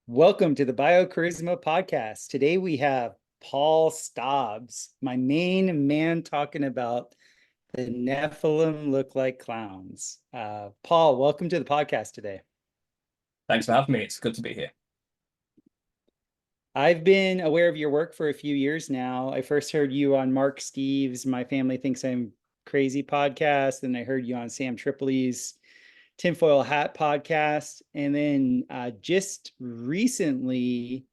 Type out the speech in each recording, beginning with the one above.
Welcome to the Biocharisma podcast. Today we have Paul Stobbs, my main man, talking about the Nephilim look like clowns. Paul, welcome to the podcast today. Thanks for having me. It's good to be here. I've been aware of your work for a few years now. I first heard you on Mark Steve's My Family Thinks I'm Crazy podcast, and I heard you on Sam Tripoli's Tinfoil Hat podcast. And then just recently,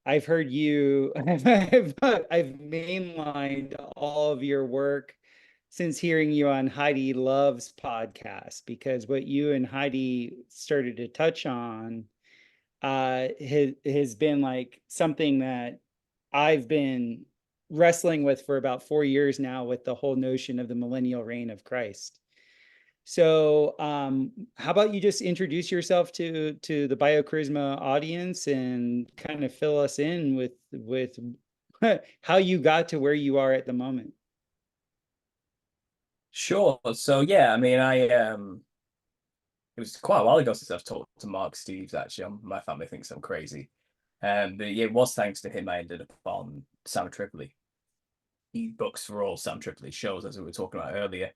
I've heard you, I've mainlined all of your work since hearing you on Heidi Love's podcast, because what you and Heidi started to touch on has been like something that I've been wrestling with for about 4 years now, with the whole notion of the millennial reign of Christ. So, how about you just introduce yourself to the Biocharisma audience and kind of fill us in with how you got to where you are at the moment? Sure. So yeah, I mean, it was quite a while ago since I've talked to Mark Steves. Actually, my family thinks I'm crazy, but yeah, it was thanks to him I ended up on Sam Tripoli. Books for all Sam Tripoli shows, as we were talking about earlier,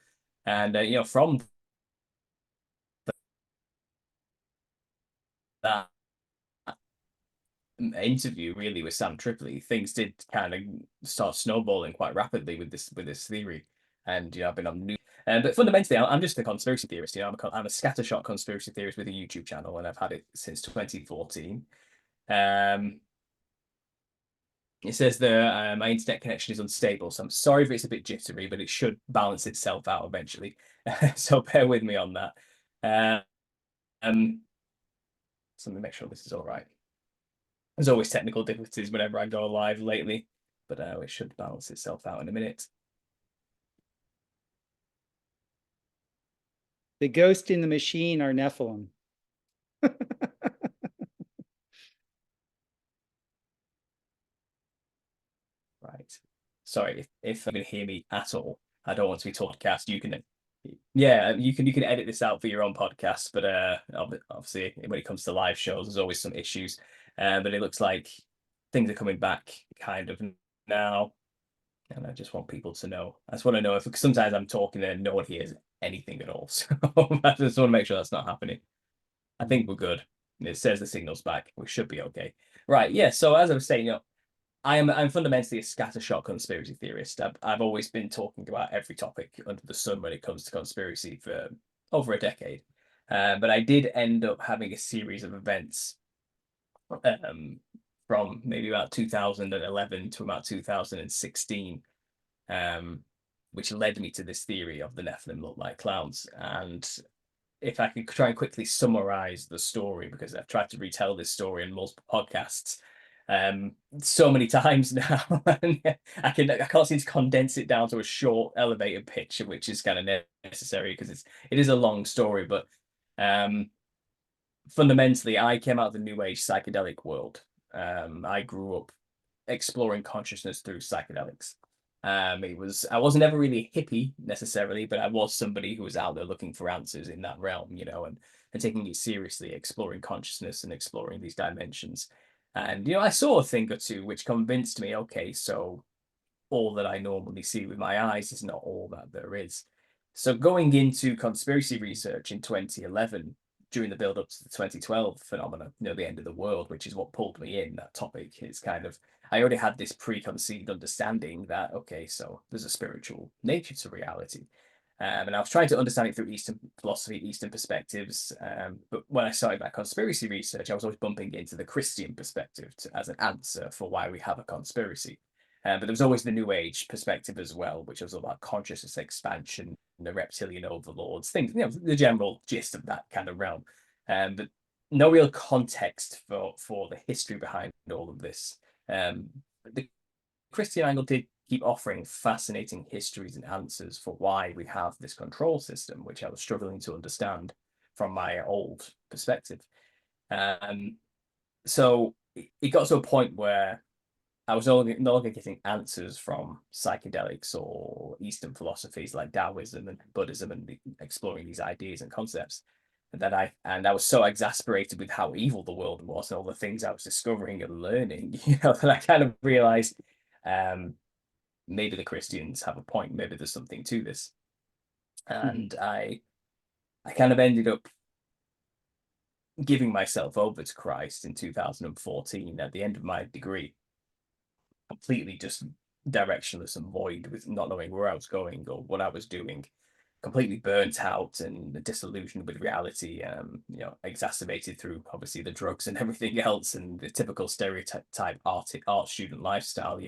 and from that interview really with Sam Tripoli, things did kind of start snowballing quite rapidly with this theory. And I've been on new, but fundamentally, I'm just a conspiracy theorist. I'm a scattershot conspiracy theorist with a YouTube channel, and I've had it since 2014. It says my internet connection is unstable, so I'm sorry if it's a bit jittery, but it should balance itself out eventually. So bear with me on that. So let me make sure this is all right. There's always technical difficulties whenever I go live lately, but it should balance itself out in a minute. The ghost in the machine are Nephilim. Right. Sorry if you can hear me at all. I don't want to be podcast. You can edit this out for your own podcast, but obviously when it comes to live shows, there's always some issues. But it looks like things are coming back kind of now, and I just want people to know. I just want to know if sometimes I'm talking and no one hears anything at all. So I just want to make sure that's not happening. I think we're good. It says the signal's back. We should be okay. Right. Yeah. So as I was saying, I'm fundamentally a scattershot conspiracy theorist. I've always been talking about every topic under the sun when it comes to conspiracy for over a decade. But I did end up having a series of events from maybe about 2011 to about 2016, which led me to this theory of the Nephilim look like clowns. And if I could try and quickly summarize the story, because I've tried to retell this story in multiple podcasts so many times now. I can't seem to condense it down to a short elevator pitch, which is kind of necessary because it is a long story. But fundamentally, I came out of the new age psychedelic world. I grew up exploring consciousness through psychedelics. I wasn't ever really a hippie necessarily, but I was somebody who was out there looking for answers in that realm, and taking it seriously, exploring consciousness and exploring these dimensions. And I saw a thing or two which convinced me, okay, so all that I normally see with my eyes is not all that there is. So going into conspiracy research in 2011, during the build up to the 2012 phenomena, the end of the world, which is what pulled me in, that topic is kind of, I already had this preconceived understanding that, okay, so there's a spiritual nature to reality. And I was trying to understand it through Eastern philosophy, Eastern perspectives. But when I started my conspiracy research, I was always bumping into the Christian perspective as an answer for why we have a conspiracy. But there was always the New Age perspective as well, which was all about consciousness expansion, the reptilian overlords, things, the general gist of that kind of realm. But no real context for the history behind all of this. The Christian angle did keep offering fascinating histories and answers for why we have this control system, which I was struggling to understand from my old perspective. So it got to a point where I was no longer getting answers from psychedelics or Eastern philosophies like Taoism and Buddhism and exploring these ideas and concepts. And I was so exasperated with how evil the world was and all the things I was discovering and learning, that I kind of realized, um, maybe the Christians have a point. Maybe there's something to this. Mhm. And I kind of ended up giving myself over to Christ in 2014 at the end of my degree, completely just directionless and void, with not knowing where I was going or what I was doing, completely burnt out and disillusioned with reality, exacerbated through obviously the drugs and everything else and the typical stereotype art student lifestyle,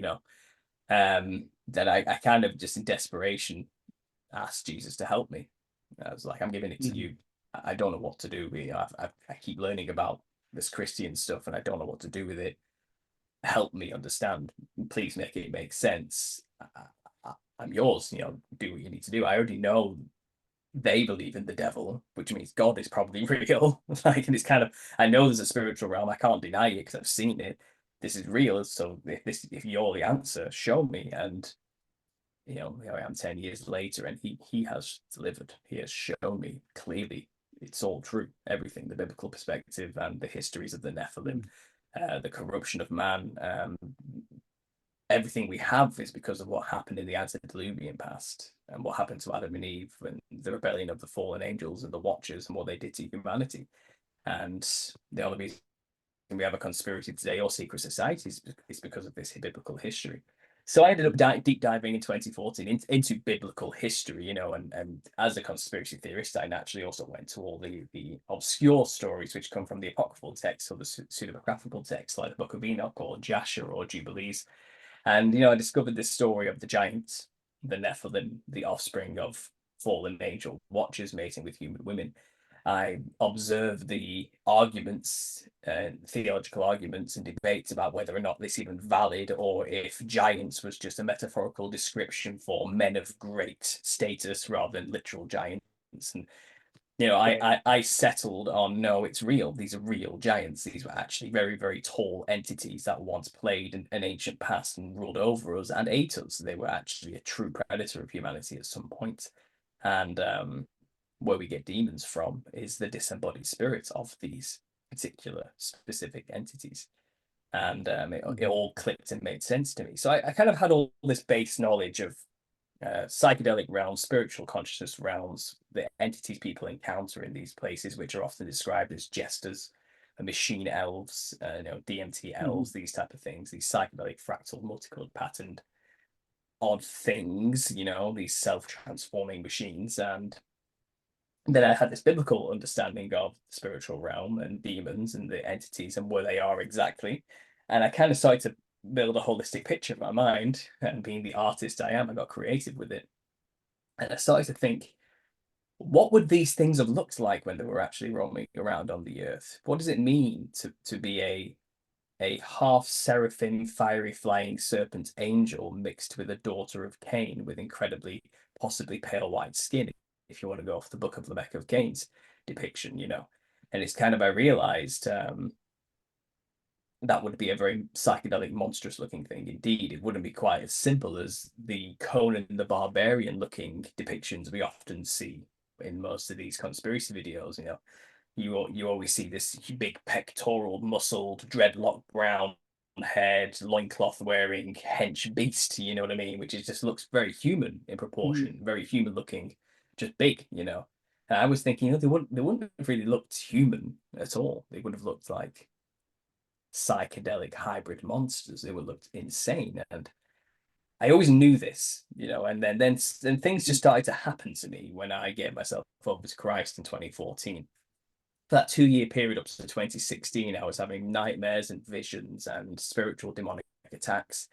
that I kind of just in desperation asked Jesus to help me. I was like, I'm giving it to Mhm. you. I don't know what to do. I keep learning about this Christian stuff and I don't know what to do with it. Help me understand. Please make it make sense. I'm yours. Do what you need to do. I already know they believe in the devil, which means God is probably real. And it's kind of, I know there's a spiritual realm. I can't deny it because I've seen it. This is real. So if you're the answer, show me. And here I am 10 years later, and he has delivered. He has shown me clearly it's all true. Everything, the biblical perspective and the histories of the Nephilim, Mhm. the corruption of man. Everything we have is because of what happened in the antediluvian past and what happened to Adam and Eve and the rebellion of the fallen angels and the Watchers and what they did to humanity. And the only reason we have a conspiracy today or secret societies is because of this biblical history. So I ended up deep diving in 2014 into biblical history, and as a conspiracy theorist, I naturally also went to all the obscure stories which come from the apocryphal texts or the pseudepigraphical texts like the Book of Enoch or Jasher or Jubilees. And I discovered this story of the giants, the Nephilim, the offspring of fallen angel watchers mating with human women. I observed the arguments, theological arguments and debates about whether or not this even valid, or if giants was just a metaphorical description for men of great status rather than literal giants. And Right. I settled on no, it's real. These are real giants. These were actually very, very tall entities that once played an ancient past and ruled over us and ate us. They were actually a true predator of humanity at some point. And where we get demons from is the disembodied spirits of these particular specific entities. And it Mhm. all clicked and made sense to me. So I kind of had all this base knowledge of psychedelic realms, spiritual consciousness realms, the entities people encounter in these places, which are often described as jesters, machine elves, DMT Mhm. elves, these type of things, these psychedelic fractal, multicolored patterned odd things, these self-transforming machines. And then I had this biblical understanding of the spiritual realm and demons and the entities and where they are exactly. And I kind of started to build a holistic picture in my mind. And being the artist I am, I got creative with it. And I started to think, what would these things have looked like when they were actually roaming around on the earth? What does it mean to be a half seraphim, fiery flying serpent angel mixed with a daughter of Cain with incredibly, possibly pale white skin, if you want to go off the Book of Lamech of Cain's depiction. And it's kind of, I realized that would be a very psychedelic, monstrous looking thing indeed. It wouldn't be quite as simple as the Conan the Barbarian looking depictions we often see in most of these conspiracy videos. You always see this big pectoral, muscled, dreadlock brown haired, loincloth wearing hench beast, you know what I mean? Which is just looks very human in Mhm. proportion, very human looking, just big. And I was thinking, they wouldn't have really looked human at all. They would have looked like psychedelic hybrid monsters. They would have looked insane. And I always knew this, and then things just started to happen to me when I gave myself over to Christ in 2014. For that 2 year period up to 2016, I was having nightmares and visions and spiritual demonic attacks.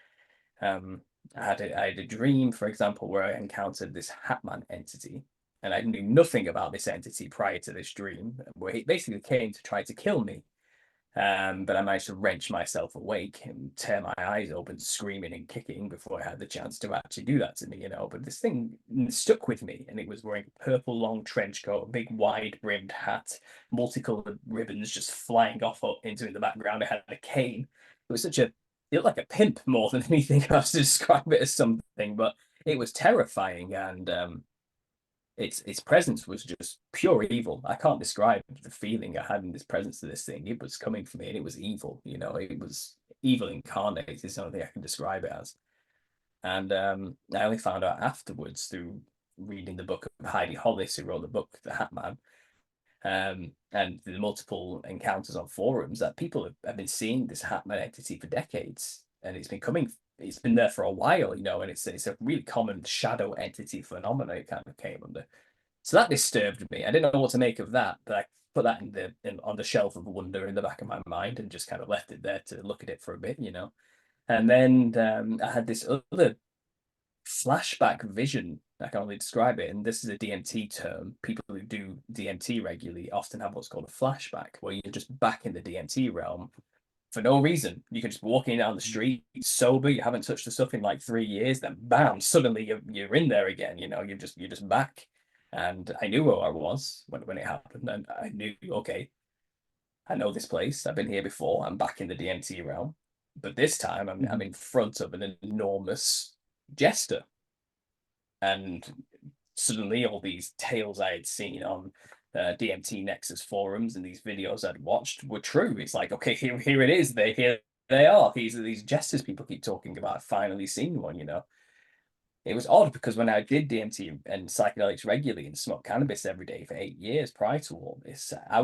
Um, I had a dream, for example, where I encountered this Hatman entity, and I knew nothing about this entity prior to this dream, where he basically came to try to kill me. But I managed to wrench myself awake and tear my eyes open, screaming and kicking before I had the chance to actually do that to me. But this thing stuck with me, and it was wearing a purple long trench coat, a big wide brimmed hat, multicolored ribbons just flying off up into the background. It had a cane. It was it looked like a pimp more than anything else to describe it as something, but it was terrifying. And its presence was just pure evil. I can't describe the feeling I had in this presence of this thing. It was coming for me, and it was evil. You know, it was evil incarnate. Is the only thing I can describe it as. And I only found out afterwards through reading the book of Heidi Hollis, who wrote the book The Hat Man, and the multiple encounters on forums, that people have been seeing this Hat Man entity for decades, and it's been coming. It's been there for a while, you know, and it's a really common shadow entity phenomenon. It kind of came under. So that disturbed me. I didn't know what to make of that, but I put that on the shelf of wonder in the back of my mind and just kind of left it there to look at it for a bit, you know. And then I had this other flashback vision. I can only describe it, and this is a DMT term. People who do DMT regularly often have what's called a flashback, where you're just back in the DMT realm for no reason. You can just walking down the street sober, you haven't touched the stuff in like 3 years, then bam, suddenly you're in there again. You know, you're just back. And I knew where I was when it happened, and I knew, okay, I know this place. I've been here before. I'm back in the DMT realm, but this time I'm in front of an enormous jester, and suddenly all these tales I had seen on DMT Nexus forums and these videos I'd watched were true. It's like, okay, here it is. Here they are. These jesters people keep talking about. I've finally seen one. You know, it was odd because when I did DMT and psychedelics regularly and smoked cannabis every day for 8 years prior to all this, I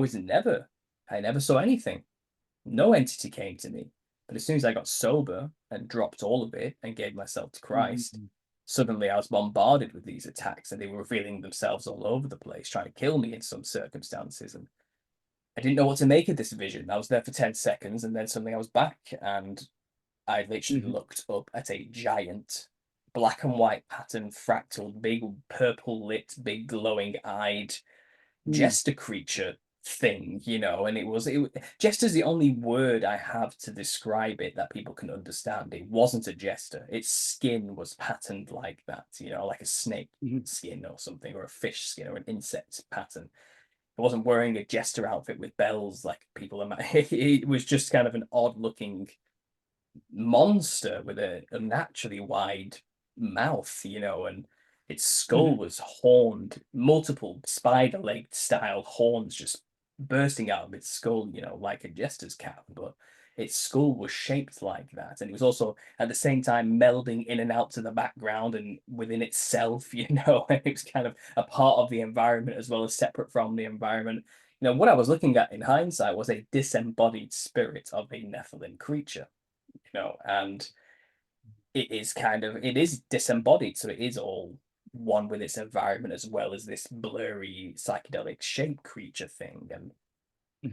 never saw anything. No entity came to me. But as soon as I got sober and dropped all of it and gave myself to Christ, suddenly I was bombarded with these attacks, and they were revealing themselves all over the place, trying to kill me in some circumstances. And I didn't know what to make of this vision. I was there for 10 seconds, and then suddenly I was back, and I literally looked up at a giant black and white pattern, fractal, big purple lit, big glowing eyed jester creature thing, you know. And it jester's the only word I have to describe it that people can understand. It wasn't a jester. Its skin was patterned like that, you know, like a snake skin or something, or a fish skin, or an insect pattern. It wasn't wearing a jester outfit with bells like people imagine. It was just kind of an odd looking monster with a unnaturally wide mouth, you know, and its skull was horned, multiple spider-legged style horns just bursting out of its skull, you know, like a jester's cap, but its skull was shaped like that. And it was also at the same time melding in and out to the background and within itself, you know, and it was kind of a part of the environment as well as separate from the environment. You know, what I was looking at in hindsight was a disembodied spirit of a Nephilim creature, you know, and it is disembodied, so it is all one with its environment as well as this blurry psychedelic shape creature thing. And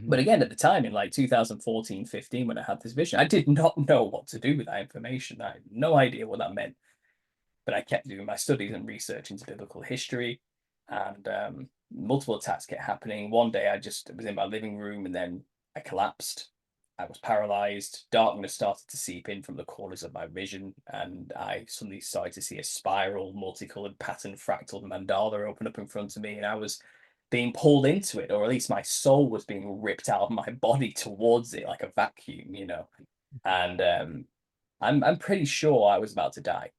but again, at the time in like 2014, 15, when I had this vision, I did not know what to do with that information. I had no idea what that meant. But I kept doing my studies and research into biblical history, and multiple attacks kept happening. One day I just was in my living room, and then I collapsed. I was paralyzed. Darkness started to seep in from the corners of my vision, and I suddenly started to see a spiral, multicolored pattern, fractal mandala open up in front of me, and I was being pulled into it, or at least my soul was being ripped out of my body towards it like a vacuum, you know. And I'm pretty sure I was about to die.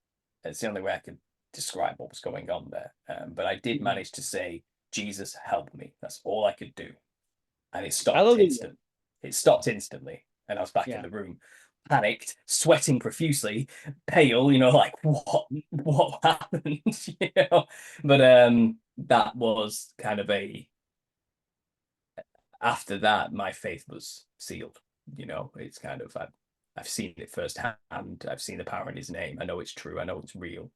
It's the only way I could describe what was going on there. But I did manage to say, Jesus, help me. That's all I could do. And it stopped Hallelujah. It stopped instantly. And I was back in Yeah. the room, panicked, sweating profusely, pale, you know, like what happened? You know. But that was kind of after that, my faith was sealed. You know, it's kind of I've seen it firsthand. I've seen the power in his name. I know it's true. I know it's real.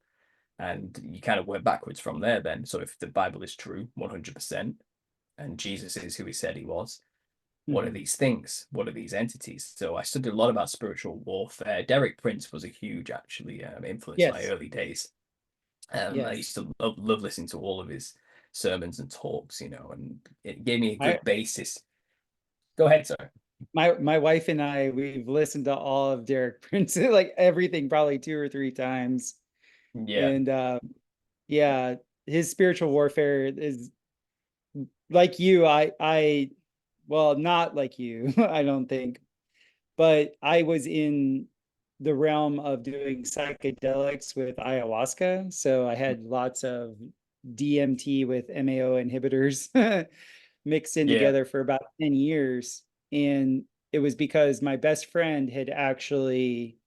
And you kind of work backwards from there then. So if the Bible is true, 100%, and Jesus is who he said he was, what are these things? What are these entities? So I studied a lot about spiritual warfare. Derek Prince was a huge, actually, influence in my Yes. early days. I Yes. used to love listening to all of his sermons and talks, you know, and it gave me a I good basis. Go ahead, sir. my wife and I, we've listened to all of Derek Prince, like everything, probably 2 or 3 times. Yeah. And yeah, his spiritual warfare is like you. Well, not like you, I don't think, but I was in the realm of doing psychedelics with ayahuasca. So I had lots of DMT with MAO inhibitors mixed in Yeah. together for about 10 years. And it was because my best friend had actually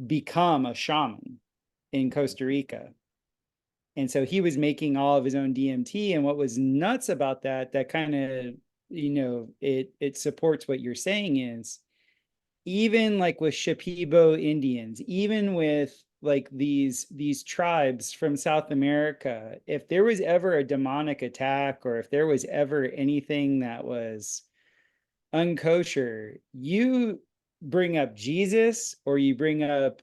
become a shaman in Costa Rica. And so he was making all of his own DMT. And what was nuts about that, that kind of, it supports what you're saying is, even like with Shipibo Indians, even with like these tribes from South America, if there was ever a demonic attack, or if there was ever anything that was unkosher, you bring up Jesus or you bring up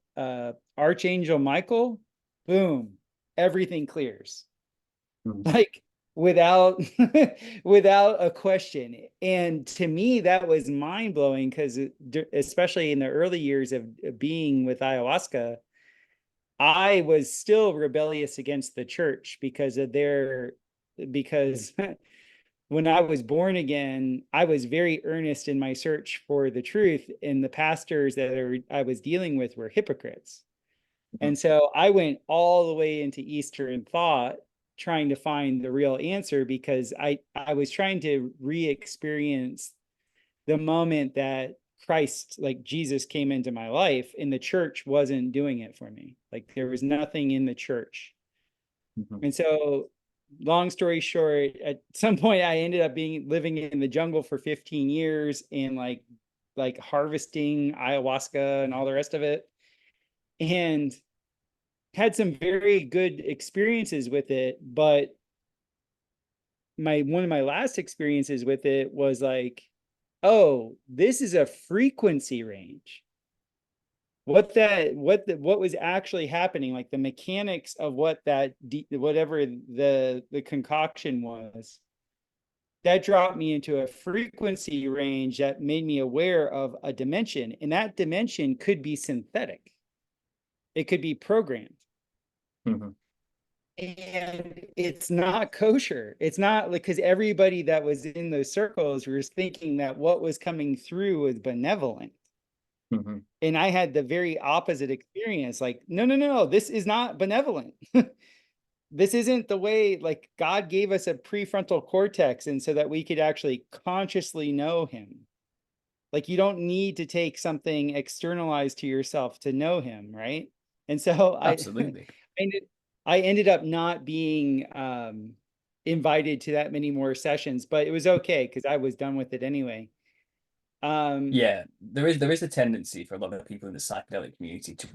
Archangel Michael, boom, everything clears. Mhm. Like without without a question. And to me that was mind-blowing, because especially in the early years of being with ayahuasca, I was still rebellious against the church because of their, because when I was born again, I was very earnest in my search for the truth, and the pastors that I was dealing with were hypocrites. Mhm. And so I went all the way into Eastern thought trying to find the real answer, because I was trying to re-experience the moment that Christ, like Jesus, came into my life, and the church wasn't doing it for me. Like there was nothing in the church. Mhm. And so long story short, at some point I ended up living in the jungle for 15 years, and like harvesting ayahuasca and all the rest of it. And had some very good experiences with it, but one of my last experiences with it was like, oh, this is a frequency range. What was actually happening, like the mechanics of what whatever the concoction was, that dropped me into a frequency range that made me aware of a dimension, and that dimension could be synthetic. It could be programmed. Mhm. And it's not kosher. It's not, like, because everybody that was in those circles was thinking that what was coming through was benevolent. Mhm. And I had the very opposite experience. Like, no, no, no, this is not benevolent. This isn't the way, like, God gave us a prefrontal cortex, and so that we could actually consciously know him. Like, you don't need to take something externalized to yourself to know him, right? And so Absolutely. ended, I ended up not being invited to that many more sessions, but it was okay because I was done with it anyway. Um, Yeah, there is a tendency for a lot of people in the psychedelic community to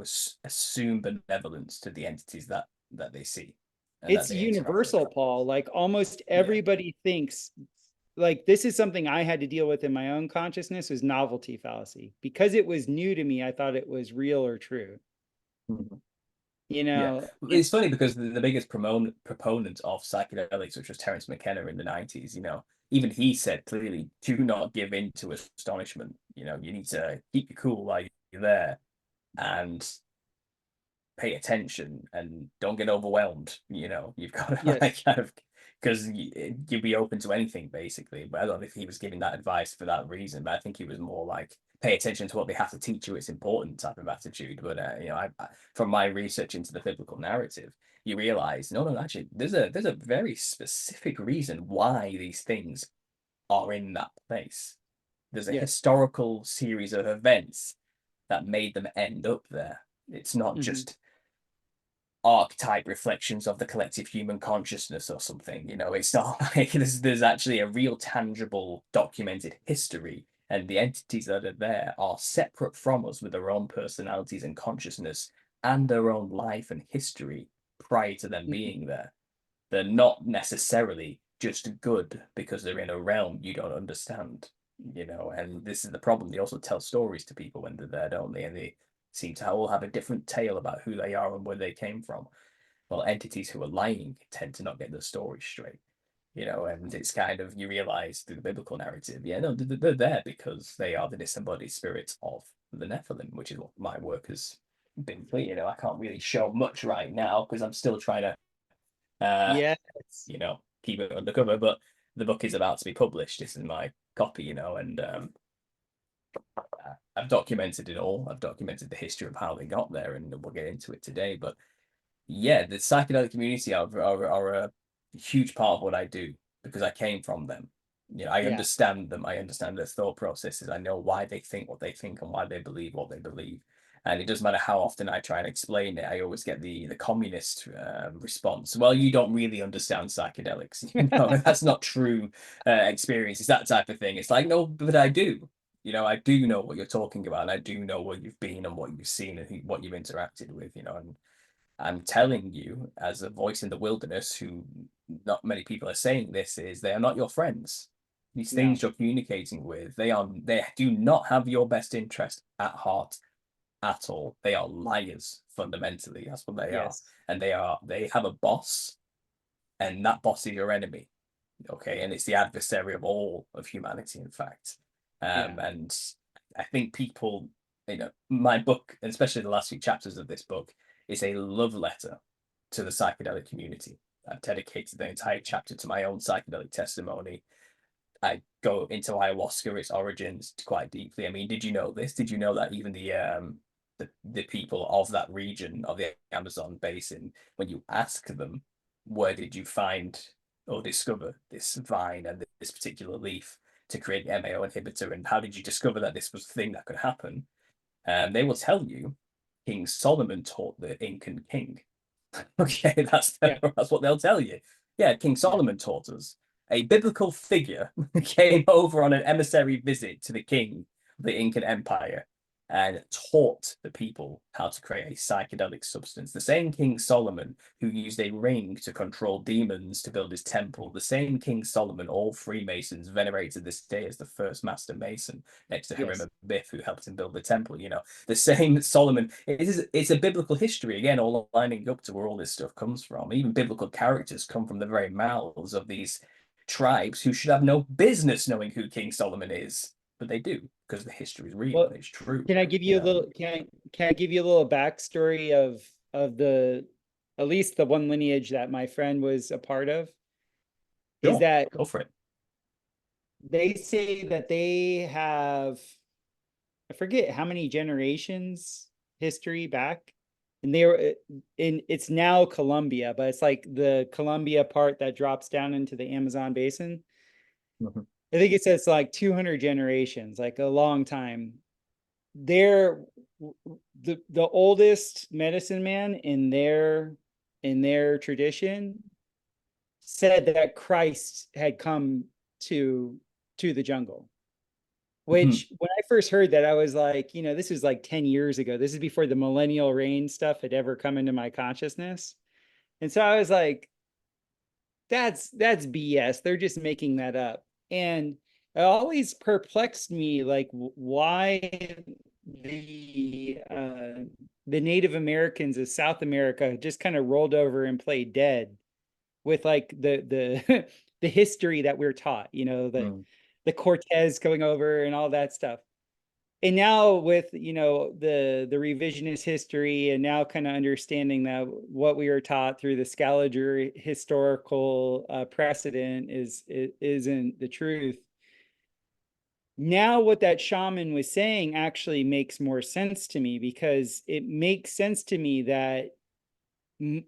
assume benevolence to the entities that they see and that it's they interact with. universal, Paul. Like almost Yeah. everybody thinks, like, this is something I had to deal with in my own consciousness, was novelty fallacy. Because it was new to me, I thought it was real or true. Mhm. You Yeah, know, it's funny because the biggest proponent of psychedelics, which was Terence McKenna in the 90s, even he said clearly, do not give in to astonishment. You need to keep your cool while you're there and pay attention and don't get overwhelmed. You've got to yes, like kind of because you'll be open to anything basically. But I don't know if he was giving that advice for that reason, but I think he was more like pay attention to what they have to teach you. It's important type of attitude. But from my research into the biblical narrative, you realize no, actually, there's a very specific reason why these things are in that place. There's a yes. historical series of events that made them end up there. It's not Mhm. just archetype reflections of the collective human consciousness or something. It's not like there's actually a real tangible documented history, and the entities that are there are separate from us with their own personalities and consciousness and their own life and history prior to them Mhm. being there. They're not necessarily just good because they're in a realm you don't understand. And this is the problem. They also tell stories to people when they're there, don't they? And they seem to all have a different tale about who they are and where they came from. Well, entities who are lying tend to not get the story straight. And it's kind of, you realize through the biblical narrative, yeah, no, they're there because they are the disembodied spirits of the Nephilim, which is what my work has been for. I can't really show much right now because I'm still trying to uh, Yes. keep it undercover. But the book is about to be published. This is my copy, and I've documented it all. I've documented the history of how they got there, and we'll get into it today. But yeah, the psychedelic community are a huge part of what I do because I came from them. You know, I Yeah, understand them. I understand their thought processes. I know why they think what they think and why they believe what they believe. And it doesn't matter how often I try and explain it, I always get the communist response. Well, you don't really understand psychedelics. You know, that's not true experience. It's that type of thing. It's like, no, but I do. You know, I do know what you're talking about, and I do know where you've been and what you've seen and what you've interacted with. You know, and I'm telling you, as a voice in the wilderness, who not many people are saying this, is they are not your friends. These no, things you're communicating with, they do not have your best interest at heart at all. They are liars fundamentally. That's what they are, yes, and they have a boss, and that boss is your enemy. Okay, and it's the adversary of all of humanity, in fact. yeah, And I think people, you know, my book, and especially the last few chapters of this book, is a love letter to the psychedelic community. I've dedicated the entire chapter to my own psychedelic testimony. I go into ayahuasca, its origins quite deeply. I mean, did you know this? Did you know that even the people of that region of the Amazon basin, when you ask them, where did you find or discover this vine and this particular leaf to create the MAO inhibitor, and how did you discover that this was a thing that could happen? They will tell you King Solomon taught the Incan king. Okay, yeah, that's what they'll tell you. Yeah, King yeah, Solomon taught us. A biblical figure came over on an emissary visit to the king of the Incan Empire and taught the people how to create a psychedelic substance. The same King Solomon who used a ring to control demons to build his temple, the same King Solomon all Freemasons venerate to this day as the first master mason, next to yes. Hiram Abiff, who helped him build the temple. You know, the same Solomon. It's a biblical history again, all lining up to where all this stuff comes from. Even biblical characters come from the very mouths of these tribes who should have no business knowing who King Solomon is, but they do because the history is real Well, and it's true. can I give You you a know, little, can I give you a little backstory of the, at least the one lineage that my friend was a part of? Is sure, that go for it. they say that they have, I forget how many generations history back, and they were in, it's now Colombia, but it's like the Colombia part that drops down into the Amazon basin. Mhm. I think it says like 200 generations, like a long time. They're the oldest medicine man in their tradition said that Christ had come to the jungle. Mhm. Which when I first heard that, I was like, you know, this is like 10 years ago. This is before the millennial reign stuff had ever come into my consciousness. And so I was like, that's BS. They're just making that up. And it always perplexed me, like why the Native Americans of South America just kind of rolled over and played dead with like the the history that we're taught, you know, Mm. the Cortez going over and all that stuff. And now with, you know, the revisionist history and now kind of understanding that what we were taught through the Scaliger historical precedent isn't the truth. Now what that shaman was saying actually makes more sense to me, because it makes sense to me that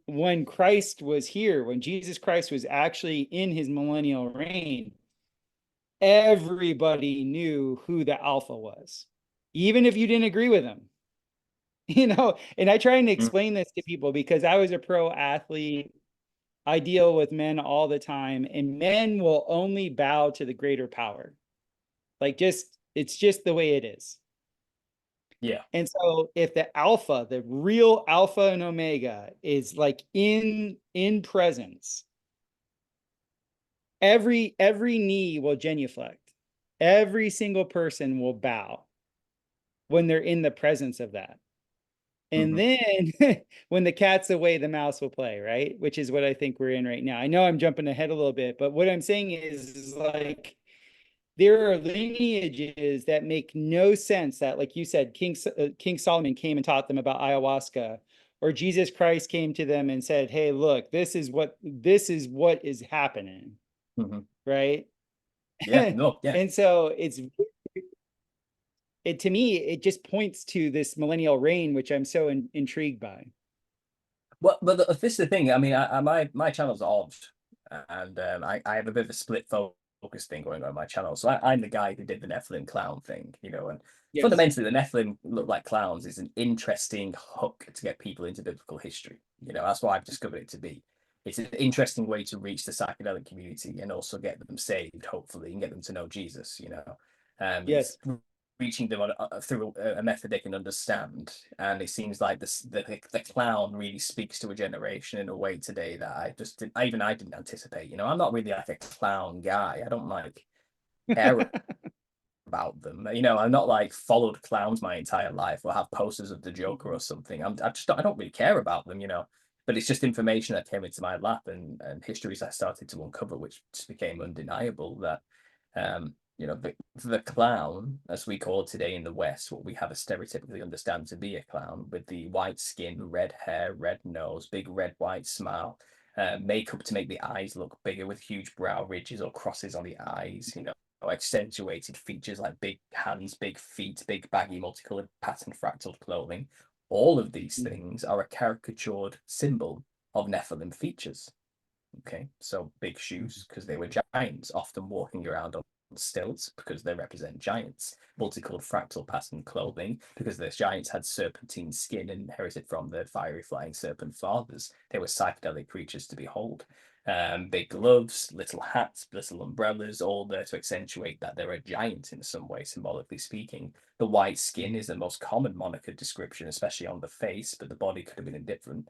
when Christ was here, when Jesus Christ was actually in his millennial reign, everybody knew who the Alpha was, even if you didn't agree with him. You know, and I try and Mm. explain this to people because I was a pro athlete. I deal with men all the time, and men will only bow to the greater power. Like, just, it's just the way it is. Yeah. And so if the alpha, the real alpha and omega is like in presence, every knee will genuflect. Every single person will bow when they're in the presence of that. And Mhm. then when the cat's away, the mouse will play, right? Which is what I think we're in right now. I know I'm jumping ahead a little bit, but what I'm saying is like there are lineages that make no sense, that, like you said, King Solomon came and taught them about ayahuasca, or Jesus Christ came to them and said, "Hey, look, this is what is happening," Mhm. right? Yeah. No. Yeah. And so it to me, it just points to this millennial reign, which I'm so intrigued by. Well, but this is the thing. I mean, my channel's odd, and I have a bit of a split focus thing going on my channel. So I'm the guy who did the Nephilim clown thing, you know, and Yes. fundamentally, the Nephilim look like clowns is an interesting hook to get people into biblical history. You know, that's what I've discovered it to be. It's an interesting way to reach the psychedelic community and also get them saved, hopefully, and get them to know Jesus. You know, it's Yes. reaching them through a method they can understand. And it seems like the clown really speaks to a generation in a way today that I didn't anticipate. You know, I'm not really like a clown guy. I don't like care about them. You know, I'm not like followed clowns my entire life or have posters of the Joker or something. I don't really care about them. You know. But it's just information that came into my lap and histories I started to uncover, which just became undeniable that you know, the clown, as we call it today in the West, what we have a stereotypically understand to be a clown, with the white skin, red hair, red nose, big red white smile, makeup to make the eyes look bigger with huge brow ridges or crosses on the eyes, you know, accentuated features like big hands, big feet, big baggy multicolored pattern fractal clothing. All of these things are a caricatured symbol of Nephilim features. Okay, so big shoes because they were giants, often walking around on stilts because they represent giants. Multicolored fractal pattern clothing because the giants had serpentine skin inherited from the fiery flying serpent fathers. They were psychedelic creatures to behold. Big gloves, little hats, little umbrellas, all there to accentuate that they're a giant in some way, symbolically speaking. The white skin is the most common moniker description, especially on the face, but the body could have been indifferent.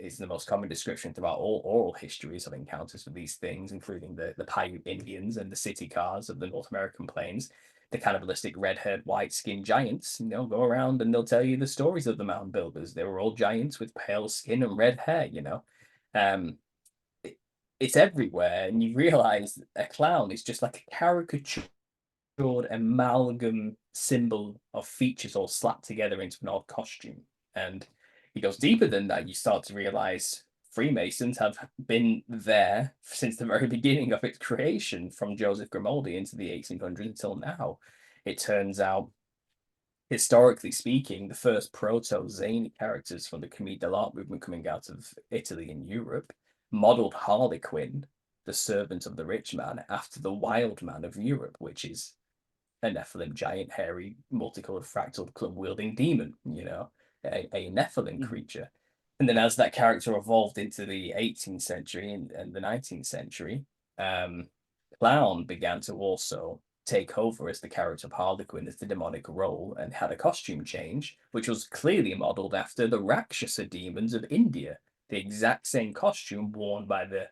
Is the most common description throughout all oral histories of encounters with these things, including the Paiute Indians and the city cars of the North American plains. The cannibalistic red-haired, white-skinned giants, you know, go around and they'll tell you the stories of the mound builders. They were all giants with pale skin and red hair, you know. Um, it's everywhere, and you realize a clown is just like a caricature amalgam symbol of features all slapped together into an odd costume. And he goes deeper than that. You start to realize Freemasons have been there since the very beginning of its creation, from Joseph Grimaldi into the 1800s until now. It turns out, historically speaking, the first proto-zany characters from the Commedia dell'arte movement coming out of Italy and Europe modeled Harlequin, the servant of the rich man, after the wild man of Europe, which is a Nephilim giant, hairy, multicolored, fractal, club wielding demon, you know, a Nephilim creature. And then as that character evolved into the 18th century and the 19th century, Clown began to also take over as the character of Harlequin as the demonic role and had a costume change, which was clearly modeled after the Rakshasa demons of India, the exact same costume worn by the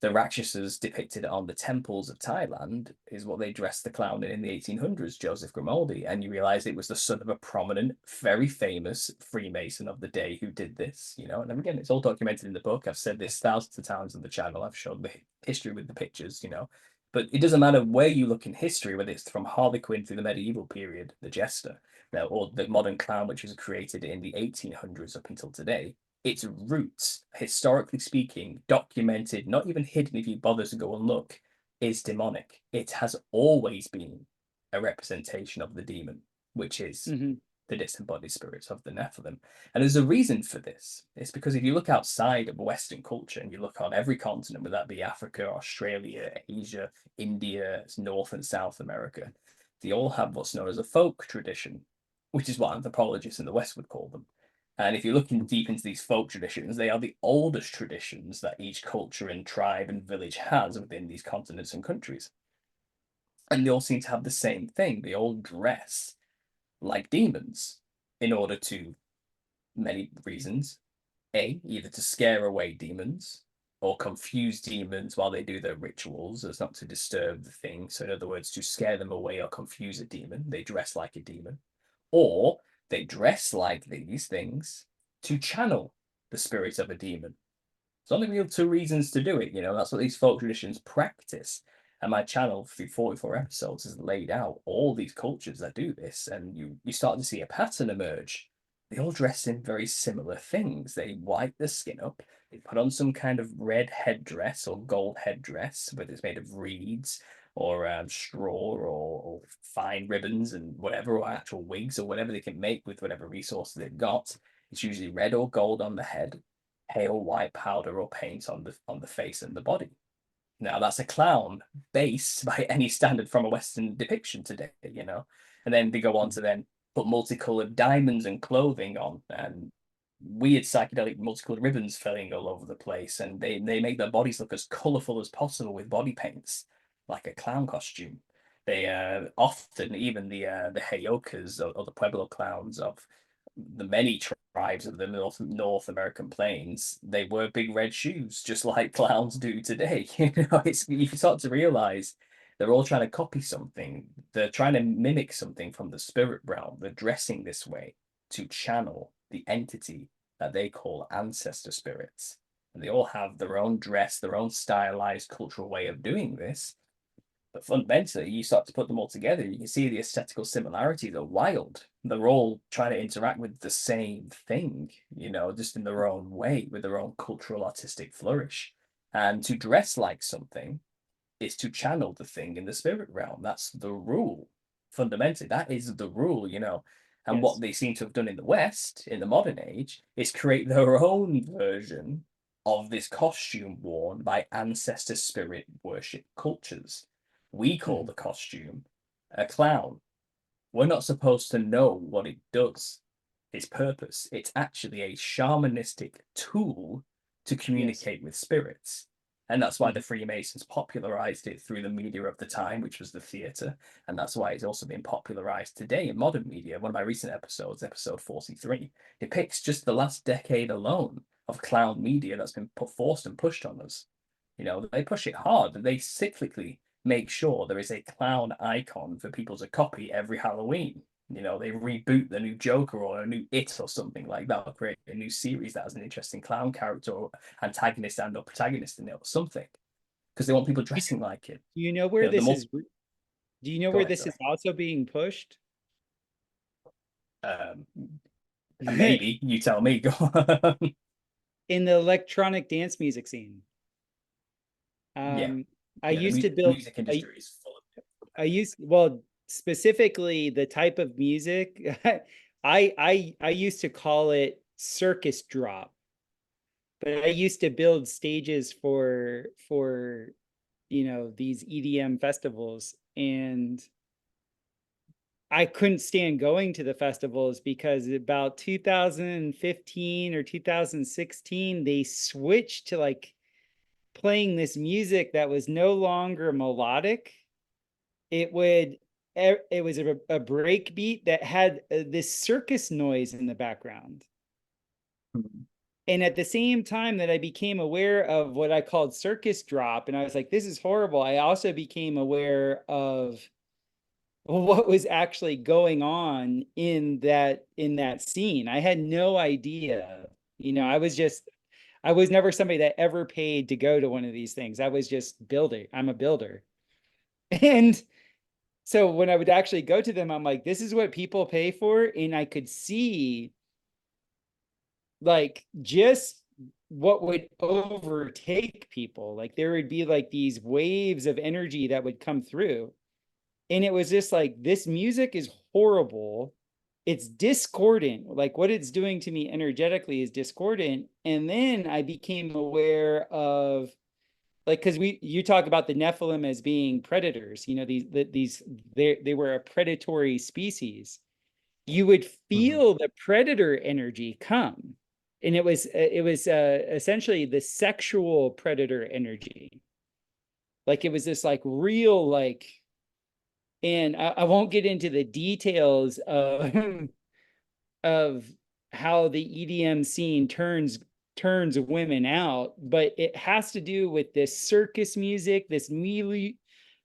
Rakshasas depicted on the temples of Thailand is what they dressed the clown in the 1800s, Joseph Grimaldi. And you realize it was the son of a prominent, very famous Freemason of the day who did this, you know. And again, it's all documented in the book. I've said this thousands of times on the channel. I've shown the history with the pictures, you know. But it doesn't matter where you look in history, whether it's from Harlequin through the medieval period, the jester, or the modern clown, which was created in the 1800s up until today. Its roots, historically speaking, documented, not even hidden if you bother to go and look, is demonic. It has always been a representation of the demon, which is Mm-hmm. the disembodied spirits of the Nephilim. And there's a reason for this. It's because if you look outside of Western culture and you look on every continent, whether that be Africa, Australia, Asia, India, North and South America, they all have what's known as a folk tradition, which is what anthropologists in the West would call them. And if you're looking deep into these folk traditions, they are the oldest traditions that each culture and tribe and village has within these continents and countries. And they all seem to have the same thing. They all dress like demons in order to, many reasons. A, either to scare away demons or confuse demons while they do their rituals as not to disturb the thing. So, in other words, to scare them away or confuse a demon, they dress like a demon. Or they dress like these things to channel the spirit of a demon. There's only real two reasons to do it, you know, that's what these folk traditions practice. And my channel through 44 episodes has laid out all these cultures that do this, and you start to see a pattern emerge. They all dress in very similar things. They white the skin up, they put on some kind of red headdress or gold headdress, whether it's made of reeds or straw or fine ribbons and whatever, or actual wigs or whatever they can make with whatever resources they've got. It's usually red or gold on the head. pale white powder or paint on the face and the body. Now that's a clown base by any standard from a Western depiction today, you know. And then they go on to then put multicolored diamonds and clothing on, and weird psychedelic multicolored ribbons filling all over the place, and they make their bodies look as colorful as possible with body paints, like a clown costume. They often, even the Heyokas, or the Pueblo clowns of the many tribes of the North American plains, they wear big red shoes, just like clowns do today. You know, it's, you start to realize they're all trying to copy something. They're trying to mimic something from the spirit realm. They're dressing this way to channel the entity that they call ancestor spirits. And they all have their own dress, their own stylized cultural way of doing this. But fundamentally, you start to put them all together, you can see the aesthetical similarities are wild. They're all trying to interact with the same thing, you know, just in their own way, with their own cultural artistic flourish. And to dress like something is to channel the thing in the spirit realm. That's the rule. Fundamentally, that is the rule, you know. And what Yes. they seem to have done in the West, in the modern age, is create their own version of this costume worn by ancestor spirit worship cultures. We call Mhm. the costume a clown. We're not supposed to know what it does, its purpose. It's actually a shamanistic tool to Yes. communicate with spirits. And that's why the Mhm. Freemasons popularized it through the media of the time, which was the theatre. And that's why it's also been popularized today in modern media. One of my recent episodes, episode 43, depicts just the last decade alone of clown media that's been forced and pushed on us. You know, they push it hard. They cyclically make sure there is a clown icon for people to copy every Halloween. You know, they reboot the new Joker or a new It or something like that, or create a new series that has an interesting clown character or antagonist and or protagonist in it or something, because they want people You dressing like it. do you know where You know, the this more, is? Do you know go where ahead, this sorry. is also being pushed? Um, In maybe you tell me. Go on. the electronic dance music scene. Yeah, Um, I yeah. The used to build. music industry is full of it. I used well specifically the type of music. I used to call it circus drop, but I used to build stages for these EDM festivals, and I couldn't stand going to the festivals because about 2015 or 2016 they switched to like playing this music that was no longer melodic. It would it was a break beat that had this circus noise in the background. Mhm. And at the same time that I became aware of what I called circus drop, and I was like, this is horrible, I also became aware of what was actually going on in that scene. I had no idea. I was never somebody that ever paid to go to one of these things. I was just building. I'm a builder. And so when I would actually go to them, I'm like, this is what people pay for. And I could see like just what would overtake people. Like there would be like these waves of energy that would come through. And it was just like, this music is horrible. It's discordant. Like what it's doing to me energetically is discordant. And then I became aware of like, because you talk about the Nephilim as being predators, they were a predatory species. You would Mhm. feel the predator energy come, and it was essentially the sexual predator energy. Like it was this like real like, and I won't get into the details of of how the EDM scene turns women out, but it has to do with this circus music, this melee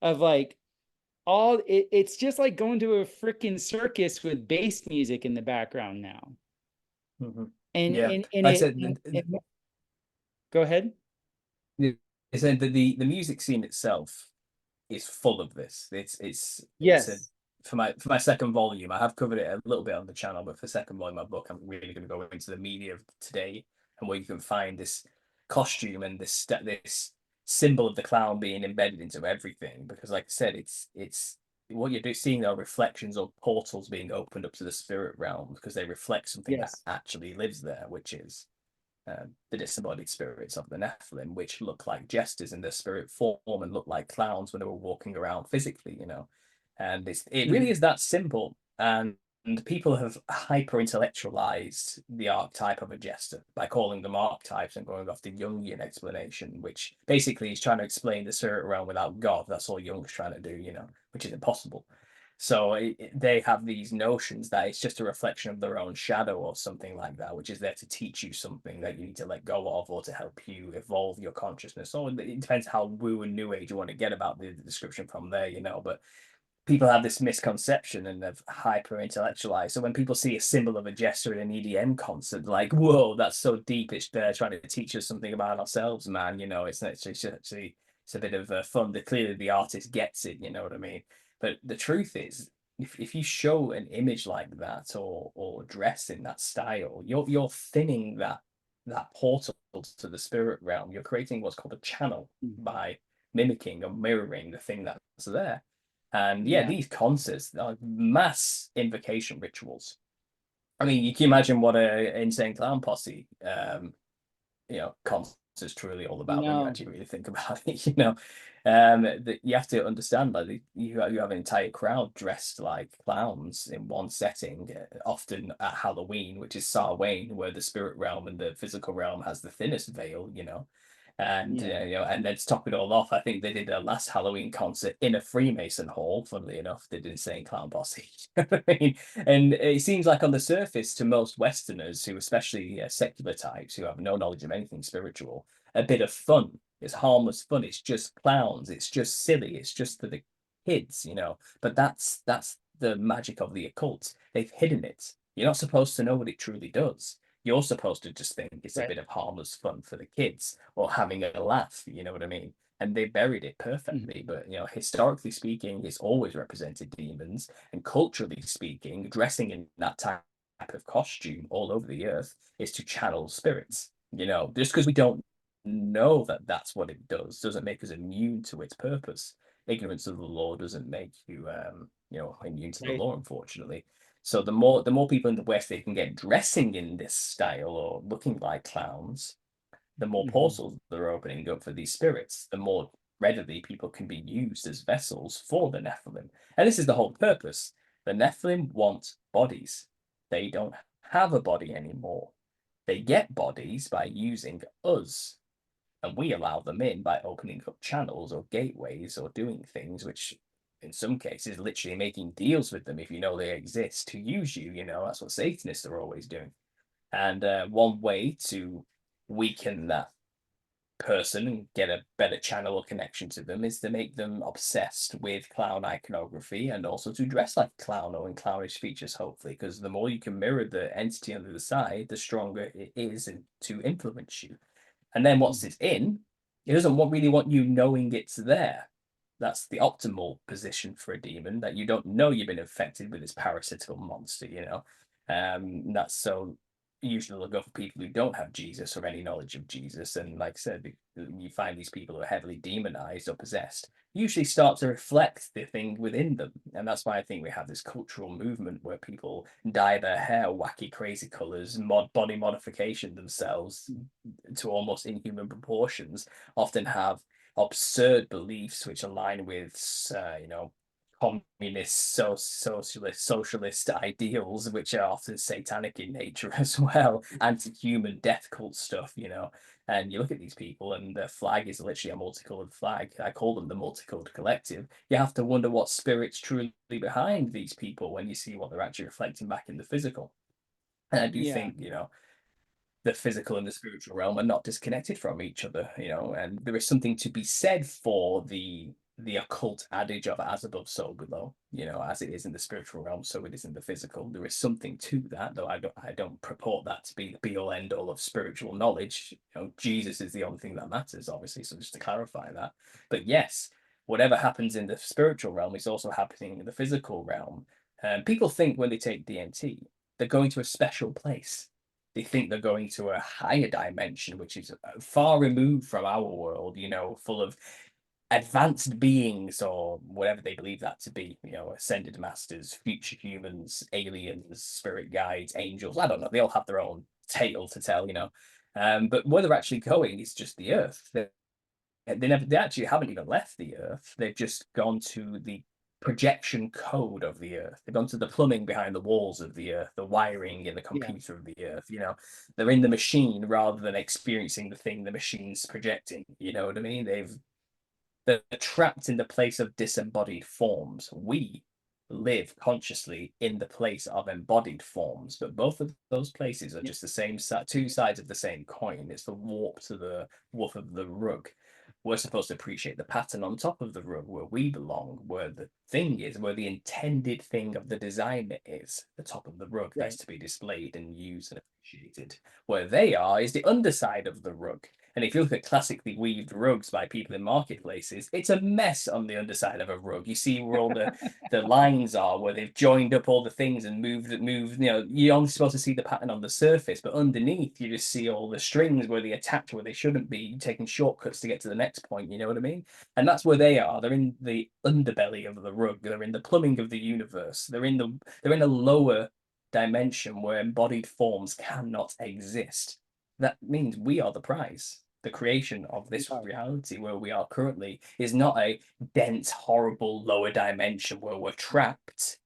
of like it's just like going to a freaking circus with bass music in the background now. Mhm. And Yeah, and and like I it, said, and go ahead. I said that the music scene itself is full of this. It's a Yes. for my second volume. I have covered it a little bit on the channel, but for second volume of my book, I'm really going to go into the media of today and where you can find this costume and this symbol of the clown being embedded into everything. Because, like I said, it's what you're seeing are reflections or portals being opened up to the spirit realm because they reflect something that Yes. actually lives there, which is the disembodied spirits of the Nephilim, which look like jesters in their spirit form and look like clowns when they were walking around physically, you know. And it really Mhm. is that simple. And people have hyper intellectualized the archetype of a jester by calling them archetypes and going off the Jungian explanation, which basically is trying to explain the spirit realm without God. That's all Jung's trying to do, you know, which is impossible. So they have these notions that it's just a reflection of their own shadow or something like that, which is there to teach you something that you need to let go of or to help you evolve your consciousness. Or it depends how woo and new age you want to get about the description from there, you know. But people have this misconception and they've hyper intellectualized. So when people see a symbol of a jester in an EDM concert, like, whoa, that's so deep. It's there trying to teach us something about ourselves, man. You know, it's actually it's a bit of fun. That clearly the artist gets it. You know what I mean? But the truth is, if you show an image like that or dress in that style, you're thinning that portal to the spirit realm. You're creating what's called a channel Mhm. by mimicking or mirroring the thing that's there. And yeah, Yeah. these concerts are mass invocation rituals. I mean, you can imagine what a insane clown posse, concerts truly all I about when you know. actually really think about it. That you have to understand that you have an entire crowd dressed like clowns in one setting, often at Halloween, which is Samhain, where the spirit realm and the physical realm has the thinnest veil. And Yeah. and then to top it all off, I think they did their last Halloween concert in a Freemason hall. Funnily enough, they didn't say clown posse. I mean, and it seems like on the surface to most Westerners, who especially secular types who have no knowledge of anything spiritual, a bit of fun. It's harmless fun. It's just clowns. It's just silly. It's just for the kids. But that's the magic of the occult. They've hidden it. You're not supposed to know what it truly does. You're supposed to just think it's a Right. bit of harmless fun for the kids or having a laugh, you know what I mean? And they buried it Mhm. perfectly. But historically speaking, it's always represented demons, and culturally speaking, dressing in that type of costume all over the earth is to channel spirits. Just because we don't know that that's what it does doesn't make us immune to its purpose. Ignorance of the law doesn't make you, immune to the Right. law, unfortunately. So the more people in the West they can get dressing in this style or looking like clowns, the more Mhm. portals they're opening up for these spirits, the more readily people can be used as vessels for the Nephilim. And this is the whole purpose. The Nephilim want bodies. They don't have a body anymore. They get bodies by using us, and we allow them in by opening up channels or gateways or doing things which in some cases literally making deals with them if you know they exist to use you. That's what Satanists are always doing. And one way to weaken that person and get a better channel or connection to them is to make them obsessed with clown iconography and also to dress like a clown or in clownish features, hopefully, because the more you can mirror the entity on the other side, the stronger it is to influence you. And then once Mhm. it's in, it doesn't really want you knowing it's there. That's the optimal position for a demon, that you don't know you've been infected with this parasitical monster. That's so usually they'll go for people who don't have Jesus or any knowledge of Jesus. And like I said, you find these people who are heavily demonized or possessed usually start to reflect the thing within them. And that's why I think we have this cultural movement where people dye their hair wacky, crazy colors, body modification themselves to almost inhuman proportions, often have absurd beliefs which align with, communist, socialist ideals, which are often satanic in nature as well, anti-human death cult stuff. And you look at these people, and their flag is literally a multicolored flag. I call them the multicolored collective. You have to wonder what spirit's truly behind these people when you see what they're actually reflecting back in the physical. And I do Yeah. think, the physical and the spiritual realm are not disconnected from each other, and there is something to be said for the occult adage of as above, so below, as it is in the spiritual realm, so it is in the physical. There is something to that, though I don't purport that to be the be all end all of spiritual knowledge. Jesus is the only thing that matters, obviously. So just to clarify that. But yes, whatever happens in the spiritual realm is also happening in the physical realm. People think when they take DMT, they're going to a special place. They think they're going to a higher dimension, which is far removed from our world, full of advanced beings or whatever they believe that to be, ascended masters, future humans, aliens, spirit guides, angels. I don't know. They all have their own tale to tell. But where they're actually going is just the Earth. They actually haven't even left the Earth. They've just gone to the projection code of the Earth. They've gone to the plumbing behind the walls of the Earth, the wiring in the Yeah. computer of the Earth. They're in the machine rather than experiencing the thing the machine's projecting. You know what I mean? They're trapped in the place of disembodied forms. We live consciously in the place of embodied forms, but both of those places are Yeah. just the same two sides of the same coin. It's the warp to the woof of the rug. We're supposed to appreciate the pattern on top of the rug where we belong, where the thing is, where the intended thing of the designer is, the top of the rug Right. that's to be displayed and used and appreciated. Where they are is the underside of the rug. And if you look at classically weaved rugs by people in marketplaces, it's a mess on the underside of a rug. You see where all the lines are, where they've joined up all the things and moved. You're only supposed to see the pattern on the surface, but underneath you just see all the strings where they attach where they shouldn't be, taking shortcuts to get to the next point. You know what I mean? And that's where they are. They're in the underbelly of the rug. They're in the plumbing of the universe. They're in a lower dimension where embodied forms cannot exist. That means we are the prize. The creation of this Yeah. reality where we are currently is not a dense, horrible lower dimension where we're trapped,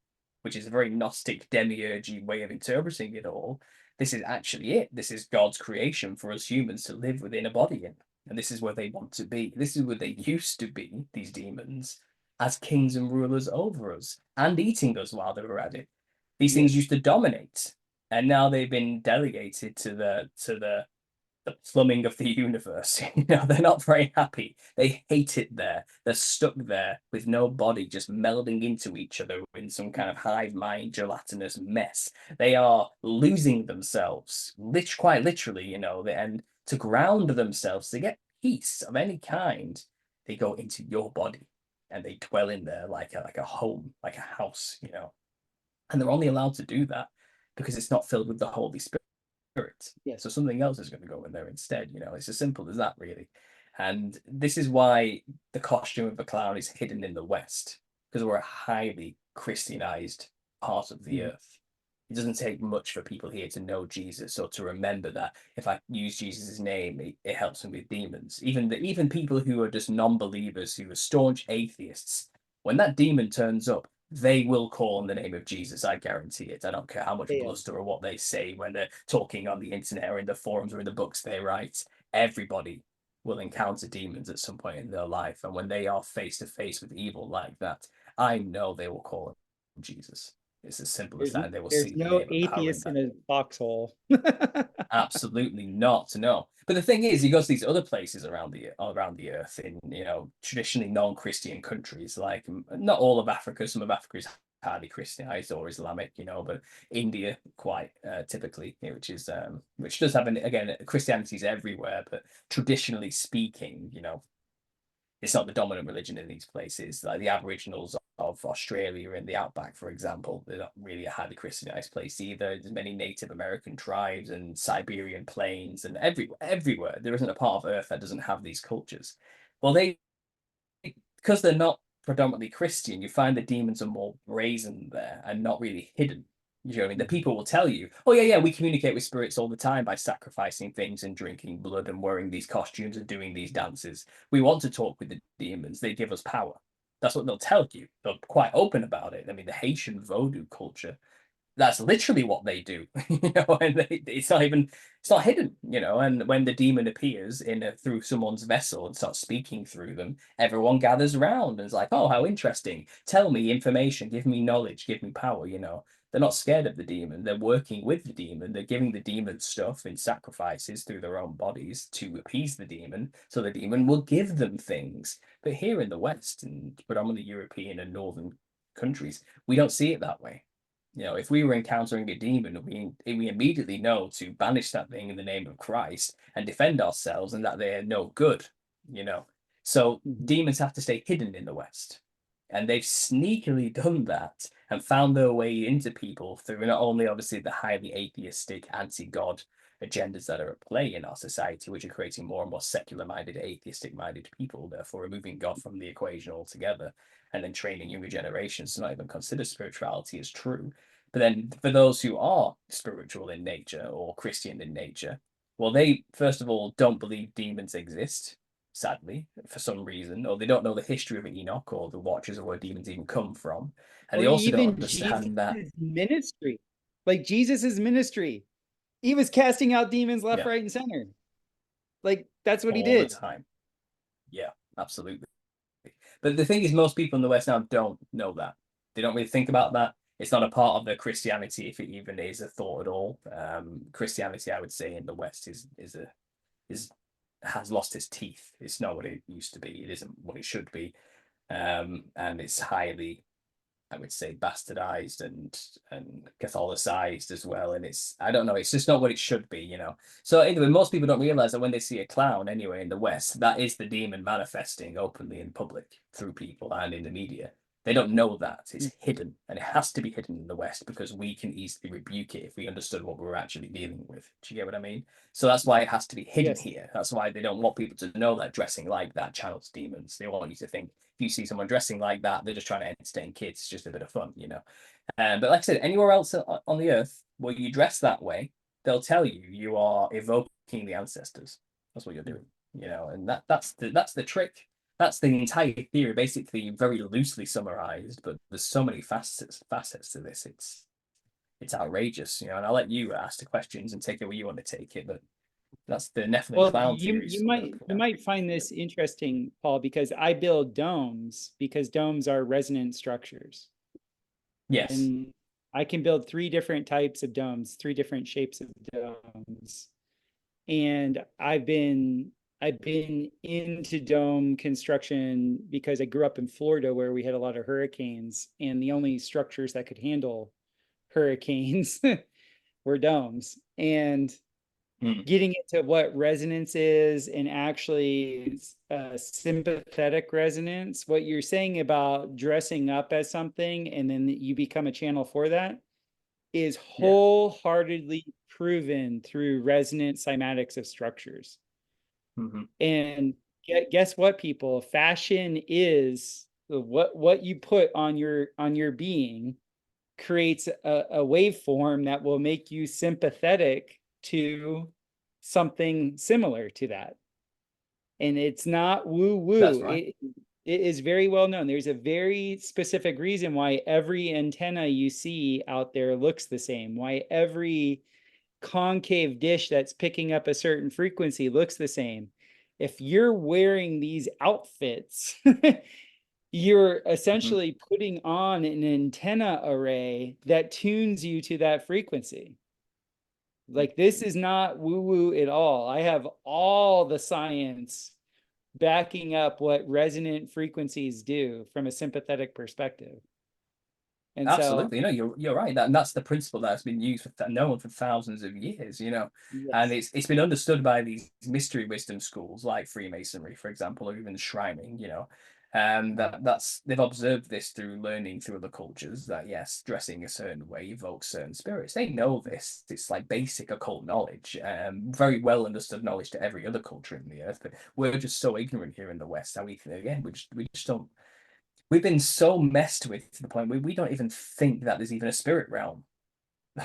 which is a very Gnostic demiurgy way of interpreting it all. This is actually it. This is God's creation for us humans to live within a body in. And this is where they want to be. This is where they used to be, these demons, as kings and rulers over us and eating us while they were at it. These Yeah. things used to dominate. And now they've been delegated to the plumbing of the universe. They're not very happy. They hate it there. They're stuck there with no body, just melding into each other in some kind of hive mind gelatinous mess. They are losing themselves, quite literally, and to ground themselves, to get peace of any kind, they go into your body and they dwell in there like a home, like a house. And they're only allowed to do that because it's not filled with the Holy Spirit. Yes. So something else is going to go in there instead. It's as simple as that, really. And this is why the costume of the clown is hidden in the West, because we're a highly Christianized part of the Mhm. earth. It doesn't take much for people here to know Jesus or to remember that if I use Jesus' name, it helps them with demons. Even people who are just non-believers, who are staunch atheists, when that demon turns up, they will call on the name of Jesus. I guarantee it. I don't care how much Yeah. bluster or what they say when they're talking on the internet or in the forums or in the books they write. Everybody will encounter demons at some point in their life. And when they are face to face with evil like that, I know they will call on Jesus. It's as simple as There's that. And they will there's see the no name and power in atheist in that. a foxhole. Absolutely not. No. But the thing is, you go to these other places around the earth in traditionally non-Christian countries, like not all of Africa. Some of Africa is highly Christianized or Islamic, but India quite typically, which does have again Christianity is everywhere, but traditionally speaking, it's not the dominant religion in these places. Like the Aboriginals of Australia and the outback, for example, they're not really a highly Christianized place either. There's many Native American tribes and Siberian plains and everywhere. There isn't a part of Earth that doesn't have these cultures. Well, because they're not predominantly Christian, you find the demons are more brazen there and not really hidden. You know what I mean? The people will tell you, oh, yeah, yeah, we communicate with spirits all the time by sacrificing things and drinking blood and wearing these costumes and doing these dances. We want to talk with the demons. They give us power. That's what they'll tell you. They're quite open about it. I mean, the Haitian Vodou culture, that's literally what they do, and it's not hidden, and when the demon appears through someone's vessel and starts speaking through them, everyone gathers around and is like, oh, how interesting, tell me information, give me knowledge, give me power. They're not scared of the demon. They're working with the demon. They're giving the demon stuff in sacrifices through their own bodies to appease the demon, so the demon will give them things. But here in the West, and predominantly European and northern countries, we don't see it that way. If we were encountering a demon, we immediately know to banish that thing in the name of Christ and defend ourselves, and that they are no good. You know, so Mhm. demons have to stay hidden in the West, and they've sneakily done that and found their way into people through not only obviously the highly atheistic, anti-God agendas that are at play in our society, which are creating more and more secular-minded, atheistic-minded people, therefore removing God from the equation altogether, and then training younger generations to not even consider spirituality as true. But then for those who are spiritual in nature or Christian in nature, Well, they first of all don't believe demons exist, sadly, for some reason, or they don't know the history of Enoch or the Watchers or where demons even come from, and Or they also don't even Jesus' understand that. ministry. Like Jesus's ministry. He was casting out demons left, Yeah, right, and center. Like that's what he all the did. time. Yeah, absolutely. But the thing is, most people in the West now don't know that. They don't really think about that. It's not a part of their Christianity, if it even is a thought at all. Christianity, I would say, in the West is has lost its teeth. It's not what it used to be. It isn't what it should be, and it's highly, I would say, bastardized and Catholicized as well. And it's, I don't know, it's just not what it should be, you know. So anyway, most people don't realize that when they see a clown anyway in the West, that is the demon manifesting openly in public through people and in the media. They don't know that it's hidden, and it has to be hidden in the West because we can easily rebuke it if we understood what we're actually dealing with. Do you get what I mean? So that's why it has to be hidden Yes. here. That's why they don't want people to know that dressing like that channels demons. They want you to think if you see someone dressing like that, they're just trying to entertain kids. It's just a bit of fun, you know. But like I said, anywhere else on the earth where you dress that way, they'll tell you you are evoking the ancestors. That's what you're doing, you know. And that's the trick. That's the entire theory, basically, very loosely summarized. But there's so many facets to this. It's outrageous, you know. And I'll let you ask the questions and take it where you want to take it. But that's the Nephilim Well, clown you theories. might find this interesting, Paul, because I build domes because domes are resonant structures. Yes. And I can build three different types of domes, three different shapes of domes. And I've been into dome construction because I grew up in Florida where we had a lot of hurricanes, and the only structures that could handle hurricanes were domes. And Mm. getting into what resonance is and actually sympathetic resonance, what you're saying about dressing up as something and then you become a channel for that is Yeah. wholeheartedly proven through resonant cymatics of structures. Mm-hmm. And guess what, people? Fashion is what you put on your being creates a waveform that will make you sympathetic to something similar to that. And it's not woo That's woo. right. It is very well known. There's a very specific reason why every antenna you see out there looks the same, why every concave dish that's picking up a certain frequency looks the same. If you're wearing these outfits, you're Mm-hmm. essentially putting on an antenna array that tunes you to that frequency. Like this is not woo woo at all. I have all the science backing up what resonant frequencies do from a sympathetic perspective. And so, Absolutely, you know, you're right. That's the principle that's been used for known for thousands of years, you know, and yes. it's been understood by these mystery wisdom schools like Freemasonry, for example, or even Shrining, you know, and that's they've observed this through learning through other cultures that yes, dressing a certain way evokes certain spirits. They know this. It's like basic occult knowledge, very well understood knowledge to every other culture in the earth, but we're just so ignorant here in the West. How we just don't, we've been so messed with to the point where we don't even think that there's even a spirit realm.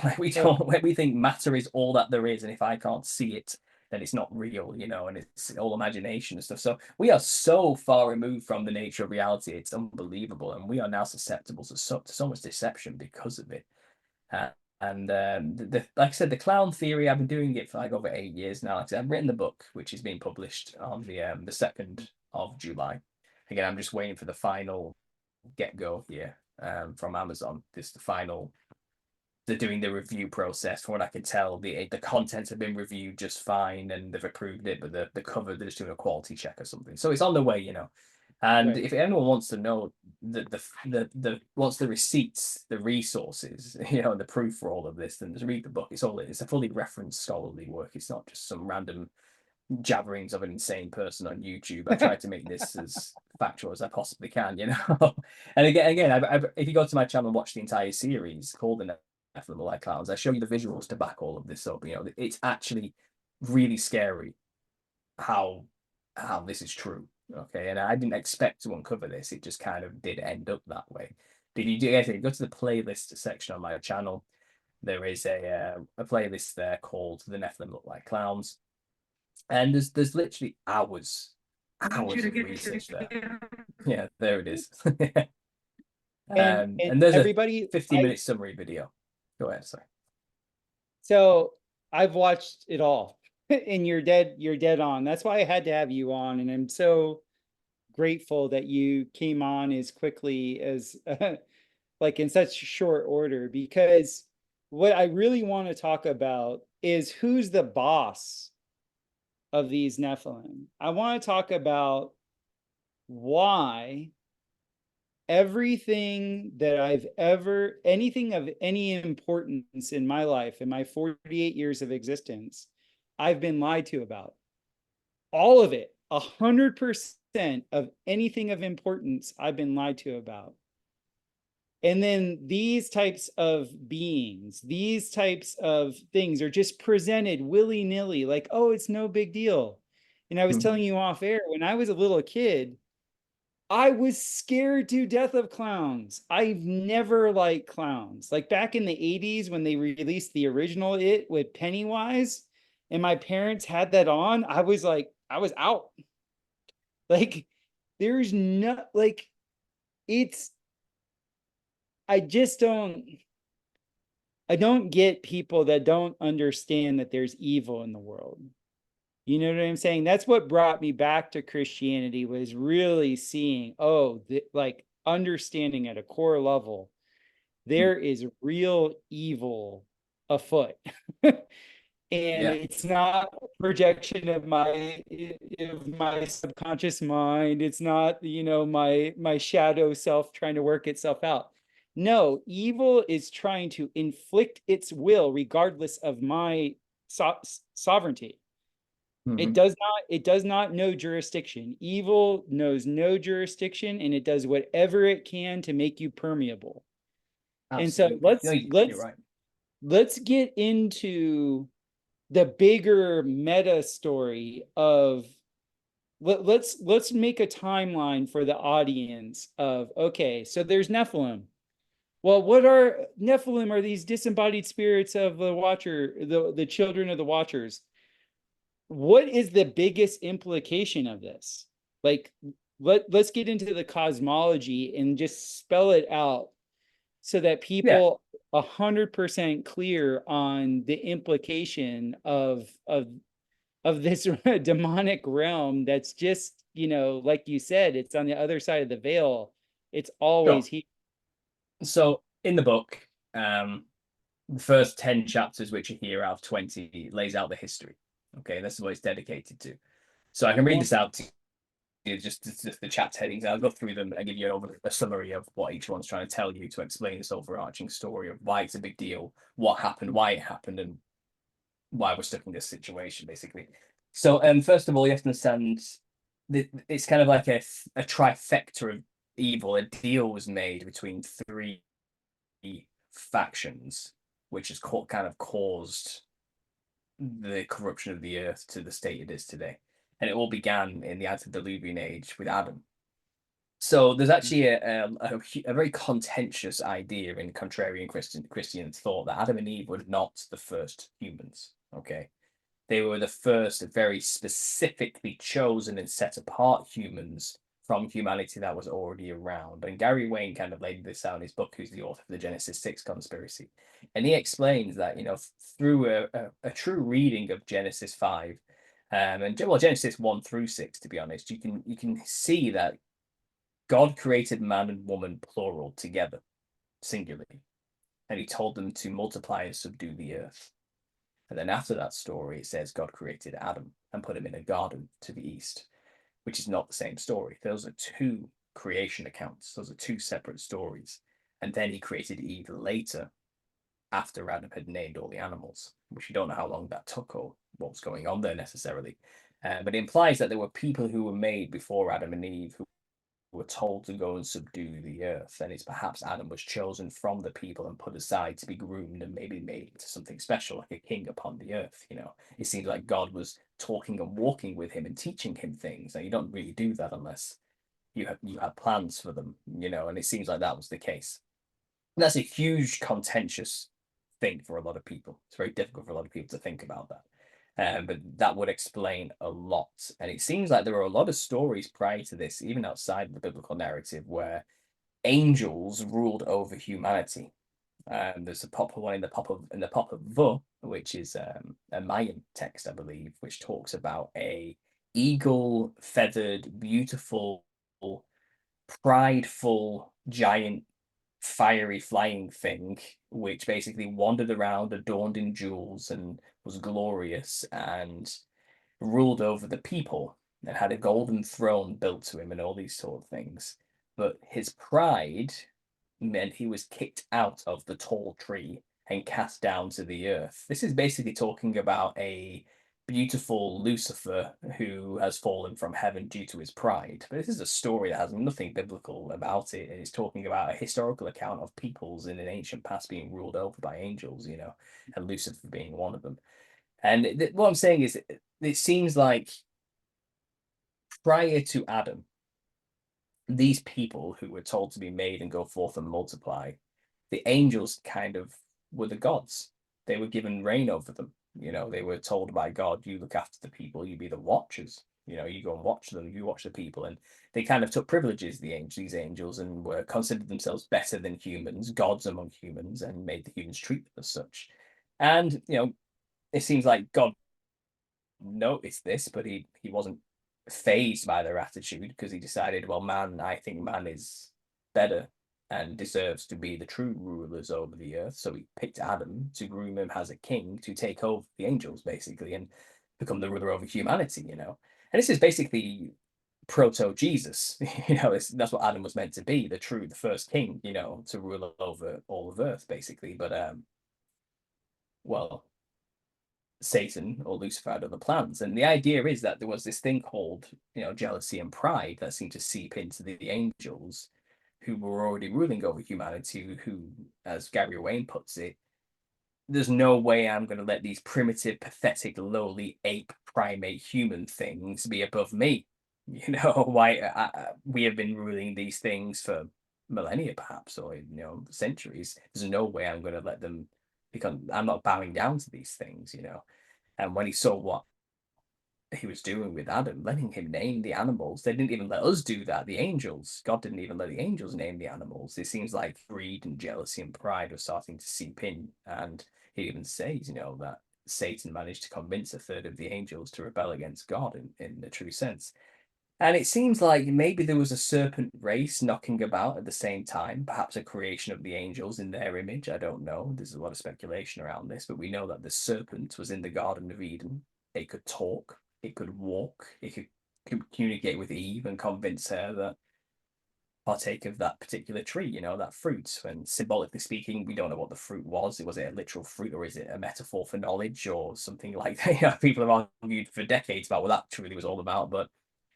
Like we So, don't, we think matter is all that there is, and if I can't see it, then it's not real, you know, and it's all imagination and stuff. So we are so far removed from the nature of reality; it's unbelievable, and we are now susceptible to so much deception because of it. Uh, and like I said, the clown theory, I've been doing it for like over 8 years now. Like I said, I've written the book, which is being published on the 2nd of July. Again, I'm just waiting for the final get go here from Amazon. This is the final. They're doing the review process. From what I can tell, the contents have been reviewed just fine and they've approved it, but the cover they're just doing a quality check or something. So it's on the way, you know. And right. if anyone wants to know the wants the receipts, the resources, you know, and the proof for all of this, then just read the book. It's a fully referenced scholarly work. It's not just some random jabberings of an insane person on YouTube. I tried to make this as factual as I possibly can, you know. And again, if you go to my channel and watch the entire series called the Nephilim Like Clowns, I show you the visuals to back all of this up. You know, it's actually really scary how this is true. Okay, and I didn't expect to uncover this. It just kind of did end up that way. If you do anything, go to the playlist section on my channel. there is a playlist there called "The Nephilim Look Like Clowns," and there's literally hours of research there. Yeah, there it is. And And there's a everybody, 50-minute summary video. Go ahead, sorry. so I've watched it all, and you're dead on. That's why I had to have you on, and I'm so grateful that you came on as quickly as like in such short order, because what I really want to talk about is who's the boss of these Nephilim. I want to talk about why everything that anything of any importance in my life, in my 48 years of existence, I've been lied to about. All of it, 100% of anything of importance, I've been lied to about. And then these types of beings, these types of things are just presented willy-nilly, like, oh, it's no big deal. And I was telling you off air, when I was a little kid, I was scared to death of clowns. I've never liked clowns. Like back in the 80s when they released the original It with Pennywise, and my parents had that on, I was out. Like, there's no, like, it's, I just I don't get people that don't understand that there's evil in the world. You know what I'm saying? That's what brought me back to Christianity, was really seeing, like understanding at a core level, there is real evil afoot. And Yeah. it's not a projection of my subconscious mind. It's not, my shadow self trying to work itself out. No, evil is trying to inflict its will regardless of my sovereignty. It does not know jurisdiction. Evil knows no jurisdiction, and it does whatever it can to make you permeable. Absolutely. And so You're right. let's get into the bigger meta story of, let's make a timeline for the audience of, okay, so there's Nephilim. Well, what are Nephilim? Are these disembodied spirits of the Watcher, the children of the Watchers? What is the biggest implication of this? Like, let's get into the cosmology and just spell it out so that people 100% clear on the implication of this demonic realm that's just, like you said, it's on the other side of the veil. It's always here. So in the book, the first 10 chapters, which are here out of 20, lays out the history. Okay, this is what it's dedicated to. So I can read this out to you, just the chapter headings. I'll go through them and give you a summary of what each one's trying to tell you to explain this overarching story of why it's a big deal, what happened, why it happened, and why we're stuck in this situation, basically. So, first of all, you have to understand that it's kind of like a trifecta of evil. A deal was made between three factions, which has kind of caused the corruption of the earth to the state it is today. And it all began in the antediluvian age with Adam. So there's actually a very contentious idea in contrarian Christian thought that Adam and Eve were not the first humans. Okay, they were the first very specifically chosen and set apart humans from humanity that was already around. And Gary Wayne kind of laid this out in his book, who's the author of the Genesis 6 conspiracy. And he explains that, through a true reading of Genesis 5, and Genesis 1 through 6, to be honest, you can see that God created man and woman, plural, together, singularly. And he told them to multiply and subdue the earth. And then after that story, it says God created Adam and put him in a garden to the east, which is not the same story. Those are two creation accounts. Those are two separate stories. And then he created Eve later, after Adam had named all the animals, which you don't know how long that took or what was going on there necessarily. But it implies that there were people who were made before Adam and Eve who were told to go and subdue the earth. And it's perhaps Adam was chosen from the people and put aside to be groomed and maybe made into something special, like a king upon the earth. It seems like God was talking and walking with him and teaching him things. Now, you don't really do that unless you have plans for them, and it seems like that was the case. And that's a huge contentious thing for a lot of people. It's very difficult for a lot of people to think about that. But that would explain a lot. And it seems like there are a lot of stories prior to this, even outside of the biblical narrative, where angels ruled over humanity. There's a popular one in the Popper Vuh, which is a Mayan text, I believe, which talks about a eagle feathered, beautiful, prideful, giant, fiery flying thing, which basically wandered around adorned in jewels and was glorious and ruled over the people and had a golden throne built to him and all these sort of things. But his pride meant he was kicked out of the tall tree and cast down to the earth. This is basically talking about a beautiful Lucifer who has fallen from heaven due to his pride. But this is a story that has nothing biblical about it. And it's talking about a historical account of peoples in an ancient past being ruled over by angels, you know, and Lucifer being one of them. And what I'm saying is, it seems like prior to Adam, these people who were told to be made and go forth and multiply, the angels kind of were the gods. They were given reign over them. You know, they were told by God, you look after the people, you be the watchers. You know, you go and watch them, you watch the people. And they kind of took privileges, these angels, and were considered themselves better than humans, gods among humans, and made the humans treat them as such. And, you know, it seems like God noticed this, but he wasn't phased by their attitude because he decided, well, I think man is better and deserves to be the true rulers over the earth. So he picked Adam to groom him as a king to take over the angels, basically, and become the ruler over humanity, you know. And this is basically proto Jesus, you know, that's what Adam was meant to be, the first king, you know, to rule over all of earth, basically. But well, Satan or Lucifer had other plans. And the idea is that there was this thing called, you know, jealousy and pride that seemed to seep into the angels who were already ruling over humanity, who, as Gary Wayne puts it, there's no way I'm going to let these primitive, pathetic, lowly ape primate human things be above me. You know, why we have been ruling these things for millennia, perhaps, or, you know, centuries. There's no way I'm going to let them become, I'm not bowing down to these things, you know. And when he saw what he was doing with Adam, letting him name the animals, they didn't even let us do that. The angels, God didn't even let the angels name the animals. It seems like greed and jealousy and pride were starting to seep in. And he even says, you know, that Satan managed to convince a third of the angels to rebel against God in the true sense. And it seems like maybe there was a serpent race knocking about at the same time, perhaps a creation of the angels in their image. I don't know. There's a lot of speculation around this, but we know that the serpent was in the Garden of Eden. It could talk, it could walk, it could communicate with Eve and convince her that partake of that particular tree, you know, that fruit. And symbolically speaking, we don't know what the fruit was. Was it a literal fruit or is it a metaphor for knowledge or something like that? You know, people have argued for decades about what that truly was all about, but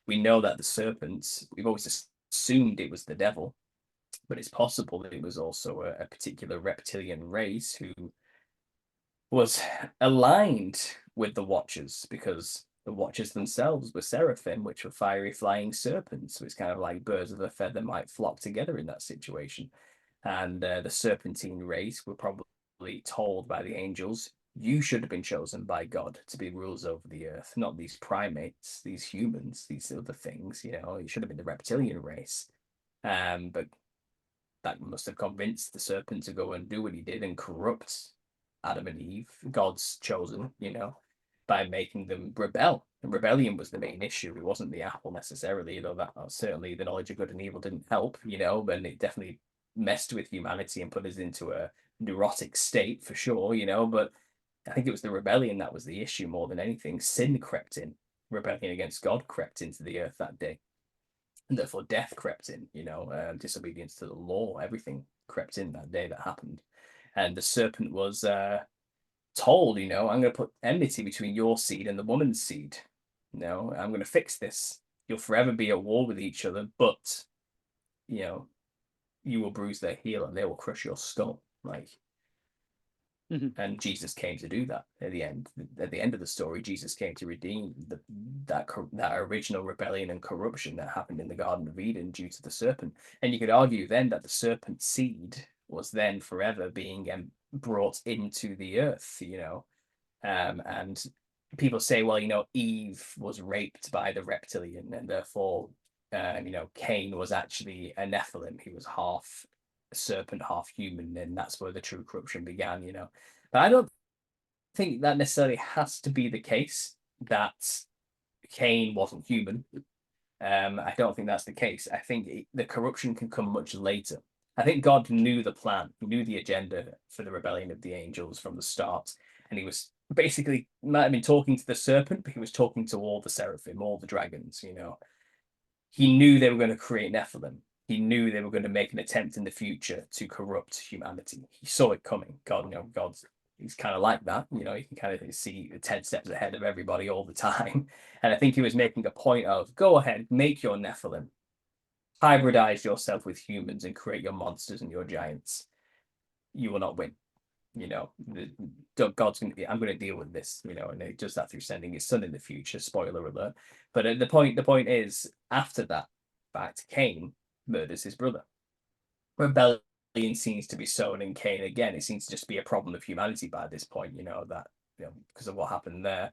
we know that the serpents, we've always assumed it was the devil, but it's possible that it was also a particular reptilian race who was aligned with the Watchers because the Watchers themselves were seraphim, which were fiery flying serpents. So it's kind of like birds of a feather might flock together in that situation. And the serpentine race were probably told by the angels, you should have been chosen by God to be rulers over the earth, not these primates, these humans, these other things. You know, you should have been the reptilian race. But that must have convinced the serpent to go and do what he did and corrupt Adam and Eve, God's chosen, you know, by making them rebel. And rebellion was the main issue. It wasn't the apple necessarily, though that certainly the knowledge of good and evil didn't help, you know, and it definitely messed with humanity and put us into a neurotic state for sure, you know. But I think it was the rebellion that was the issue more than anything. Sin crept in, rebellion against God crept into the earth that day. And therefore death crept in, you know, disobedience to the law, everything crept in that day that happened. And the serpent was told, you know, I'm going to put enmity between your seed and the woman's seed. You know, I'm going to fix this. You'll forever be at war with each other, but, you know, you will bruise their heel and they will crush your skull. Like, and Jesus came to do that at the end. At the end of the story, Jesus came to redeem that original rebellion and corruption that happened in the Garden of Eden due to the serpent. And you could argue then that the serpent seed was then forever being brought into the earth, and people say, well, Eve was raped by the reptilian, and therefore, Cain was actually a Nephilim. He was half serpent, half human, and that's where the true corruption began. But I don't think that necessarily has to be the case, that Cain wasn't human. I don't think that's the case. I think the corruption can come much later. I think God knew the plan, he knew the agenda for the rebellion of the angels from the start, and he was basically, might have been talking to the serpent, but he was talking to all the seraphim, all the dragons. He knew they were going to create Nephilim. He knew they were going to make an attempt in the future to corrupt humanity. He saw it coming. God's he's kind of like that. He can kind of see 10 steps ahead of everybody all the time. And I think he was making a point of, go ahead, make your Nephilim, hybridize yourself with humans and create your monsters and your giants. You will not win. God's going to be, I'm going to deal with this, and he does that through sending his son in the future, spoiler alert. But the point is, after that fact, Cain murders his brother. Rebellion seems to be sown in Cain again. It seems to just be a problem of humanity by this point, that because of what happened there,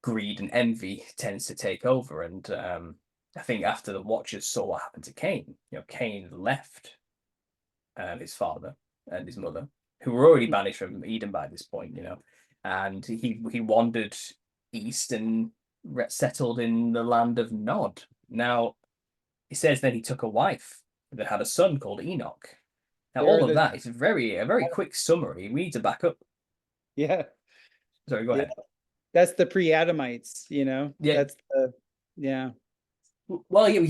greed and envy tends to take over. And I think after the Watchers saw what happened to Cain, Cain left his father and his mother, who were already banished from Eden by this point, and he wandered east and settled in the land of Nod. Now, it says that he took a wife that had a son called Enoch. Now, all of that is a very quick summary. We need to back up. Yeah. Sorry, go ahead. That's the pre-Adamites, Yeah. That's the, yeah. Well, you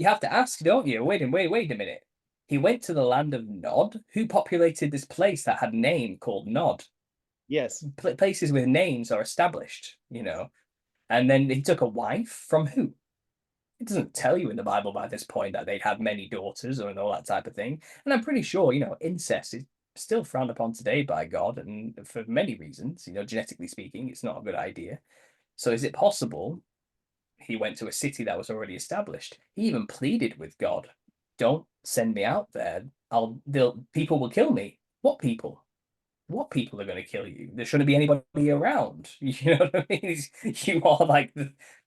have to ask, don't you? Wait a minute. He went to the land of Nod. Who populated this place that had a name called Nod? Yes. Places with names are established, And then he took a wife from who? It doesn't tell you in the Bible by this point that they'd had many daughters and all that type of thing. And I'm pretty sure, incest is still frowned upon today by God, and for many reasons, genetically speaking, it's not a good idea. So is it possible he went to a city that was already established? He even pleaded with God, don't send me out there. People will kill me. What people? What people are going to kill you? There shouldn't be anybody around. You know what I mean? You are like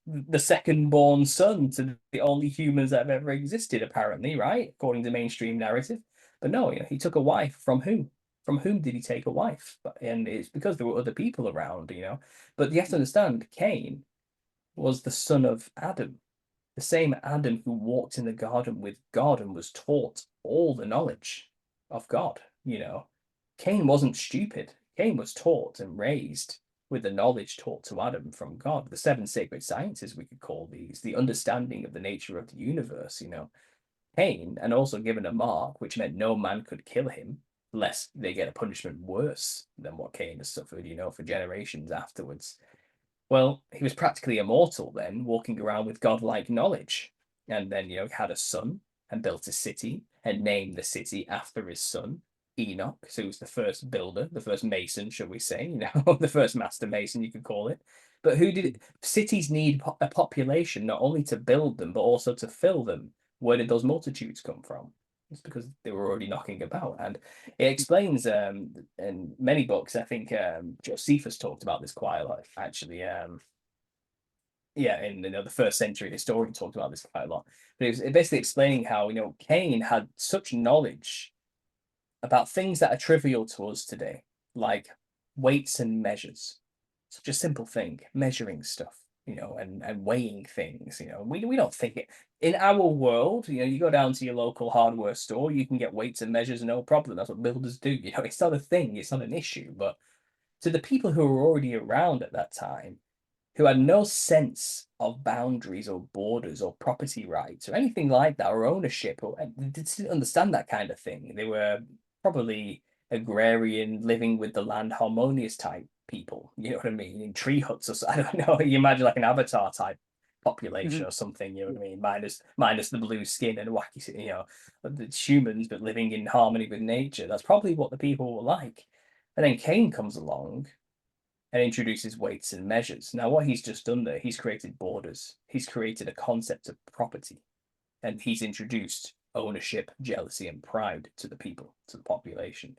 the second born son to the only humans that have ever existed, apparently, right? According to mainstream narrative. But no, he took a wife from who? From whom did he take a wife? And it's because there were other people around, But you have to understand, Cain was the son of Adam, the same Adam who walked in the garden with God and was taught all the knowledge of God. Cain wasn't stupid. Cain was taught and raised with the knowledge taught to Adam from God. The 7 sacred sciences, we could call these, the understanding of the nature of the universe. Cain, and also given a mark, which meant no man could kill him, lest they get a punishment worse than what Cain has suffered, for generations afterwards. Well, he was practically immortal then, walking around with godlike knowledge. And then, had a son and built a city and named the city after his son, Enoch. So he was the first builder, the first mason, shall we say, the first master mason, you could call it. But cities need a population, not only to build them, but also to fill them. Where did those multitudes come from? It's because they were already knocking about. And it explains in many books, I think Josephus talked about this quite a lot, actually. In the first century historian talked about this quite a lot. But it was basically explaining how, Cain had such knowledge about things that are trivial to us today, like weights and measures. Such a simple thing, measuring stuff, and weighing things. We don't think it in our world. You go down to your local hardware store, you can get weights and measures, no problem. That's what builders do. It's not a thing, it's not an issue. But to the people who were already around at that time, who had no sense of boundaries or borders or property rights or anything like that, or ownership, or didn't understand that kind of thing. They were probably agrarian, living with the land, harmonious type people. You know what I mean? In tree huts or so, I don't know. You imagine like an Avatar type population or something. You know what I mean? Minus the blue skin and wacky, the humans, but living in harmony with nature. That's probably what the people were like. And then Cain comes along and introduces weights and measures. Now, what he's just done there, he's created borders. He's created a concept of property, and he's introduced ownership, jealousy, and pride to the people, to the population.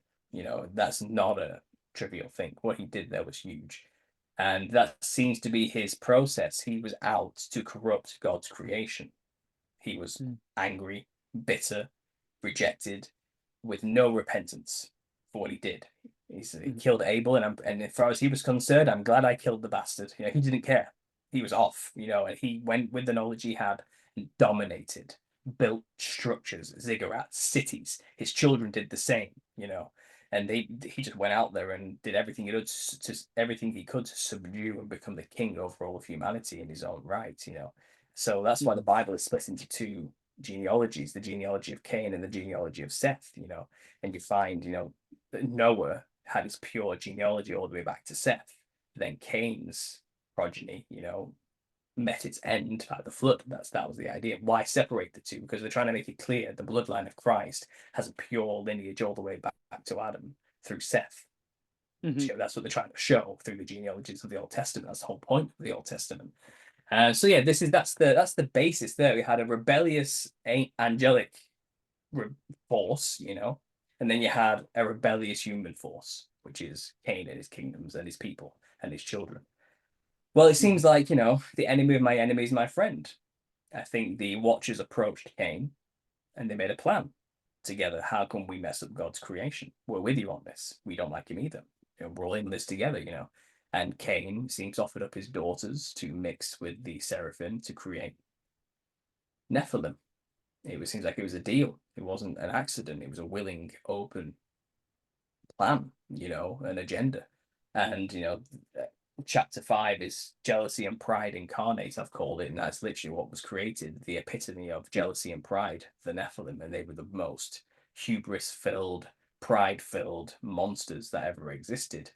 That's not a trivial thing. What he did there was huge. And that seems to be his process. He was out to corrupt God's creation. He was angry, bitter, rejected, with no repentance for what he did. He killed Abel, and as far as he was concerned, I'm glad I killed the bastard. He didn't care. He was off, and he went with the knowledge he had and dominated, built structures, ziggurats, cities. His children did the same, and he just went out there and did everything he could to subdue and become the king over all of humanity in his own right. So that's why the Bible is split into two genealogies: the genealogy of Cain and the genealogy of Seth. And you find that Noah had his pure genealogy all the way back to Seth. Then Cain's progeny, met its end at the flood. That was the idea. Why separate the two? Because they're trying to make it clear the bloodline of Christ has a pure lineage all the way back to Adam through Seth. That's what they're trying to show through the genealogies of the Old Testament. That's the whole point of the Old Testament. So yeah, that's the basis there. We had a rebellious angelic force, and then you had a rebellious human force, which is Cain and his kingdoms and his people and his children. Well, it seems like, the enemy of my enemy is my friend. I think the Watchers approached Cain and they made a plan together. How can we mess up God's creation? We're with you on this. We don't like him either. We're all in this together, And Cain seems offered up his daughters to mix with the seraphim to create Nephilim. Seems like it was a deal. It wasn't an accident. It was a willing, open plan, an agenda. And, chapter 5 is jealousy and pride incarnate, I've called it, and that's literally what was created, the epitome of jealousy and pride, the Nephilim, and they were the most hubris-filled, pride-filled monsters that ever existed.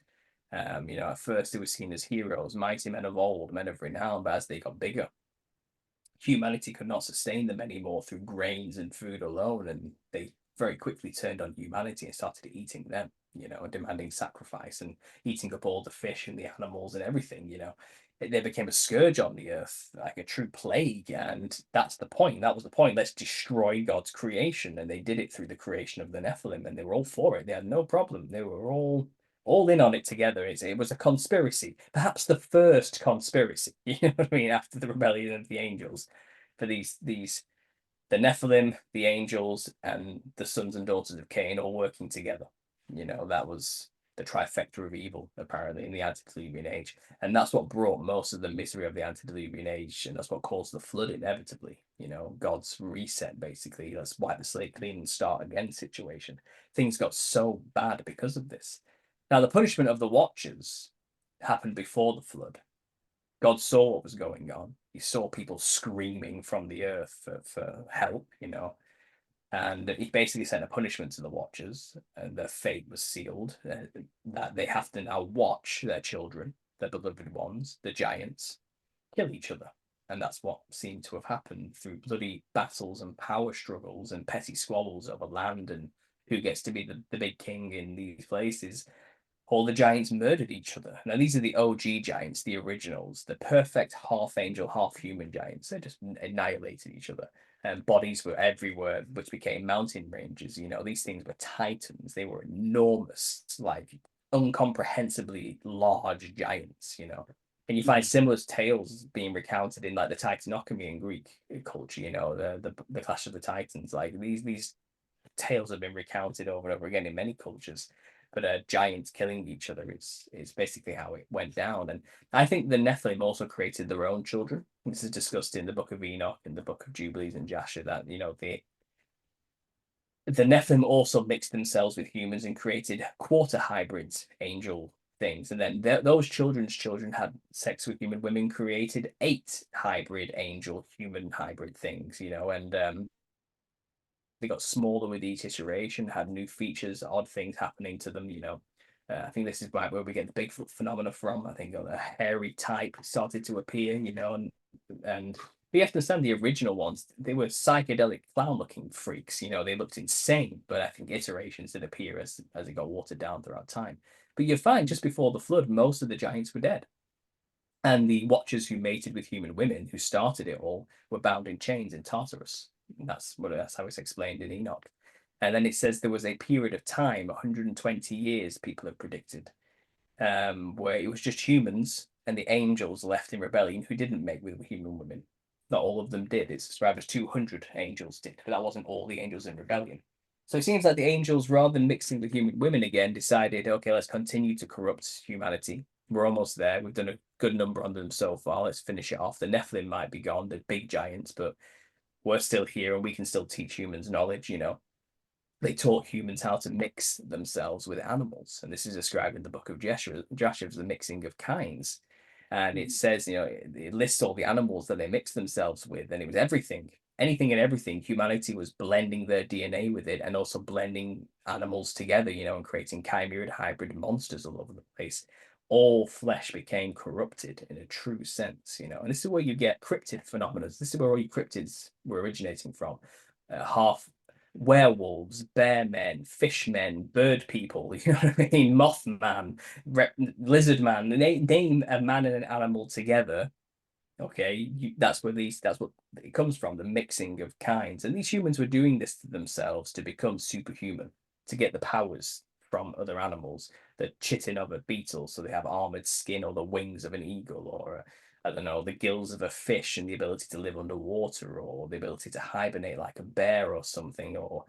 At first they were seen as heroes, mighty men of old, men of renown, but as they got bigger, humanity could not sustain them anymore through grains and food alone, and they very quickly turned on humanity and started eating them, and demanding sacrifice and eating up all the fish and the animals and everything, They became a scourge on the earth, like a true plague, and that's the point. That was the point. Let's destroy God's creation, and they did it through the creation of the Nephilim, and they were all for it. They had no problem. They were all in on it together. It was a conspiracy, perhaps the first conspiracy, after the rebellion of the angels, for the Nephilim, the angels, and the sons and daughters of Cain all working together. That was the trifecta of evil, apparently, in the antediluvian age. And that's what brought most of the misery of the antediluvian age, and that's what caused the flood inevitably. God's reset, basically. That's why the slate clean and start again situation. Things got so bad because of this. Now, the punishment of the Watchers happened before the flood. God saw what was going on. He saw people screaming from the earth for help, and he basically sent a punishment to the Watchers, and their fate was sealed, that they have to now watch their children, their beloved ones, the giants, kill each other. And that's what seemed to have happened through bloody battles and power struggles and petty squabbles over land and who gets to be the big king in these places. All the giants murdered each other. Now, these are the OG giants, the originals, the perfect half angel, half human giants. They just annihilated each other. And bodies were everywhere, which became mountain ranges. These things were titans. They were enormous, like incomprehensibly large giants, And you find similar tales being recounted in like the Titanochemy in Greek culture, the Clash of the Titans. Like these tales have been recounted over and over again in many cultures. But giants killing each other is basically how it went down. And I think the Nephilim also created their own children. This is discussed in the Book of Enoch and the Book of Jubilees and Jasher, that the Nephilim also mixed themselves with humans and created quarter hybrids, angel things. And then those children's children had sex with human women, created 8 hybrid angel human hybrid things, and they got smaller with each iteration, had new features, odd things happening to them, I think this is where we get the Bigfoot phenomena from. I think a hairy type started to appear, and you have to understand the original ones, they were psychedelic clown-looking freaks, they looked insane, but I think iterations did appear as it got watered down throughout time. But you find just before the flood, most of the giants were dead. And the Watchers who mated with human women, who started it all, were bound in chains in Tartarus. That's how it's explained in Enoch. And then it says there was a period of time, 120 years, people have predicted, where it was just humans and the angels left in rebellion who didn't mate with human women. Not all of them did. It's rather 200 angels did, but that wasn't all the angels in rebellion. So it seems like the angels, rather than mixing with human women again, decided, okay, let's continue to corrupt humanity. We're almost there. We've done a good number on them so far. Let's finish it off. The Nephilim might be gone, the big giants, but we're still here and we can still teach humans knowledge, you know. They taught humans how to mix themselves with animals. And this is described in the book of Joshua as the mixing of kinds. And it says, you know, it lists all the animals that they mixed themselves with, and it was everything, anything and everything. Humanity was blending their DNA with it and also blending animals together, you know, and creating chimera hybrid monsters all over the place. All flesh became corrupted in a true sense, you know, and this is where you get cryptid phenomena. This is where all your cryptids were originating from. Half werewolves, bear men, fish men, bird people, you know what I mean? Mothman, lizard man. Name a man and an animal together. Okay, that's what it comes from, the mixing of kinds. And these humans were doing this to themselves to become superhuman, to get the powers from other animals, the chitin of a beetle, so they have armored skin, or the wings of an eagle, or I don't know, the gills of a fish and the ability to live underwater, or the ability to hibernate like a bear or something, or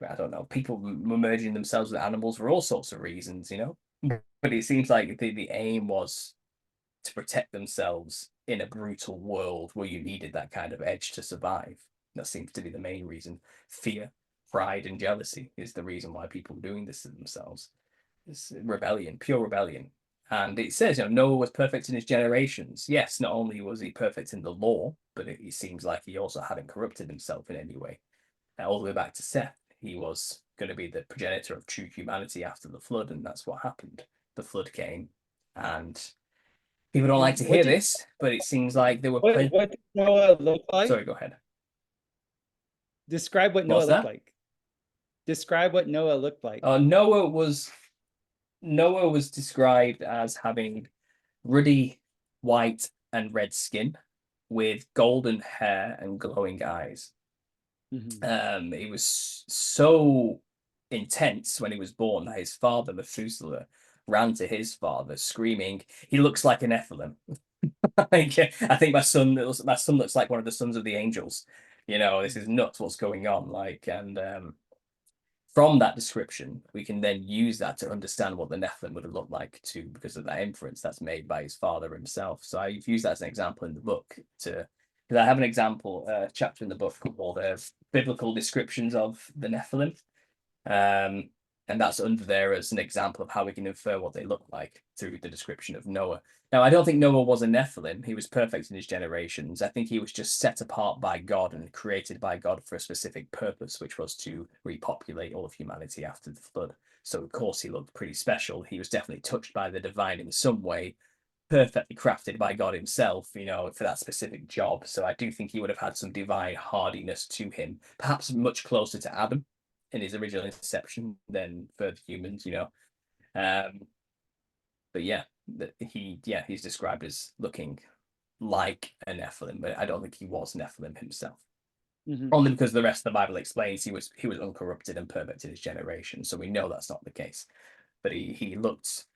I don't know, people were merging themselves with animals for all sorts of reasons, you know. But it seems like the aim was to protect themselves in a brutal world where you needed that kind of edge to survive. That seems to be the main reason. Fear, pride, and jealousy is the reason why people are doing this to themselves. It's rebellion, pure rebellion. And it says, you know, Noah was perfect in his generations. Yes, not only was he perfect in the law, but it seems like he also hadn't corrupted himself in any way. All the way back to Seth, he was going to be the progenitor of true humanity after the flood, and that's what happened. The flood came, and people don't like to hear this, but it seems like there were plenty. What did Noah look like? Sorry, go ahead. Describe what Noah What's looked that? like. Describe what Noah looked like. Noah was described as having ruddy white and red skin with golden hair and glowing eyes. He was so intense when he was born that his father, Methuselah, ran to his father screaming, "He looks like a Nephilim." Like, I think my son looks like one of the sons of the angels. You know, this is nuts what's going on. Like, and from that description, we can then use that to understand what the Nephilim would have looked like too, because of that inference that's made by his father himself. So I've used that as an example in the book because I have an example chapter in the book called Biblical Descriptions of the Nephilim. And that's under there as an example of how we can infer what they look like through the description of Noah. Now, I don't think Noah was a Nephilim. He was perfect in his generations. I think he was just set apart by God and created by God for a specific purpose, which was to repopulate all of humanity after the flood. So, of course, he looked pretty special. He was definitely touched by the divine in some way, perfectly crafted by God himself, you know, for that specific job. So I do think he would have had some divine hardiness to him, perhaps much closer to Adam in his original inception than for the humans, you know. But yeah, he's described as looking like a Nephilim, but I don't think he was Nephilim himself. Only because the rest of the Bible explains he was uncorrupted and perfect in his generation, so we know that's not the case. But he looked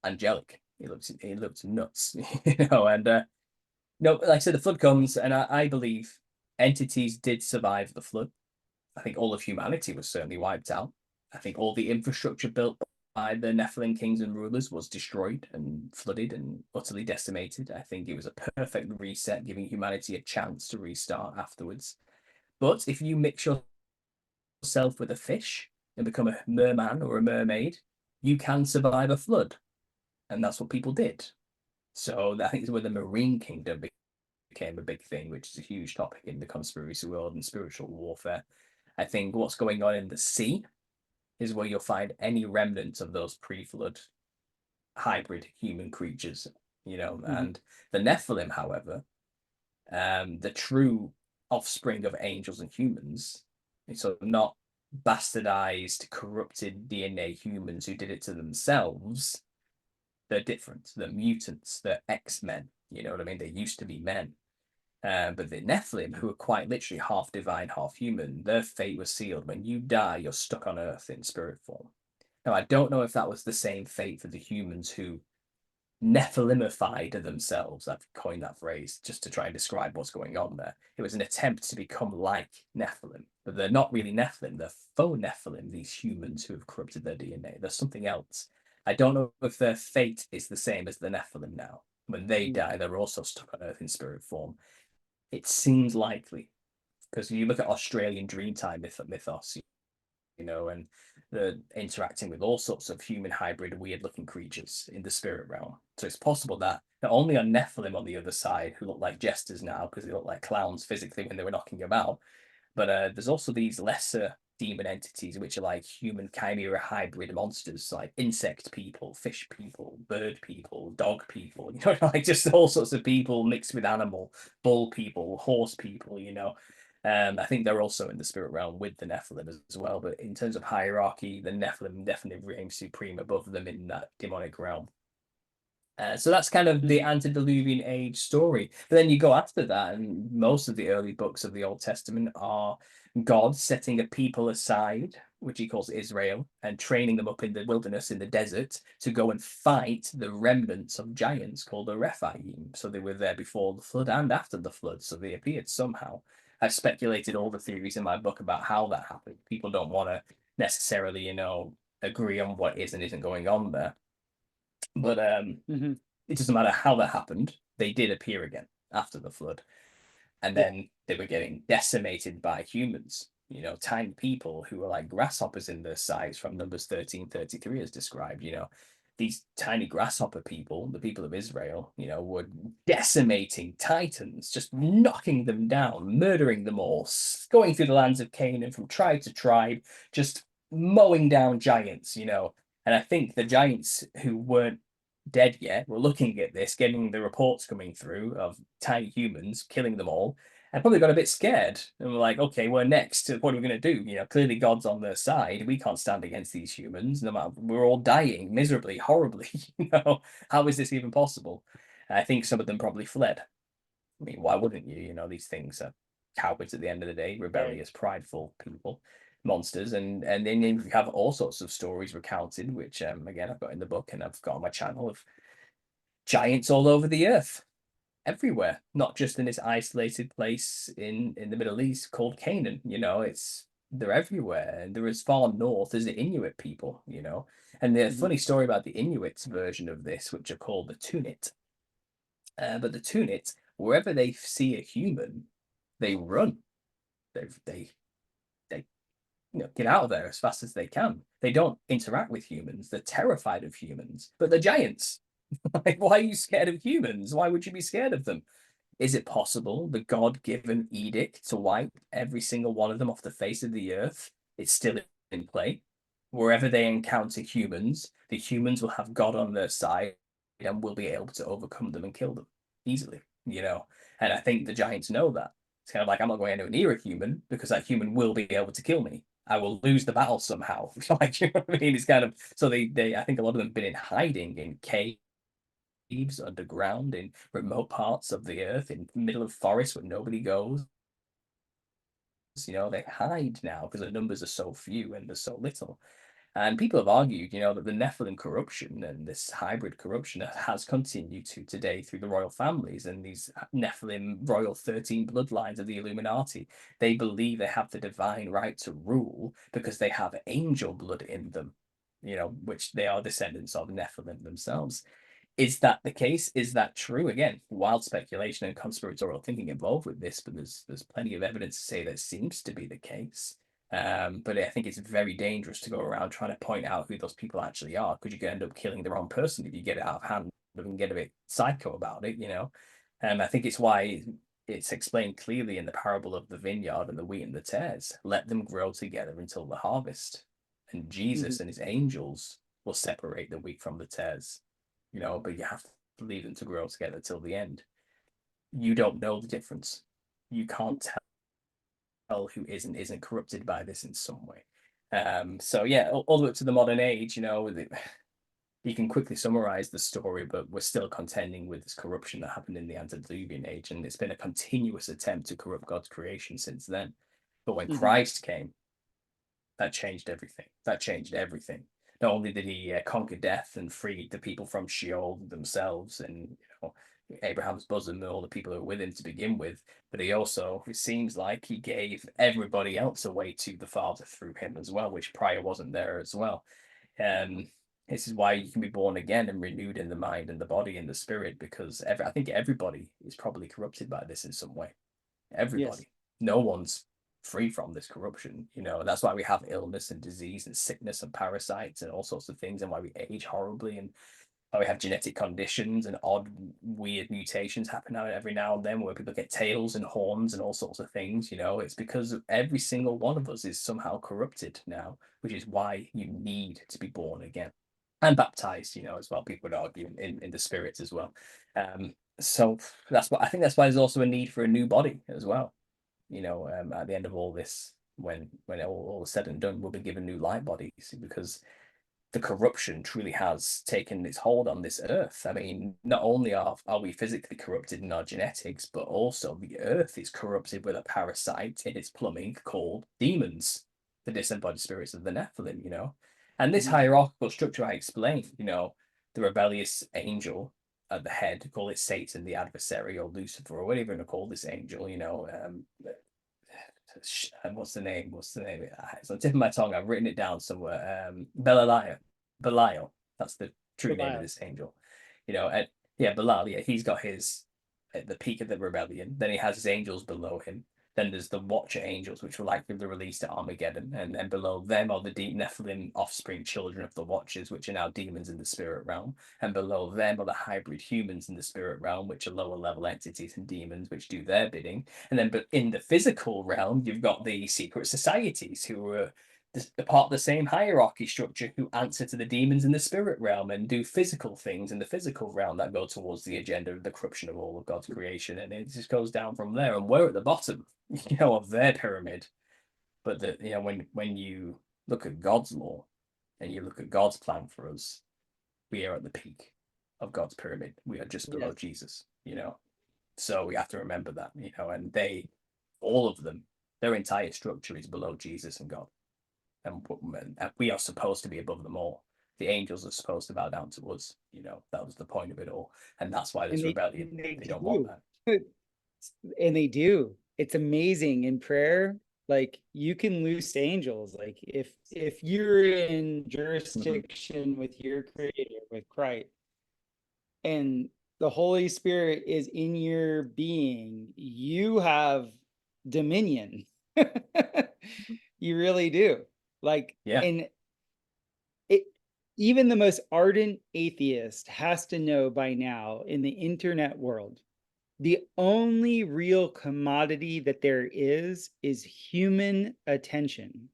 angelic. He looked nuts, you know. And no, like I said, the flood comes, and I believe entities did survive the flood. I think all of humanity was certainly wiped out. I think all the infrastructure built by the Nephilim kings and rulers was destroyed and flooded and utterly decimated. I think it was a perfect reset, giving humanity a chance to restart afterwards. But if you mix yourself with a fish and become a merman or a mermaid, you can survive a flood. And that's what people did. So I think it's where the marine kingdom became a big thing, which is a huge topic in the conspiracy world and spiritual warfare. I think what's going on in the sea is where you'll find any remnants of those pre-flood hybrid human creatures, you know. And the Nephilim, however, the true offspring of angels and humans, so not bastardized, corrupted DNA humans who did it to themselves. They're different. They're mutants. They're X-Men. You know what I mean? They used to be men. But the Nephilim, who are quite literally half divine, half human, their fate was sealed. When you die, you're stuck on Earth in spirit form. Now, I don't know if that was the same fate for the humans who Nephilimified themselves. I've coined that phrase just to try and describe what's going on there. It was an attempt to become like Nephilim, but they're not really Nephilim. They're faux Nephilim, these humans who have corrupted their DNA. There's something else. I don't know if their fate is the same as the Nephilim now. When they die, they're also stuck on Earth in spirit form. It seems likely because you look at Australian Dreamtime mythos, and the interacting with all sorts of human hybrid, weird looking creatures in the spirit realm. So it's possible that not only are Nephilim on the other side, who look like jesters now because they look like clowns physically when they were knocking about, but there's also these lesser demon entities which are like human chimera hybrid monsters, like insect people, fish people, bird people, dog people, like just all sorts of people mixed with animal, bull people, horse people, I think they're also in the spirit realm with the Nephilim as well. But in terms of hierarchy, the Nephilim definitely reign supreme above them in that demonic realm. So that's kind of the antediluvian age story. But then you go after that, and most of the early books of the Old Testament are God setting a people aside, which he calls Israel, and training them up in the wilderness, in the desert, to go and fight the remnants of giants called the Rephaim. So they were there before the flood and after the flood, so they appeared somehow. I've speculated all the theories in my book about how that happened. People don't want to necessarily, agree on what is and isn't going on there. But it doesn't matter how that happened. They did appear again after the flood. And then they were getting decimated by humans, tiny people who were like grasshoppers in their size from Numbers 13:33 as described, these tiny grasshopper people, the people of Israel, were decimating titans, just knocking them down, murdering them all, going through the lands of Canaan from tribe to tribe, just mowing down giants, And I think the giants who weren't dead yet were looking at this, getting the reports coming through of tiny humans killing them all, and probably got a bit scared and were like, okay, we're next. What are we going to do? Clearly God's on their side. We can't stand against these humans. No matter, we're all dying miserably, horribly. How is this even possible? And I think some of them probably fled. I mean, why wouldn't you? These things are cowards at the end of the day, rebellious, prideful people, monsters, and then you have all sorts of stories recounted, which again I've got in the book and I've got on my channel of giants all over the earth, everywhere, not just in this isolated place in the Middle East called Canaan. They're everywhere, and they're as far north as the Inuit people. And the funny story about the Inuits version of this, which are called the Tunit, but the Tunit, wherever they see a human, they run. They get out of there as fast as they can. They don't interact with humans. They're terrified of humans, but they're giants. Like, why are you scared of humans? Why would you be scared of them? Is it possible the God-given edict to wipe every single one of them off the face of the earth is still in play? Wherever they encounter humans, the humans will have God on their side and will be able to overcome them and kill them easily, And I think the giants know that. It's kind of like, I'm not going anywhere near a human because that human will be able to kill me. I will lose the battle somehow. Like, you know what I mean? It's kind of, so I think a lot of them have been in hiding in caves underground in remote parts of the earth in the middle of forests where nobody goes. They hide now because the numbers are so few and there's so little. And people have argued, that the Nephilim corruption and this hybrid corruption has continued to today through the royal families and these Nephilim royal 13 bloodlines of the Illuminati. They believe they have the divine right to rule because they have angel blood in them, which they are descendants of Nephilim themselves. Is that the case? Is that true? Again, wild speculation and conspiratorial thinking involved with this, but there's plenty of evidence to say that seems to be the case. But I think it's very dangerous to go around trying to point out who those people actually are, because you could end up killing the wrong person if you get it out of hand and get a bit psycho about it, I think it's why it's explained clearly in the parable of the vineyard and the wheat and the tares. Let them grow together until the harvest. And Jesus and his angels will separate the wheat from the tares, but you have to leave them to grow together till the end. You don't know the difference. You can't tell who isn't corrupted by this in some way. So yeah, all the way up to the modern age, you can quickly summarize the story, but we're still contending with this corruption that happened in the antediluvian age, and it's been a continuous attempt to corrupt God's creation since then. But when Christ came, that changed everything. That changed everything. Not only did he conquer death and free the people from Sheol themselves and Abraham's bosom and all the people who were with him to begin with, but he also, it seems like, he gave everybody else a way to the Father through him as well, which prior wasn't there as well. This is why you can be born again and renewed in the mind and the body and the spirit, because I think everybody is probably corrupted by this in some way. Everybody. Yes. No one's free from this corruption. That's why we have illness and disease and sickness and parasites and all sorts of things, and why we age horribly, and why we have genetic conditions and odd, weird mutations happen out every now and then where people get tails and horns and all sorts of things. It's because every single one of us is somehow corrupted now, which is why you need to be born again and baptized, as well. People would argue in the spirit as well. So that's what I think. That's why there's also a need for a new body as well. At the end of all this, when all is said and done, we'll be given new light bodies, because the corruption truly has taken its hold on this earth. I mean, not only are we physically corrupted in our genetics, but also the earth is corrupted with a parasite in its plumbing called demons, the disembodied spirits of the Nephilim. And this hierarchical structure I explained, the rebellious angel at the head, call it Satan, the adversary, or Lucifer, or whatever you want to call this angel, what's the name? It's on the tip of my tongue. I've written it down somewhere. Belial. That's the true name of this angel. Belial. Yeah, he's got his at the peak of the rebellion. Then he has his angels below him. Then there's the Watcher angels, which will likely be released at Armageddon, and then below them are the deep Nephilim offspring children of the Watchers, which are now demons in the spirit realm, and below them are the hybrid humans in the spirit realm, which are lower level entities and demons, which do their bidding. And then, but in the physical realm, you've got the secret societies who are part of the same hierarchy structure, who answer to the demons in the spirit realm and do physical things in the physical realm that go towards the agenda of the corruption of all of God's creation. And it just goes down from there. And we're at the bottom, of their pyramid. But when you look at God's law and you look at God's plan for us, we are at the peak of God's pyramid. We are just below Jesus, So we have to remember that, and all of them, their entire structure is below Jesus and God. And we are supposed to be above them all. The angels are supposed to bow down to us. That was the point of it all. And that's why there's rebellion. They don't want that. And they do. It's amazing. In prayer, like, you can loose angels. Like, if you're in jurisdiction with your creator, with Christ, and the Holy Spirit is in your being, you have dominion. You really do. Like, and even the most ardent atheist has to know by now, in the internet world, the only real commodity that there is human attention.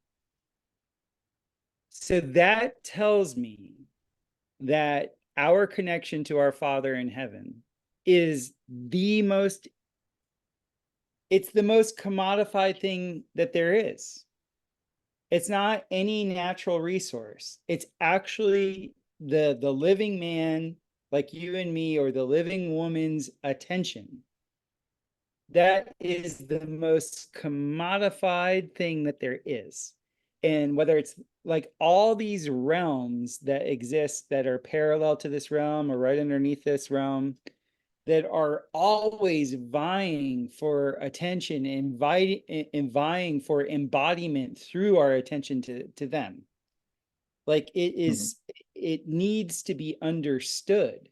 So that tells me that our connection to our Father in heaven is it's the most commodified thing that there is. It's not any natural resource. It's actually the living man, like you and me, or the living woman's attention. That is the most commodified thing that there is. And whether it's like all these realms that exist that are parallel to this realm or right underneath this realm, that are always vying for attention and vying for embodiment through our attention to them. Like, it needs to be understood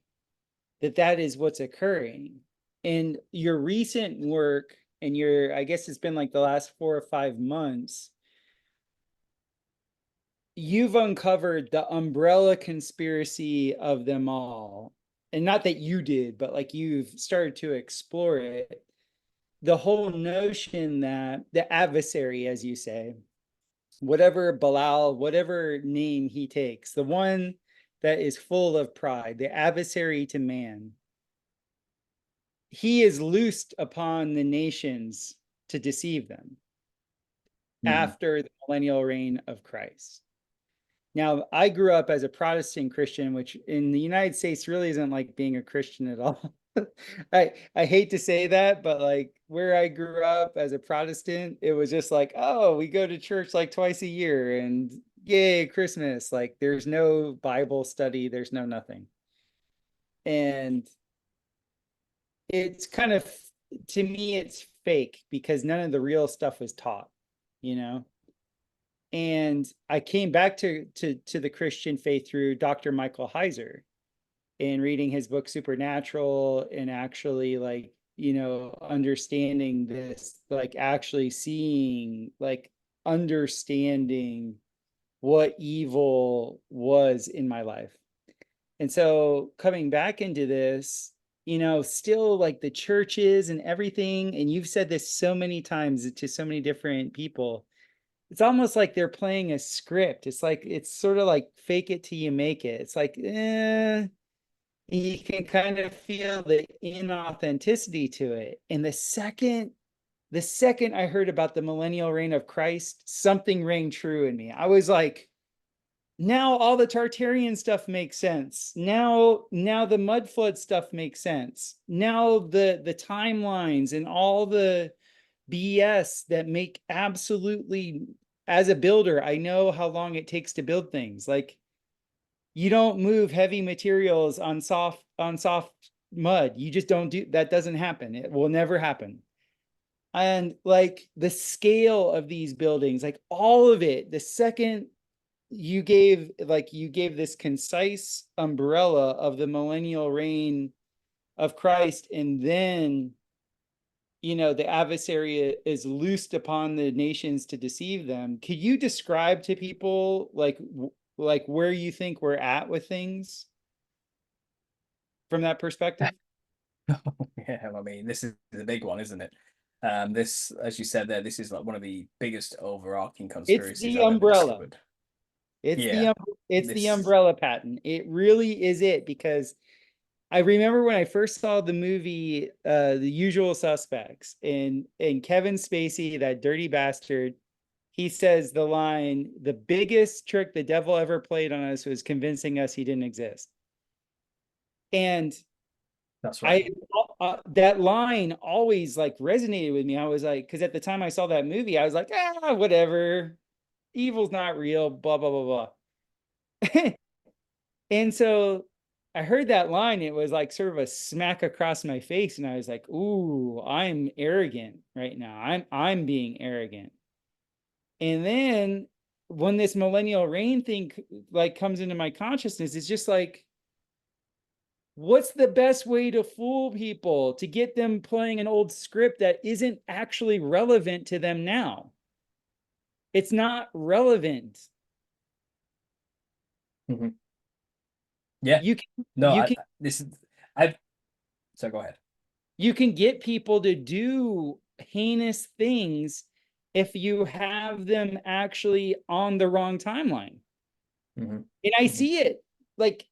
that is what's occurring. And your recent work, and I guess it's been like the last 4 or 5 months, you've uncovered the umbrella conspiracy of them all. And not that you did, but like, you've started to explore it. The whole notion that the adversary, as you say, whatever Belial, whatever name he takes, the one that is full of pride, the adversary to man, he is loosed upon the nations to deceive them after the millennial reign of Christ. Now, I grew up as a Protestant Christian, which in the United States really isn't like being a Christian at all. I hate to say that, but like where I grew up as a Protestant, it was just like, oh, we go to church like twice a year and yay, Christmas. Like there's no Bible study, there's no nothing. And it's kind of, to me, it's fake because none of the real stuff was taught, you know? And I came back to the Christian faith through Dr. Michael Heiser and reading his book Supernatural, and actually like, you know, understanding this, like actually seeing, like understanding what evil was in my life. And so coming back into this, you know, still like the churches and everything, and you've said this so many times to so many different people, it's almost like they're playing a script. It's like, it's sort of like fake it till you make it. It's like, you can kind of feel the inauthenticity to it. And the second I heard about the millennial reign of Christ, something rang true in me. I was like, now all the Tartarian stuff makes sense. Now the mud flood stuff makes sense. Now the timelines and all the BS that make absolutely, as a builder, I know how long it takes to build things. Like you don't move heavy materials on soft mud. You just don't do that. Doesn't happen. It will never happen. And like the scale of these buildings, like all of it, the second you gave this concise umbrella of the millennial reign of Christ, and then you know the adversary is loosed upon the nations to deceive them. Could you describe to people like where you think we're at with things from that perspective? Yeah, I mean, this is the big one, isn't it? This, as you said there, this is like one of the biggest overarching It's conspiracies the I've ever umbrella. discovered. It's the Yeah, it's the this umbrella patent. It really is it, because I remember when I first saw the movie The Usual Suspects, and Kevin Spacey, that dirty bastard, he says the line, "The biggest trick the devil ever played on us was convincing us he didn't exist." And that's right. I that line always like resonated with me. I was like, because at the time I saw that movie, I was like, whatever, evil's not real, blah blah blah blah. And so I heard that line, it was like sort of a smack across my face, and I was like, ooh, I'm arrogant right now. I'm being arrogant. And then when this millennial reign thing like comes into my consciousness, it's just like, what's the best way to fool people to get them playing an old script that isn't actually relevant to them now? It's not relevant. Mhm. Yeah, You can no, you can this is, I've, so go ahead. you can get people to do heinous things if you have them actually on the wrong timeline. Mhm. And I Mhm. see it. Like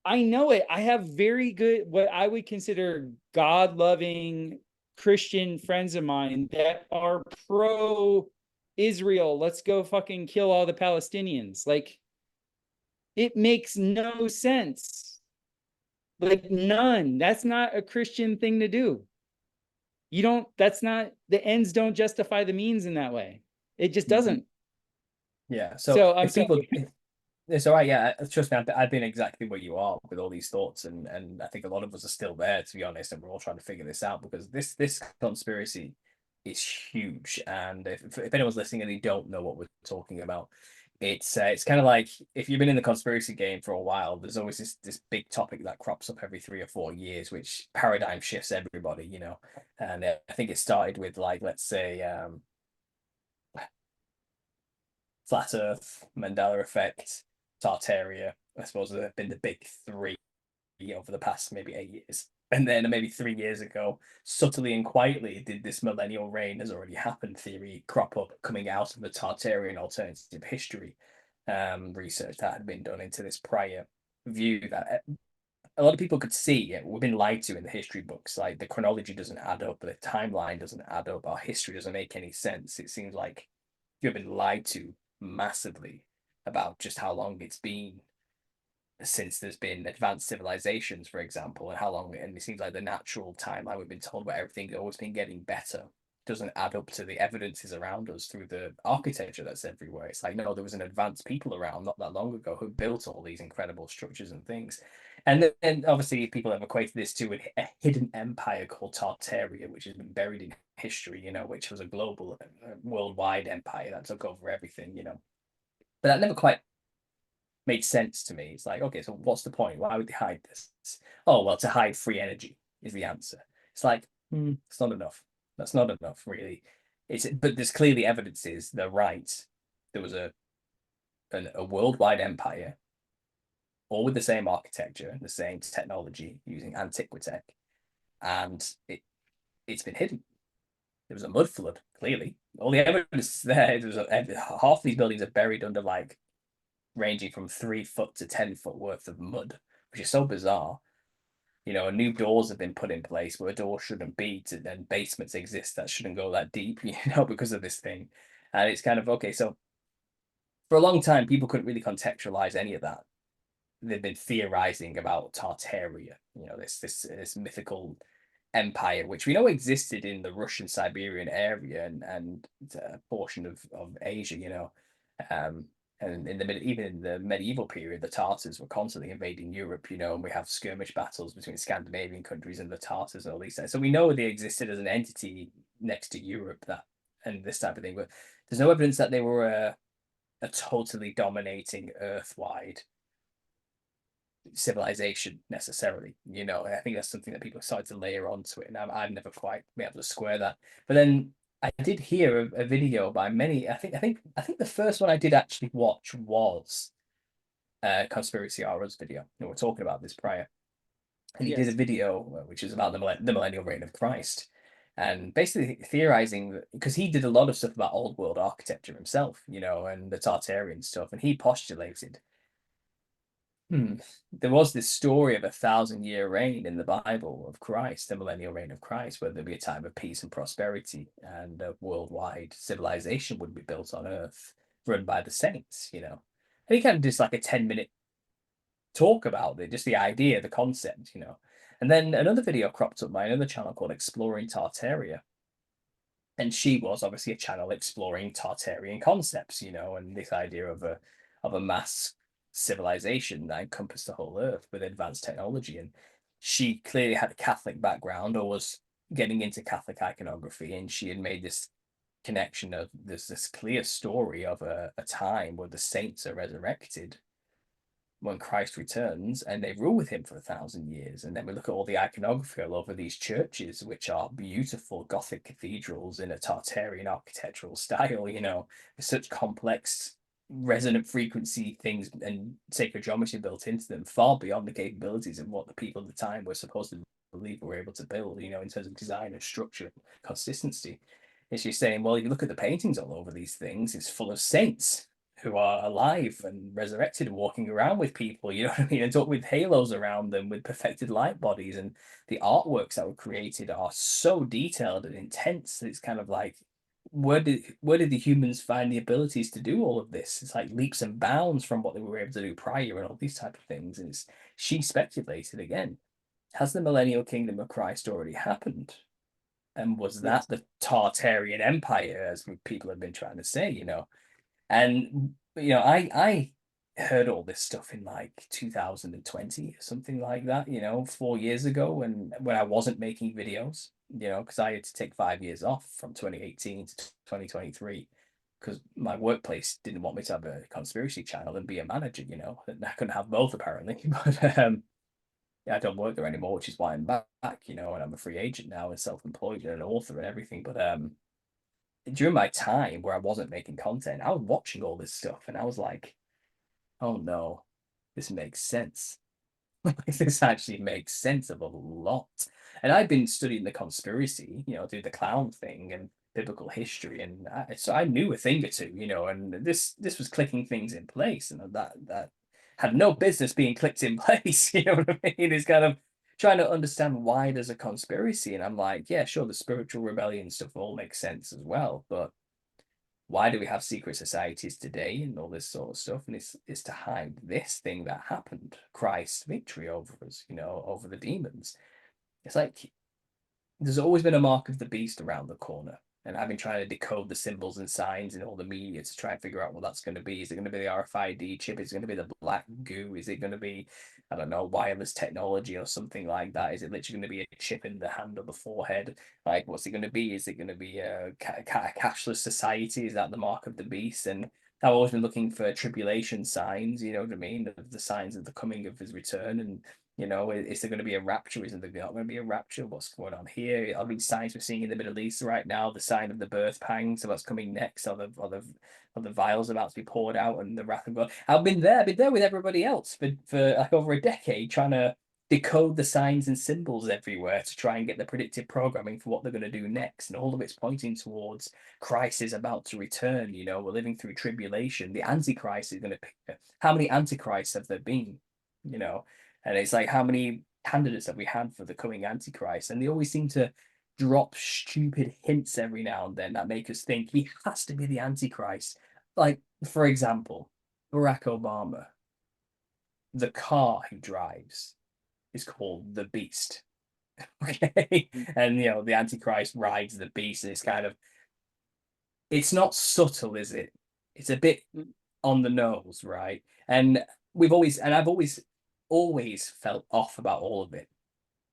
I know it. I have very good, what I would consider God loving Christian friends of mine that are pro Israel. Let's go fucking kill all the Palestinians. Like, it makes no sense. Like, none. That's not a Christian thing to do. You don't, that's not, the ends don't justify the means in that way. It just Mhm. doesn't. Yeah, so So I'm if sorry. people, it's all right. Yeah, trust me, I've been exactly where you are with all these thoughts, and I think a lot of us are still there, to be honest, and we're all trying to figure this out because this conspiracy is huge. And if anyone's listening and they don't know what we're talking about, it's kind of like if you've been in the conspiracy game for a while, there's always this big topic that crops up every 3 or 4 years, which paradigm shifts everybody, you know. And I think it started with like, let's say, flat Earth, Mandela effect, Tartaria. I suppose have been the big three over the past maybe 8 years. And then maybe 3 years ago, subtly and quietly, did this millennial reign has already happened theory crop up coming out of the Tartarian alternative history research that had been done into this prior view that a lot of people could see it. We've been lied to in the history books. Like the chronology doesn't add up, the timeline doesn't add up, our history doesn't make any sense. It seems like you've been lied to massively. about just how long it's been since there's been advanced civilizations, for example, and how long, and it seems like the natural timeline we've been told about everything always been getting better doesn't add up to the evidences around us through the architecture that's everywhere. It's like, no, there was an advanced people around not that long ago who built all these incredible structures and things. And then obviously people have equated this to a hidden empire called Tartaria, which has been buried in history, which was a global, worldwide empire that took over everything, But that never quite made sense to me. It's like, okay, so what's the point? Why would they hide this? Oh, well, to hide free energy is the answer. It's like, it's not enough. That's not enough, really. But there's clearly evidences they're right. There was a worldwide empire, all with the same architecture, the same technology, using antiquitech, and it's been hidden. There was a mud flood, clearly. All the evidence is there. Half these buildings are buried under like ranging from 3 foot to 10 foot worth of mud, which is so bizarre. New doors have been put in place where a door shouldn't be, and basements exist that shouldn't go that deep, because of this thing. And it's kind of okay. So for a long time, people couldn't really contextualize any of that. They've been theorizing about Tartaria, this mythical empire, which we know existed in the Russian Siberian area and a portion of Asia, and even in the medieval period, the Tartars were constantly invading Europe, and we have skirmish battles between Scandinavian countries and the Tartars and all these things. So we know they existed as an entity next to Europe, and this type of thing, but there's no evidence that they were a totally dominating earth-wide civilization necessarily. I think that's something that people started to layer onto it, and I've never quite been able to square that. But then I did hear a video by many. I think the first one I did actually watch was Conspiracy Aura's video. And we're talking about this prior, and he did a video which is about the millennial reign of Christ, and basically theorizing because he did a lot of stuff about old world architecture himself, and the Tartarian stuff, and he postulated there was this story of 1,000-year reign in the Bible of Christ, the millennial reign of Christ, where there'd be a time of peace and prosperity, and a worldwide civilization would be built on Earth, run by the saints. And he kind of just like a 10-minute talk about it, just the idea, the concept. And then another video cropped up by another channel called Exploring Tartaria, and she was obviously a channel exploring Tartarian concepts, and this idea of a mass civilization that encompassed the whole earth with advanced technology. And she clearly had a Catholic background or was getting into Catholic iconography, and she had made this connection of this clear story of a time where the saints are resurrected when Christ returns, and they rule with him for 1,000 years. And then we look at all the iconography all over these churches, which are beautiful Gothic cathedrals in a Tartarian architectural style, with such complex resonant frequency things and sacred geometry built into them, far beyond the capabilities of what the people at the time were supposed to believe were able to build, in terms of design and structure and consistency. It's just saying, well, if you look at the paintings all over these things, it's full of saints who are alive and resurrected and walking around with people, you know what I mean? And with halos around them with perfected light bodies. And the artworks that were created are so detailed and intense that it's kind of like, where did the humans find the abilities to do all of this? It's like leaps and bounds from what they were able to do prior and all these type of things. And she speculated again, has the millennial kingdom of Christ already happened? And was that the Tartarian Empire, as people have been trying to say, And I heard all this stuff in like 2020 or something like that, 4 years ago, and when I wasn't making videos, because I had to take 5 years off from 2018 to 2023 because my workplace didn't want me to have a conspiracy channel and be a manager, and I couldn't have both apparently. But I don't work there anymore, which is why I'm back, and I'm a free agent now and self-employed and an author and everything. But during my time where I wasn't making content, I was watching all this stuff and I was like, oh no, this makes sense. This actually makes sense of a lot. And I've been studying the conspiracy, through the clown thing and biblical history, and so I knew a thing or two, and this was clicking things in place, and that had no business being clicked in place. You know what I mean? It's kind of trying to understand why there's a conspiracy, and I'm like, yeah, sure, the spiritual rebellion stuff all makes sense as well, but why do we have secret societies today and all this sort of stuff? And it's to hide this thing that happened, Christ's victory over us, over the demons. It's like there's always been a mark of the beast around the corner. And I've been trying to decode the symbols and signs in all the media to try and figure out what that's going to be. Is it going to be the RFID chip? Is it going to be the black goo? Is it going to be, I don't know, wireless technology or something like that? Is it literally going to be a chip in the hand or the forehead? Like, what's it going to be? Is it going to be a cashless society? Is that the mark of the beast? And I've always been looking for tribulation signs, you know what I mean? The signs of the coming of his return. And is there going to be a rapture? Isn't there not going to be a rapture? What's going on here? Are these signs we're seeing in the Middle East right now the sign of the birth pangs? So what's coming next? Are the vials about to be poured out and the wrath of God? I've been there with everybody else for like over a decade, trying to decode the signs and symbols everywhere to try and get the predictive programming for what they're going to do next. And all of it's pointing towards Christ is about to return. We're living through tribulation. The Antichrist is going to. How many Antichrists have there been? And it's like, how many candidates have we had for the coming Antichrist? And they always seem to drop stupid hints every now and then that make us think he has to be the Antichrist. Like, for example, Barack Obama, the car he drives is called the Beast. Okay. And, the Antichrist rides the beast. And it's not subtle, is it? It's a bit on the nose, right? And I've always felt off about all of it.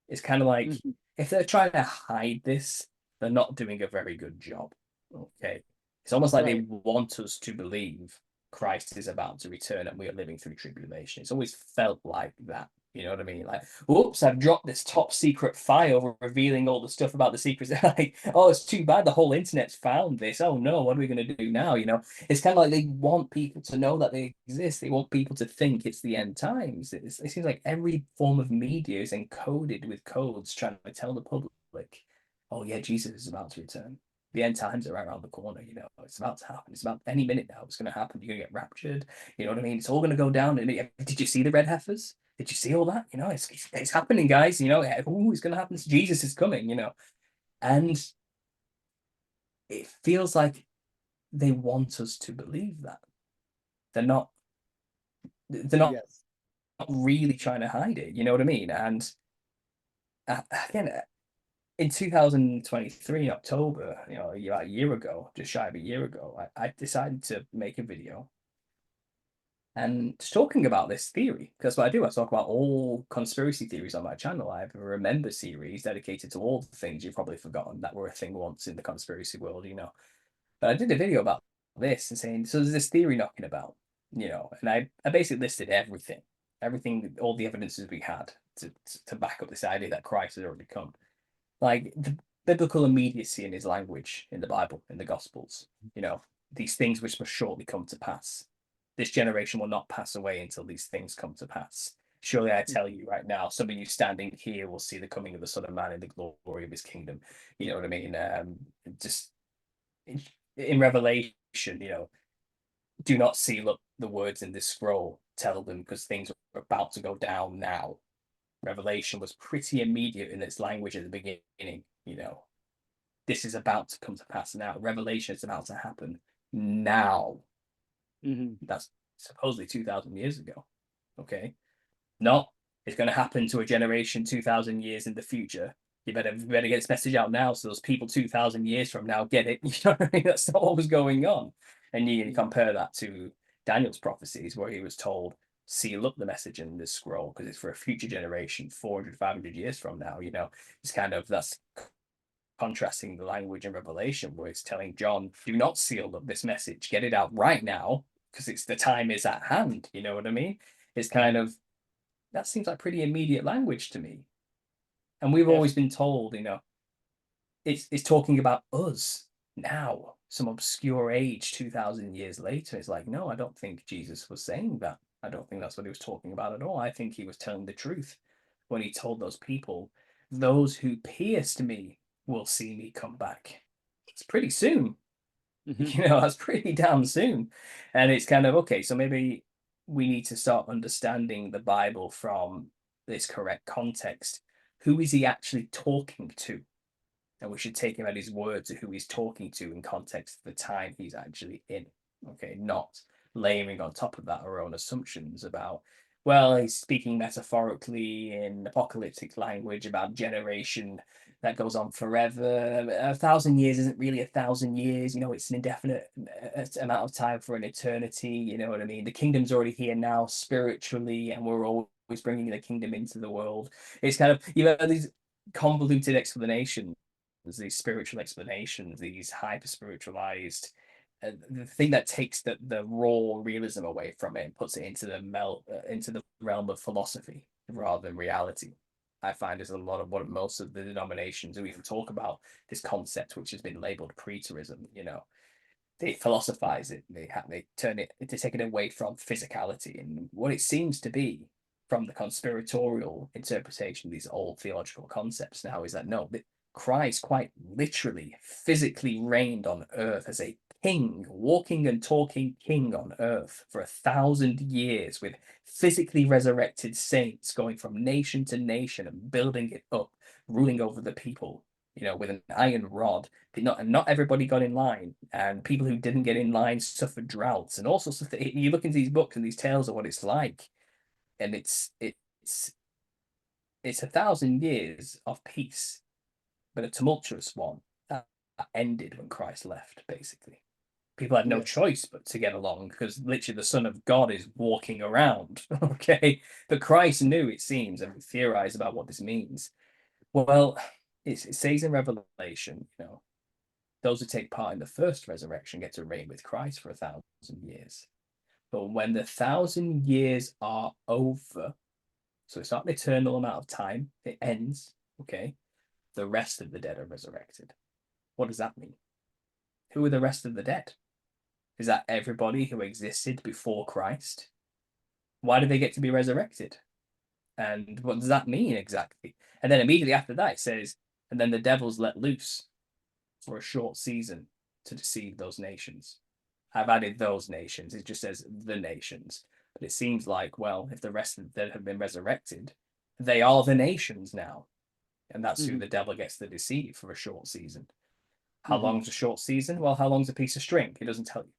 It's kind of like if they're trying to hide this, they're not doing a very good job. Okay. It's almost like they want us to believe Christ is about to return and we are living through tribulation. It's always felt like that. You know what I mean? Like, oops, I've dropped this top secret file revealing all the stuff about the secrets. Like, oh, it's too bad the whole internet's found this. Oh no, what are we going to do now? It's kind of like they want people to know that they exist. They want people to think it's the end times. It seems like every form of media is encoded with codes trying to tell the public, oh yeah, Jesus is about to return. The end times are right around the corner. It's about to happen. It's about any minute now. It's going to happen. You're going to get raptured. You know what I mean? It's all going to go down. And did you see the red heifers? Did you see all that? It's happening, guys. It's going to happen. Jesus is coming. And it feels like they want us to believe that. They're not Yes. really trying to hide it. You know what I mean? And again, in 2023, in October, a year ago, just shy of a year ago, I decided to make a video and talking about this theory, because what I do, I talk about all conspiracy theories on my channel. I have a Remember series dedicated to all the things you've probably forgotten that were a thing once in the conspiracy world, But I did a video about this and saying, so there's this theory knocking about, and I basically listed everything, all the evidences we had to back up this idea that Christ had already come. Like the biblical immediacy in his language in the Bible, in the Gospels, these things which must shortly come to pass. This generation will not pass away until these things come to pass. Surely I tell you right now, some of you standing here will see the coming of the Son of Man in the glory of his kingdom. You know what I mean? Just in Revelation, do not seal up the words in this scroll. Tell them because things are about to go down now. Revelation was pretty immediate in its language at the beginning. This is about to come to pass now. Revelation is about to happen now. That's supposedly 2,000 years ago. Okay. Not it's going to happen to a generation 2,000 years in the future. You better get this message out now so those people 2,000 years from now get it. You know what I mean? That's not what was going on. And you compare that to Daniel's prophecies where he was told, seal up the message in this scroll because it's for a future generation 400, 500 years from now. It's that's contrasting the language in Revelation where it's telling John, do not seal up this message, get it out right now because the time is at hand. You know what I mean? It's that seems like pretty immediate language to me. And we've always been told, it's talking about us now, some obscure age 2,000 years later. It's like, no, I don't think Jesus was saying that. I don't think that's what he was talking about at all. I think he was telling the truth when he told those people, those who pierced me will see me come back. It's pretty soon. That's pretty damn soon. And it's okay, so maybe we need to start understanding the Bible from this correct context. Who is he actually talking to? and we should take him at his word to who he's talking to in context of the time he's actually in. Okay, not layering on top of that our own assumptions about, well, he's speaking metaphorically in apocalyptic language about generation that goes on forever. 1,000 years isn't really 1,000 years, it's an indefinite amount of time for an eternity, you know what I mean? The kingdom's already here now spiritually, and we're always bringing the kingdom into the world. It's kind of, these convoluted explanations, these spiritual explanations, these hyper spiritualized, the thing that takes the raw realism away from it and puts it into the realm of philosophy rather than reality. I find is a lot of what most of the denominations who even talk about this concept, which has been labeled preterism. They philosophize it. They take it away from physicality and what it seems to be from the conspiratorial interpretation of these old theological concepts now is that no, Christ quite literally, physically reigned on earth as a king, walking and talking king on earth for 1,000 years with physically resurrected saints going from nation to nation and building it up, ruling over the people, with an iron rod. Not everybody got in line, and people who didn't get in line suffered droughts and all sorts of things. You look into these books and these tales of what it's like, and it's 1,000 years of peace, but a tumultuous one that ended when Christ left, basically. People had no choice but to get along because literally the Son of God is walking around. Okay. But Christ knew, it seems, and we theorize about what this means. Well, it says in Revelation, those who take part in the first resurrection get to reign with Christ for 1,000 years. But when the 1,000 years are over, so it's not an eternal amount of time, it ends, okay, the rest of the dead are resurrected. What does that mean? Who are the rest of the dead? Is that everybody who existed before Christ? Why do they get to be resurrected? And what does that mean exactly? And then immediately after that, it says, and then the devil's let loose for a short season to deceive those nations. I've added those nations. It just says the nations. But it seems like, well, if the rest of the dead have been resurrected, they are the nations now. And that's who the devil gets to deceive for a short season. How long's a short season? Well, how long's a piece of string? It doesn't tell you.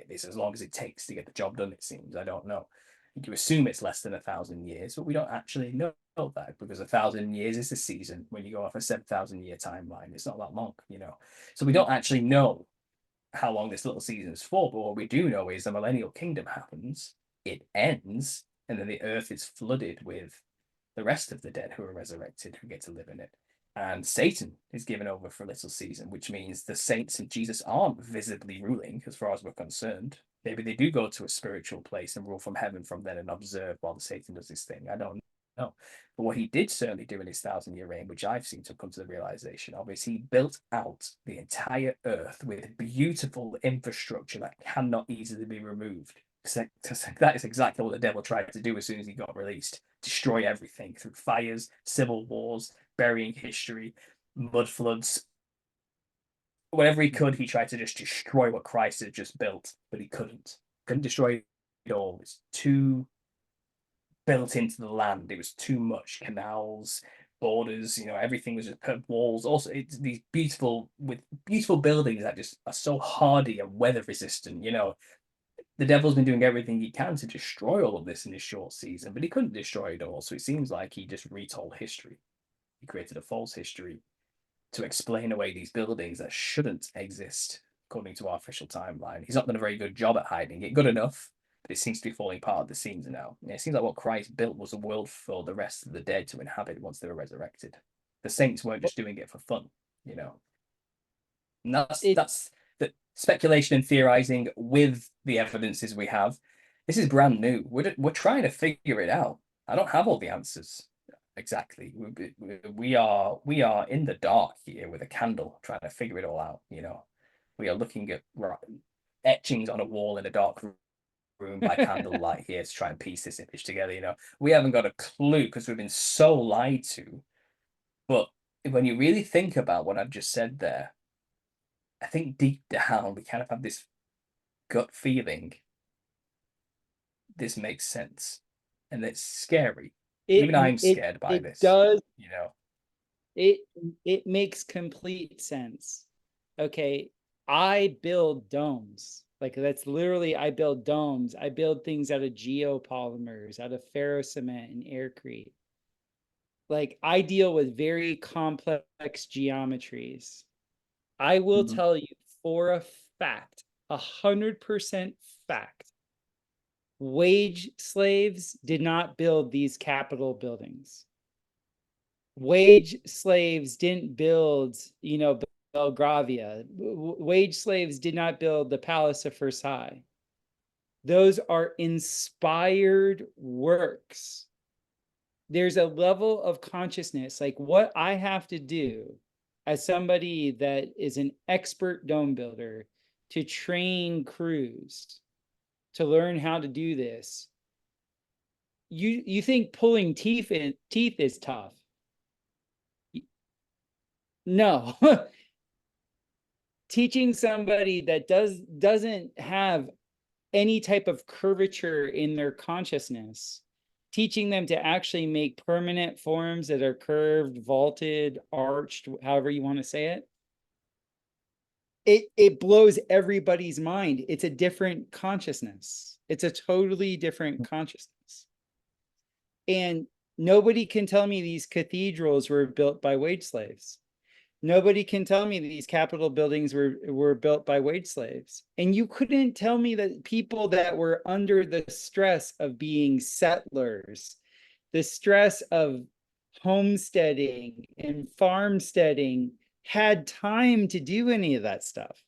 It's as long as it takes to get the job done, it seems. I don't know. You assume it's less than 1,000 years, but we don't actually know that because 1,000 years is a season when you go off a 7,000-year timeline. It's not that long, So we don't actually know how long this little season is for, but what we do know is the millennial kingdom happens, it ends, and then the earth is flooded with the rest of the dead who are resurrected, who get to live in it. And Satan is given over for a little season, which means the saints and Jesus aren't visibly ruling, as far as we're concerned. Maybe they do go to a spiritual place and rule from heaven from then and observe while Satan does his thing. I don't know. But what he did certainly do in his 1,000-year reign, which I've seen to come to the realization of, is he built out the entire earth with beautiful infrastructure that cannot easily be removed. That is exactly what the devil tried to do as soon as he got released. Destroy everything through fires, civil wars, burying history, mud floods. Whatever he could, he tried to just destroy what Christ had just built, but he couldn't. Couldn't destroy it all. It's too built into the land. It was too much. Canals, borders, everything was just walls. Also, it's these beautiful buildings that just are so hardy and weather resistant. The devil's been doing everything he can to destroy all of this in his short season, but he couldn't destroy it all. So it seems like he just retold history. He created a false history to explain away these buildings that shouldn't exist according to our official timeline. He's not done a very good job at hiding it. Good enough, but it seems to be falling apart at the seams now. It seems like what Christ built was a world for the rest of the dead to inhabit once they were resurrected. The saints weren't just doing it for fun, And that's the speculation and theorizing with the evidences we have. This is brand new. We're trying to figure it out. I don't have all the answers exactly. We are in the dark here with a candle trying to figure it all out. We are looking at etchings on a wall in a dark room by candlelight here to try and piece this image together. We haven't got a clue because we've been so lied to. But when you really think about what I've just said there, I think deep down we kind of have this gut feeling this makes sense, and it's scary. Even I'm scared by this. Does. it it makes complete sense. Okay, I build domes. Like that's literally, I build domes. I build things out of geopolymers, out of ferrocement and aircrete. Like I deal with very complex geometries. I will Mhm. tell you for a fact, 100% fact, wage slaves did not build these Capitol buildings. Wage slaves didn't build, Belgravia. Wage slaves did not build the Palace of Versailles. Those are inspired works. There's a level of consciousness, like what I have to do as somebody that is an expert dome builder to train crews to learn how to do this. You think pulling teeth is tough? No. Teaching somebody that doesn't have any type of curvature in their consciousness, teaching them to actually make permanent forms that are curved, vaulted, arched, however you want to say it, it blows everybody's mind. It's a different consciousness. It's a totally different consciousness. And nobody can tell me these cathedrals were built by wage slaves. Nobody can tell me these Capitol buildings were built by wage slaves. And you couldn't tell me that people that were under the stress of being settlers, the stress of homesteading and farmsteading, had time to do any of that stuff.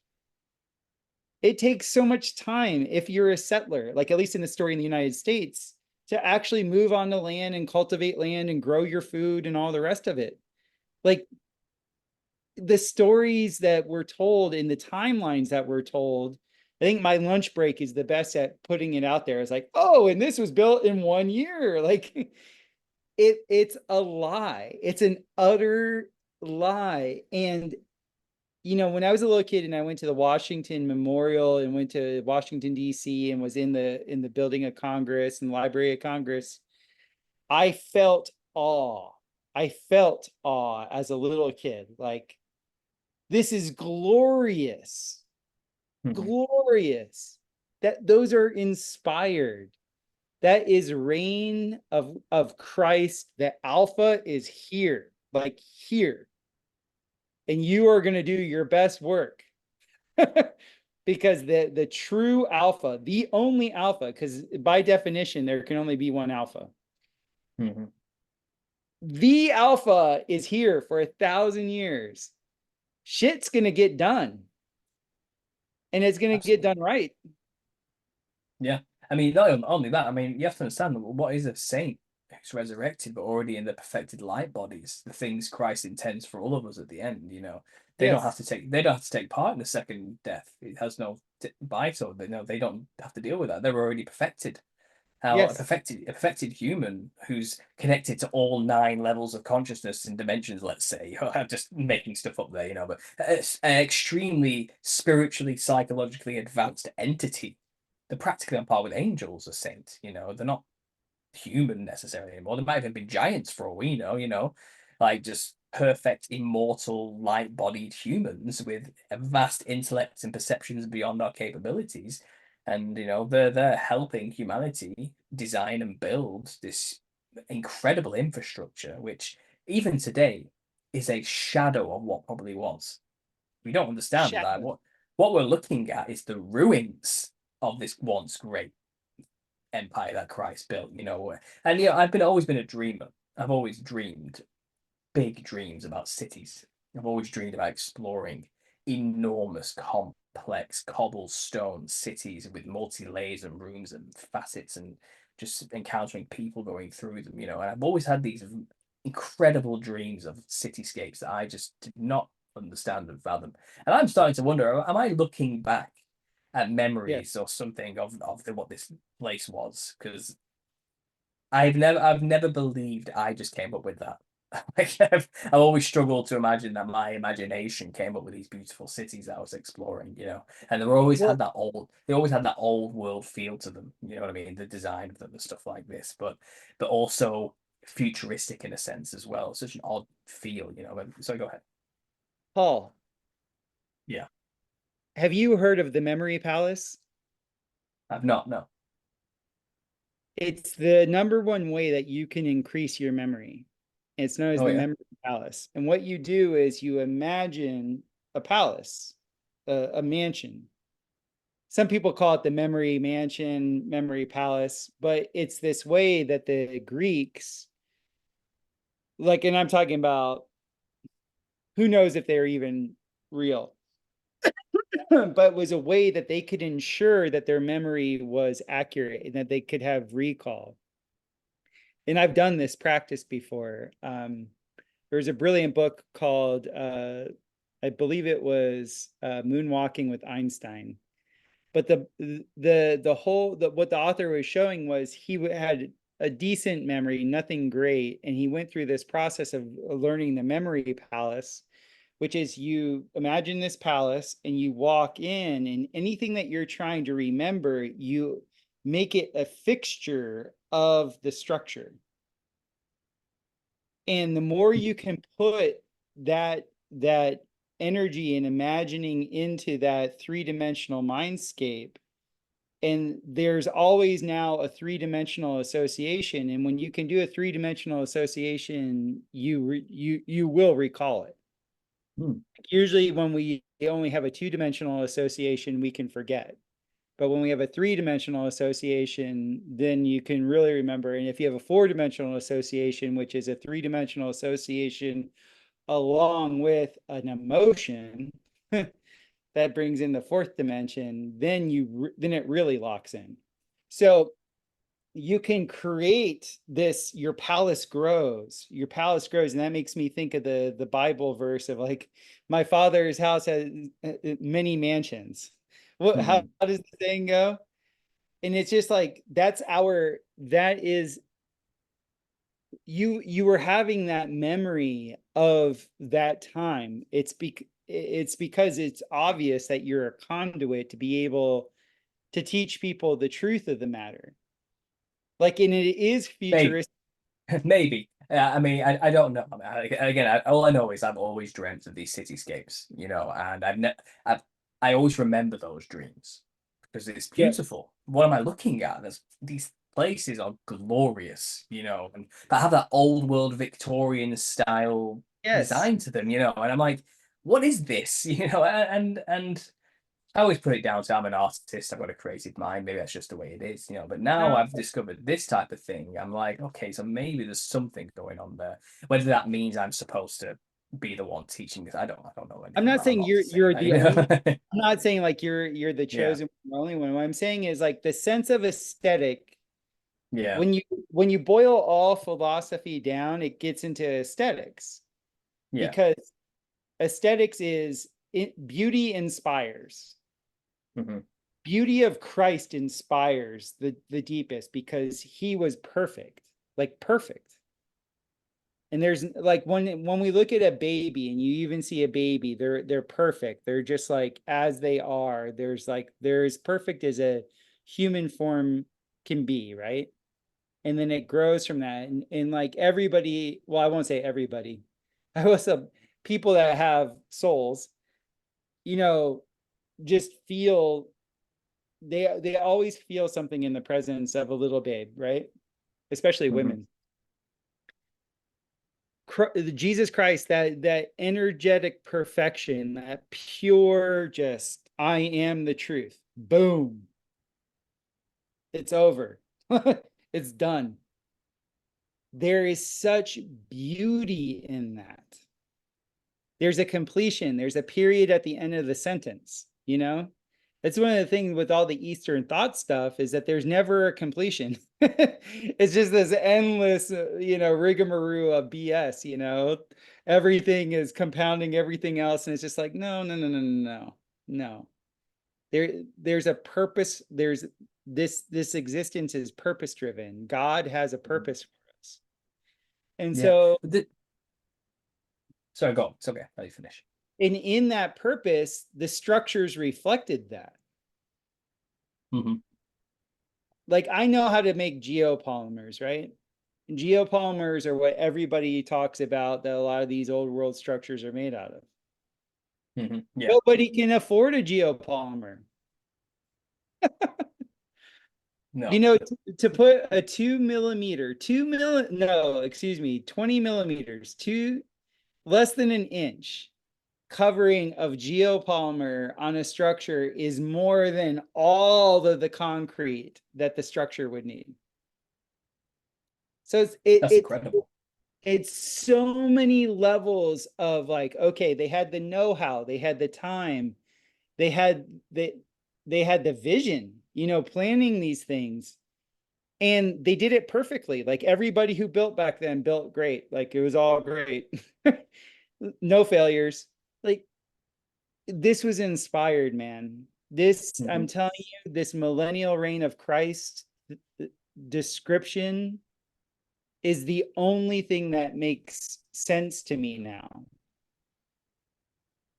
It takes so much time if you're a settler, like at least in the story in the United States, to actually move on the land and cultivate land and grow your food and all the rest of it. Like the stories that were told in the timelines that were told, I think my lunch break is the best at putting it out there. It's like, oh, and this was built in 1 year. Like it's a lie. It's an utter lie. And when I was a little kid and I went to the Washington Memorial and went to Washington, D.C. and was in the building of Congress and the Library of Congress, I felt awe. I felt awe as a little kid. Like, this is glorious, Mhm. glorious. That those are inspired. That is reign of Christ. The Alpha is here, like here, and you are going to do your best work. Because the true Alpha, the only Alpha, because by definition there can only be one Alpha. Mhm. The Alpha is here for 1,000 years. Shit's going to get done, and it's going to get Absolutely. done right. Yeah. I mean, not only that, I mean, you have to understand what is a saint who's resurrected but already in the perfected light bodies, the things Christ intends for all of us at the end, They don't have Yes. to take part in the second death. It has no bite, or they don't have to deal with that. They're already perfected. How a Yes. perfected human who's connected to all 9 levels of consciousness and dimensions, let's say, I'm just making stuff up there, but it's an extremely spiritually, psychologically advanced entity. They're practically on par with angels, a saint. They're not human necessarily anymore. They might have been giants for all we know, like just perfect, immortal, light-bodied humans with a vast intellect and perceptions beyond our capabilities. And they're helping humanity design and build this incredible infrastructure, which even today is a shadow of what probably was. We don't understand that. Shadow. What we're looking at is the ruins of this once great empire that Christ built, And I've always been a dreamer. I've always dreamed big dreams about cities. I've always dreamed about exploring enormous, complex cobblestone cities with multi-layers and rooms and facets, and just encountering people going through them, And I've always had these incredible dreams of cityscapes that I just did not understand and fathom. And I'm starting to wonder, am I looking back at Yes. memories or something of what this place was? Because I've never believed I just came up with that. Like, I've always struggled to imagine that my imagination came up with these beautiful cities that I was exploring, and Well, they always had that old world feel to them, you know what I mean? The design of them and stuff like this, but also futuristic in a sense as well. Such an odd feel, you know. So go ahead. Paul, Yeah, have you heard of the Memory Palace? I've not. No. It's the number one way that you can increase your memory. It's known as Oh the yeah. Memory Palace. And what you do is you imagine a palace, a mansion. Some people call it the memory mansion, memory palace, but it's this way that the Greeks, like, and I'm talking about who knows if they're even real, but was a way that they could ensure that their memory was accurate and that they could have recall. And I've done this practice before. There's a brilliant book called, I believe it was Moonwalking with Einstein. But what the author was showing was he had a decent memory, nothing great, and he went through this process of learning the memory palace, which is you imagine this palace and you walk in, and anything that you're trying to remember, you make it a fixture of the structure. And the more you can put that energy and imagining into that three-dimensional mindscape, and there's always now a three-dimensional association, and when you can do a three-dimensional association, you will recall it. Usually when we only have a two-dimensional association, we can forget. But when we have a three-dimensional association, then you can really remember. And if you have a four-dimensional association, which is a three-dimensional association along with an emotion that brings in the fourth dimension, then it really locks in. So you can create this, your palace grows, and that makes me think of the Bible verse of like, my father's house has many mansions. How does the saying go? And it's just like, that is, you were having that memory of that time. It's because it's obvious that you're a conduit to be able to teach people the truth of the matter. Like, and it is Maybe. futuristic. Maybe. I mean, I don't know. Again, all I know is I've always dreamt of these cityscapes, you know, and I always remember those dreams because it's Yeah. beautiful. What am I looking at? These places are glorious, you know, and they have that old world Victorian style Yes. design to them, you know, and I'm like, what is this? You know, and I always put it down to I'm an artist, I've got a creative mind, maybe that's just the way it is, you know. But now No, I've discovered this type of thing. I'm like, okay, so maybe there's something going on there. Whether that means I'm supposed to be the one teaching this, I don't know I'm anything not about. I'm saying not saying you're that, you the only. know. I'm not saying like you're the Yeah, chosen only one. What I'm saying is like the sense of aesthetic. yeah, When you boil all philosophy down, it gets into aesthetics, yeah. because aesthetics is beauty inspires. Hmm. Beauty of Christ inspires the deepest because he was perfect, like perfect. And there's like when we look at a baby and you even see a baby, they're perfect. They're just like as they are. They're as perfect as a human form can be, right? And then it grows from that. And like everybody, well, I won't say everybody. I will say people that have souls, you know, just feel they always feel something in the presence of a little babe, right? Especially Hmm. women. Jesus Christ, that energetic perfection, that pure, just I am the truth. Boom. It's over. It's done. There is such beauty in that. There's a completion, there's a period at the end of the sentence, you know? That's one of the things with all the Eastern thought stuff, is that there's never a completion. It's just this endless, rigmarole of BS, you know? Everything is compounding everything else, and it's just like, no, no, no, no, no, no. No. There's a purpose, there's this existence is purpose driven. God has a purpose for us. And Yeah. so Sorry, go on. It's okay. Let you finish. and in that purpose, the structures reflected that. Hmm. Like I know how to make geopolymers, right? geopolymers are what everybody talks about that a lot of these old world structures are made out of. Yeah. Nobody can afford a geopolymer. No. You know, to put a 2 millimeter, 20 millimeters, less than an inch covering of geopolymer on a structure is more than all of the concrete that the structure would need. So That's incredible. it's so many levels of like, okay, they had the know-how, they had the time, they had they had the vision, planning these things, and they did it perfectly. Like everybody who built back then built great. Like it was all great. No failures. Like this was inspired, man. This, I'm telling you, this millennial reign of Christ description is the only thing that makes sense to me now.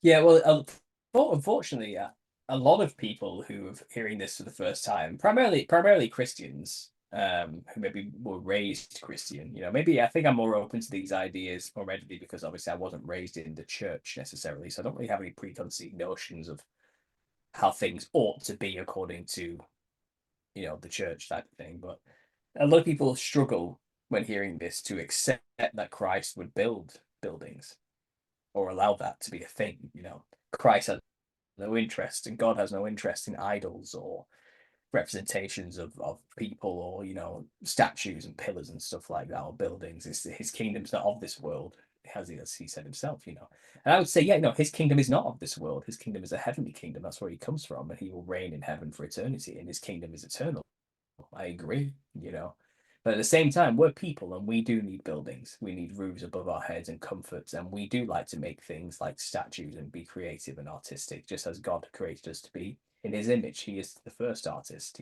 Yeah, well, unfortunately, a lot of people who are hearing this for the first time, primarily Christians, who maybe were raised Christian, maybe I think I'm more open to these ideas more readily because obviously I wasn't raised in the church necessarily, so I don't really have any preconceived notions of how things ought to be according to, the church type of thing. But a lot of people struggle when hearing this to accept that Christ would build buildings or allow that to be a thing. Christ has no interest and God has no interest in idols or representations of people or statues and pillars and stuff like that or buildings. His kingdom's not of this world, as he said himself. And I would say, yeah, no, his kingdom is not of this world. His kingdom is a heavenly kingdom. That's where he comes from, and he will reign in heaven for eternity, and his kingdom is eternal. I agree. But at the same time, we're people and we do need buildings. We need roofs above our heads and comforts. And we do like to make things like statues and be creative and artistic, just as God created us to be in his image. He is the first artist.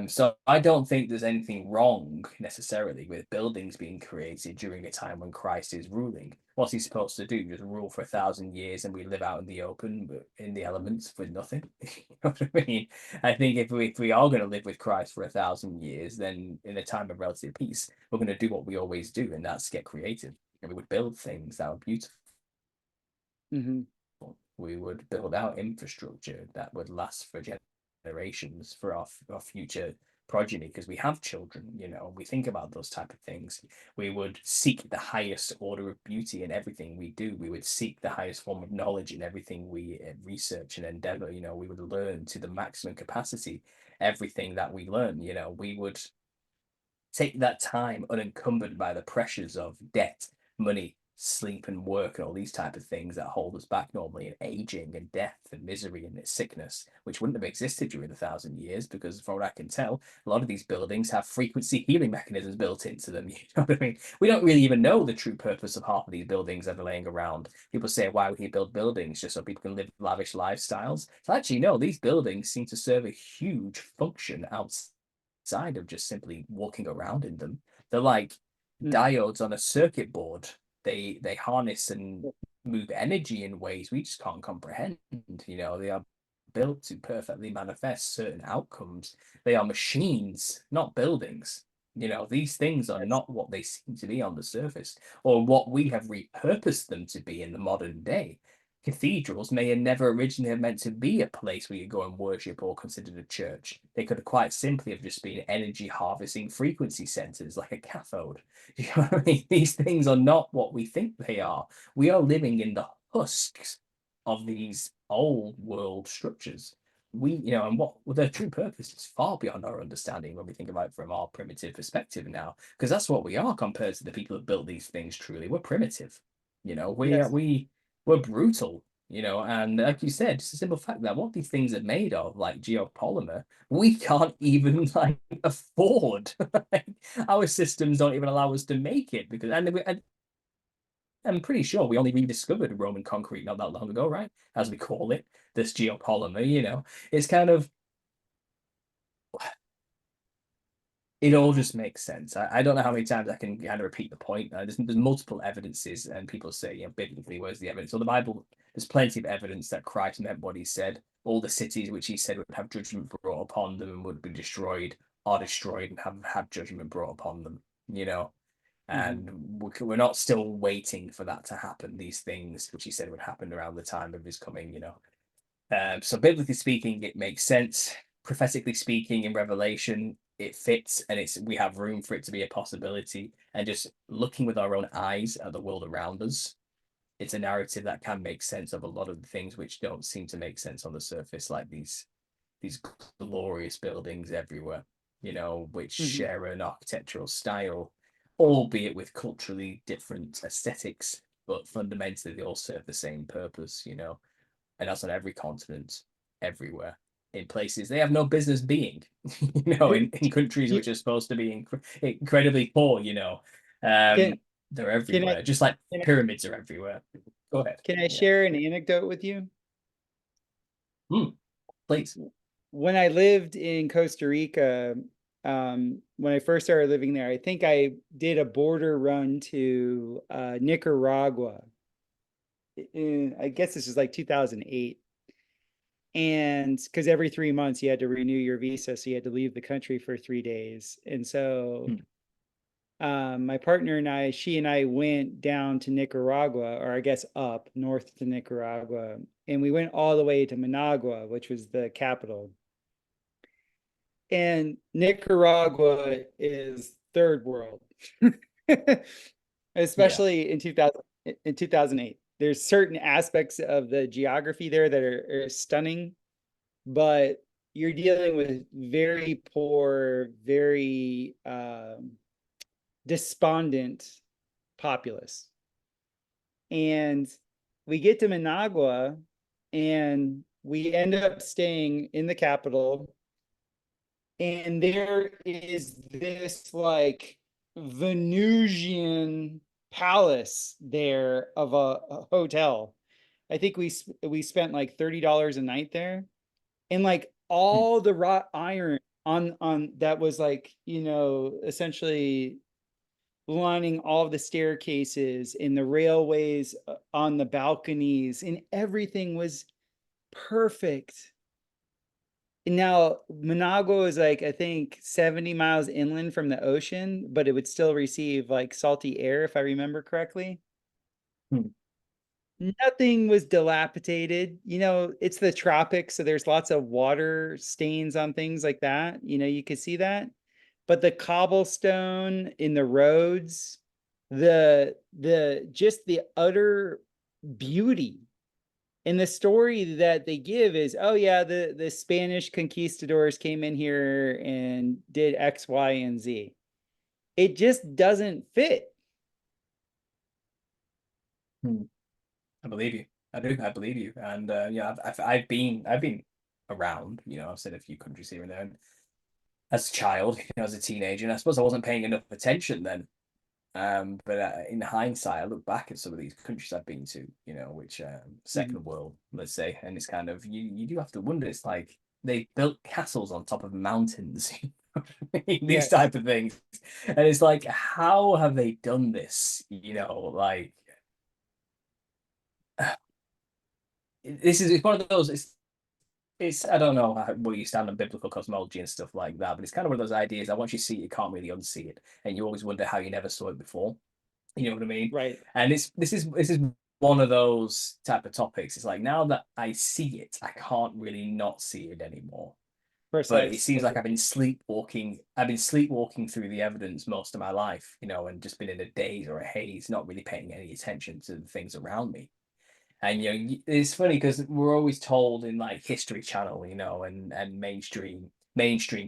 So I don't think there's anything wrong necessarily with buildings being created during a time when Christ is ruling. What's he supposed to do? Just rule for 1,000 years and we live out in the open, in the elements with nothing? You know what I mean? I think if we are going to live with Christ for 1,000 years, then in a time of relative peace, we're going to do what we always do, and that's get creative. And we would build things that are beautiful. Mm-hmm. We would build out infrastructure that would last for generations for our future progeny because we have children. We think about those type of things. We would seek the highest order of beauty in everything we do. We would seek the highest form of knowledge in everything we research and endeavor. We would learn to the maximum capacity everything that we learn. We would take that time unencumbered by the pressures of debt, money, sleep and work and all these type of things that hold us back normally, and aging and death and misery and sickness, which wouldn't have existed during 1,000 years because from what I can tell, a lot of these buildings have frequency healing mechanisms built into them. You know what I mean? We don't really even know the true purpose of half of these buildings that are laying around. People say, why would he build buildings? Just so people can live lavish lifestyles. So actually, no, these buildings seem to serve a huge function outside of just simply walking around in them. They're like diodes on a circuit board. They harness and move energy in ways we just can't comprehend. They are built to perfectly manifest certain outcomes. They are machines, not buildings. These things are not what they seem to be on the surface or what we have repurposed them to be in the modern day. Cathedrals may have never originally have meant to be a place where you go and worship or considered a church. They could have quite simply have just been energy harvesting frequency centers like a cathode. You know what I mean? These things are not what we think they are. We are living in the husks of these old world structures. And what their true purpose is far beyond our understanding when we think about it from our primitive perspective now, because that's what we are compared to the people that built these things. Truly, we're primitive. Yes. We're brutal. And like you said, just a simple fact that what these things are made of, like geopolymer, we can't even like afford. Our systems don't even allow us to make it because, and I'm pretty sure we only rediscovered Roman concrete not that long ago, right? As we call it, this geopolymer. It's kind of, it all just makes sense. I don't know how many times I can kind of repeat the point. There's multiple evidences, and people say, biblically, where's the evidence? So the Bible, there's plenty of evidence that Christ meant what he said. All the cities which he said would have judgment brought upon them and would be destroyed are destroyed and have had judgment brought upon them. you know, Mhm. and we're not still waiting for that to happen. These things, which he said would happen around the time of his coming, you know. So biblically speaking, it makes sense. Prophetically speaking, in Revelation, it fits, and we have room for it to be a possibility. And just looking with our own eyes at the world around us, it's a narrative that can make sense of a lot of the things which don't seem to make sense on the surface, like these glorious buildings everywhere, you know, which Mhm. share an architectural style, albeit with culturally different aesthetics, but fundamentally they all serve the same purpose, you know, and that's on every continent, everywhere, in places they have no business being, you know, Can, in countries can, which are supposed to be incredibly poor, you know. can They're can I everywhere, just like can I pyramids are everywhere. Go ahead. can I Yeah. share an anecdote with you? Mm, please. When I lived in Costa Rica, when I first started living there, I think I did a border run to Nicaragua. I guess this was like 2008. And because every 3 months you had to renew your visa, so you had to leave the country for 3 days. And so Mm, my partner and she and I went down to Nicaragua, or I guess up north to Nicaragua, and we went all the way to Managua, which was the capital. And Nicaragua is third world, yeah. especially in 2008. There's certain aspects of the geography there that are stunning, but you're dealing with very poor, very despondent populace. And we get to Managua and we end up staying in the capital. And there is this like Venusian palace there of a hotel. I think we spent like $30 a night there, and like Mm, all the wrought iron on that was like, essentially lining all of the staircases and the railways on the balconies, and everything was perfect. And now Managua is like, I think 70 miles inland from the ocean, but it would still receive like salty air if I remember correctly. mm, Nothing was dilapidated. It's the tropics, so there's lots of water stains on things like that. You could see that. But the cobblestone in the roads, the just the utter beauty. And the story that they give is, oh yeah, the Spanish conquistadors came in here and did X, Y, and Z. It just doesn't fit. mm. I believe you. I do. I believe you. And yeah, I've been around. You know, I've seen a few countries here and there. And as a child, you know, as a teenager, and I suppose I wasn't paying enough attention then. But in hindsight, I look back at some of these countries I've been to, you know, which Mhm. second world, let's say, and it's kind of you do have to wonder. It's like they built castles on top of mountains, these Yes. type of things, and it's like, how have they done this? You know, like it's one of those. It's I don't know where you stand on biblical cosmology and stuff like that, but it's kind of one of those ideas that once you see it, you can't really unsee it, and you always wonder how you never saw it before. You know what I mean? Right. And this is one of those type of topics. It's like now that I see it, I can't really not see it anymore. But it seems like Precisely. I've been sleepwalking. I've been sleepwalking through the evidence most of my life, you know, and just been in a daze or a haze, not really paying any attention to the things around me. And you know, it's funny because we're always told in like History Channel, you know, and mainstream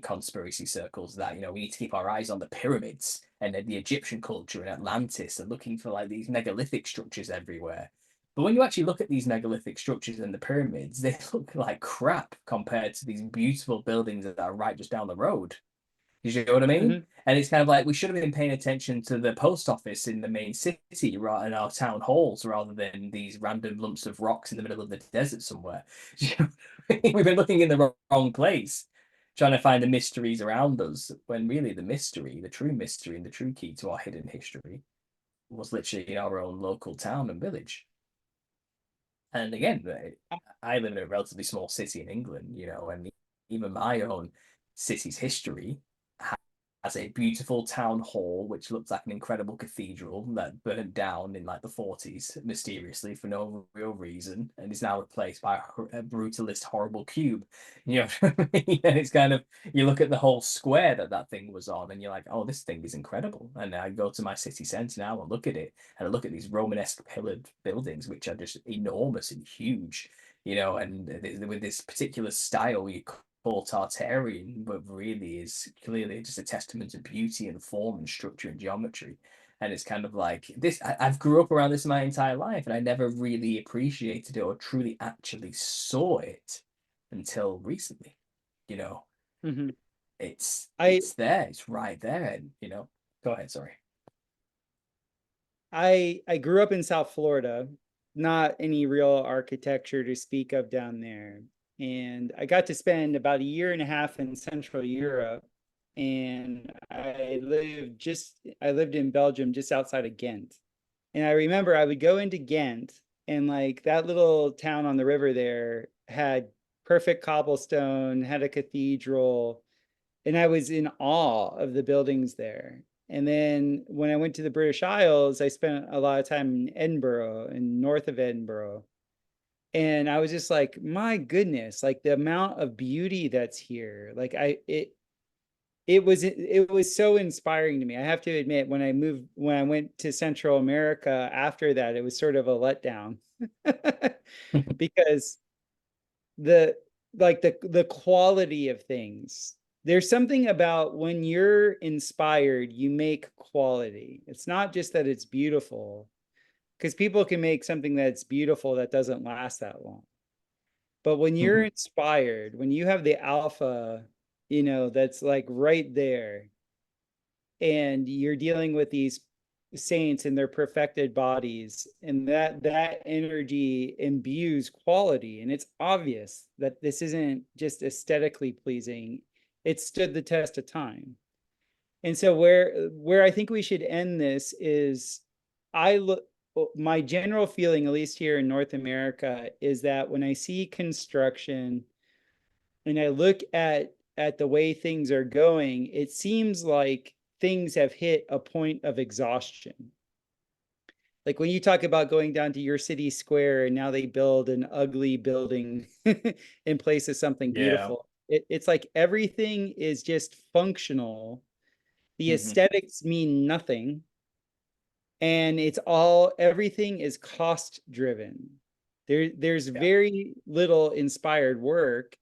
conspiracy circles that you know we need to keep our eyes on the pyramids and the Egyptian culture and Atlantis and looking for like these megalithic structures everywhere. But when you actually look at these megalithic structures and the pyramids, they look like crap compared to these beautiful buildings that are right just down the road. You know what I mean? Mhm. And it's kind of like we should have been paying attention to the post office in the main city, right, in our town halls, rather than these random lumps of rocks in the middle of the desert somewhere. We've been looking in the wrong place, trying to find the mysteries around us, when really the mystery, the true mystery, and the true key to our hidden history was literally in our own local town and village. And again, I live in a relatively small city in England, you know, and even my own city's history a beautiful town hall, which looks like an incredible cathedral that burned down in like the 40s mysteriously for no real reason, and is now replaced by a brutalist, horrible cube. You know what I mean? And it's kind of, you look at the whole square that thing was on, and you're like, oh, this thing is incredible. And I go to my city centre now and look at it, and I look at these Romanesque pillared buildings, which are just enormous and huge. And with this particular style, you call Tartarian, but really is clearly just a testament to beauty and form and structure and geometry. And it's kind of like this. I've grew up around this my entire life, and I never really appreciated it or truly actually saw it until recently. You know, Mhm. it's I it's there, it's right there, and Go ahead, sorry. I grew up in South Florida, not any real architecture to speak of down there. And I got to spend about a year and a half in Central Europe. And I lived in Belgium just outside of Ghent. And I remember I would go into Ghent, and like that little town on the river there had perfect cobblestone, had a cathedral, and I was in awe of the buildings there. And then when I went to the British Isles, I spent a lot of time in Edinburgh and north of Edinburgh. And I was just like, my goodness, like the amount of beauty that's here. It was so inspiring to me. I have to admit, when I went to Central America after that, it was sort of a letdown because the the quality of things. There's something about when you're inspired, you make quality. It's not just that it's beautiful, because people can make something that's beautiful that doesn't last that long. But when you're Mhm. inspired, when you have the alpha, that's like right there, and you're dealing with these saints in their perfected bodies, and that energy imbues quality, and it's obvious that this isn't just aesthetically pleasing. It stood the test of time. And so where I think we should end this is, I look my general feeling, at least here in North America, is that when I see construction and I look at the way things are going, it seems like things have hit a point of exhaustion. Like when you talk about going down to your city square and now they build an ugly building in place of something Yeah. beautiful. It's like everything is just functional. The Hmm. aesthetics mean nothing. And everything is cost driven. There's Yeah. very little inspired work.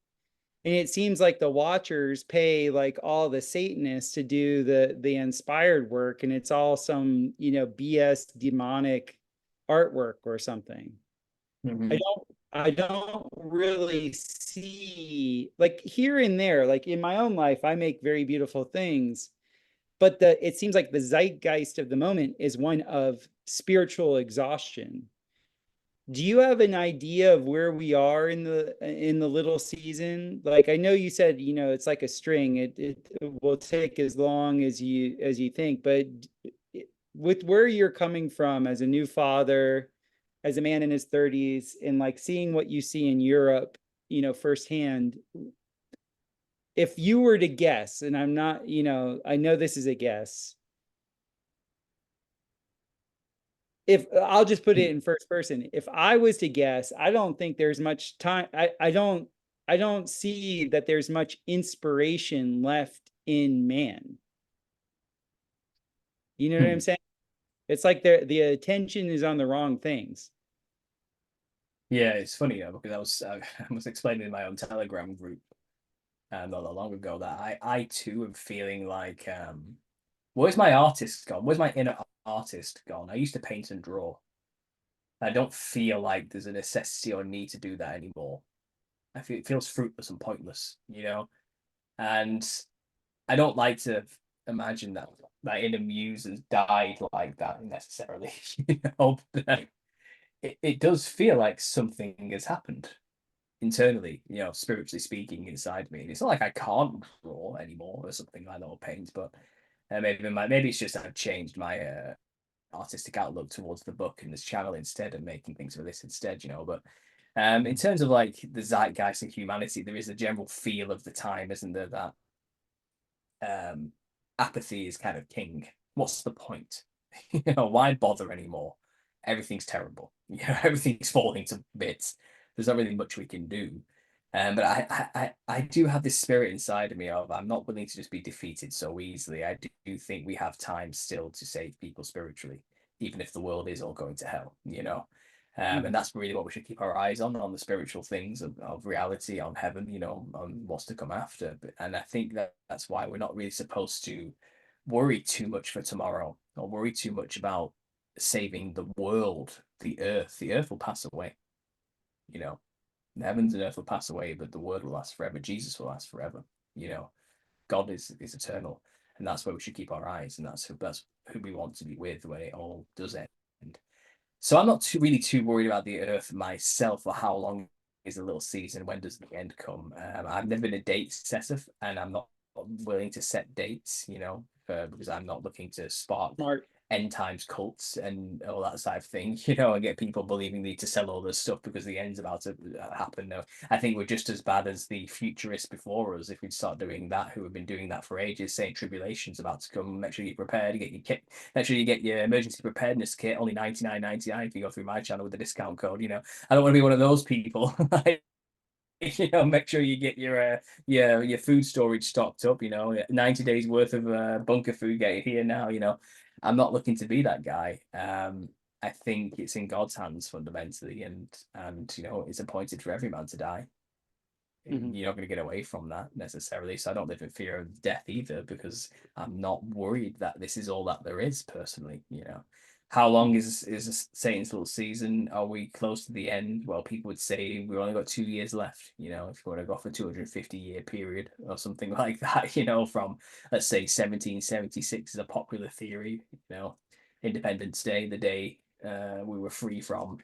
And it seems like the watchers pay like all the Satanists to do the inspired work, and it's all some, BS demonic artwork or something. I Hmm. don't I don't really see, like, here and there, like in my own life, I make very beautiful things, but it seems like the zeitgeist of the moment is one of spiritual exhaustion. Do you have an idea of where we are in the little season? Like, I know you said, it's like a string. It will take as long as you think, but with where you're coming from as a new father, as a man in his 30s, and like seeing what you see in Europe, firsthand, if you were to guess, and I'm not, I know this is a guess, if I'll just put it in first person, if I was to guess, I don't think there's much time. I don't see that there's much inspiration left in man. You know what I'm saying? It's like the attention is on the wrong things. Yeah, it's funny, because I was explaining in my own Telegram group not that long ago that I too am feeling like, where's my artist gone? Where's my inner artist gone? I used to paint and draw. I don't feel like there's a necessity or need to do that anymore. I feel it feels fruitless and pointless. And I don't like to imagine that that inner muse has died like that necessarily. But it does feel like something has happened internally, spiritually speaking, inside me. And it's not like I can't draw anymore or something like that or paint, but maybe it's just I've changed my artistic outlook towards the book and this channel instead, and making things for this instead. But in terms of like the zeitgeist of humanity, there is a general feel of the time, isn't there, that apathy is kind of king. What's the point? You know, why bother anymore? Everything's terrible. You know, everything's falling to bits. There's not really much we can do. But I do have this spirit inside of me of I'm not willing to just be defeated so easily. I do think we have time still to save people spiritually, even if the world is all going to hell, you know. And Mhm. that's really what we should keep our eyes on the spiritual things of reality, on heaven, you know, on what's to come after. And I think that's why we're not really supposed to worry too much for tomorrow or worry too much about saving the world, the earth. The earth will pass away, you know. The heavens and earth will pass away, but the word will last forever. Jesus will last forever, you know. God is eternal, and that's where we should keep our eyes, and that's who we want to be with when it all does end. So I'm not really too worried about the Earth myself or how long is the little season. When does the end come? I've never been a date setter, and I'm not willing to set dates, you know, because I'm not looking to spark Smart. end times cults and all that side of thing, you know, and get people believing they need to sell all this stuff because the end's about to happen. No, I think we're just as bad as the futurists before us if we'd start doing that, who have been doing that for ages, saying tribulation's about to come. Make sure you're prepared, get your kit, make sure you get your emergency preparedness kit, only 99.99 if you go through my channel with the discount code. You know, I don't want to be one of those people. You know, make sure you get your food storage stocked up. You know, 90 days worth of bunker food. Get it here now. You know, I'm not looking to be that guy. I think it's in God's hands fundamentally, and you know, it's appointed for every man to die. Mhm. You're not going to get away from that necessarily. So I don't live in fear of death either because I'm not worried that this is all that there is personally. You know, how long Mhm. is Satan's little season? Are we close to the end? Well, people would say we've only got 2 years left. You know, if you want to go for 250-year period or something like that. You know, from let's say 1776 is a popular theory. You know, Independence Day, the day we were free from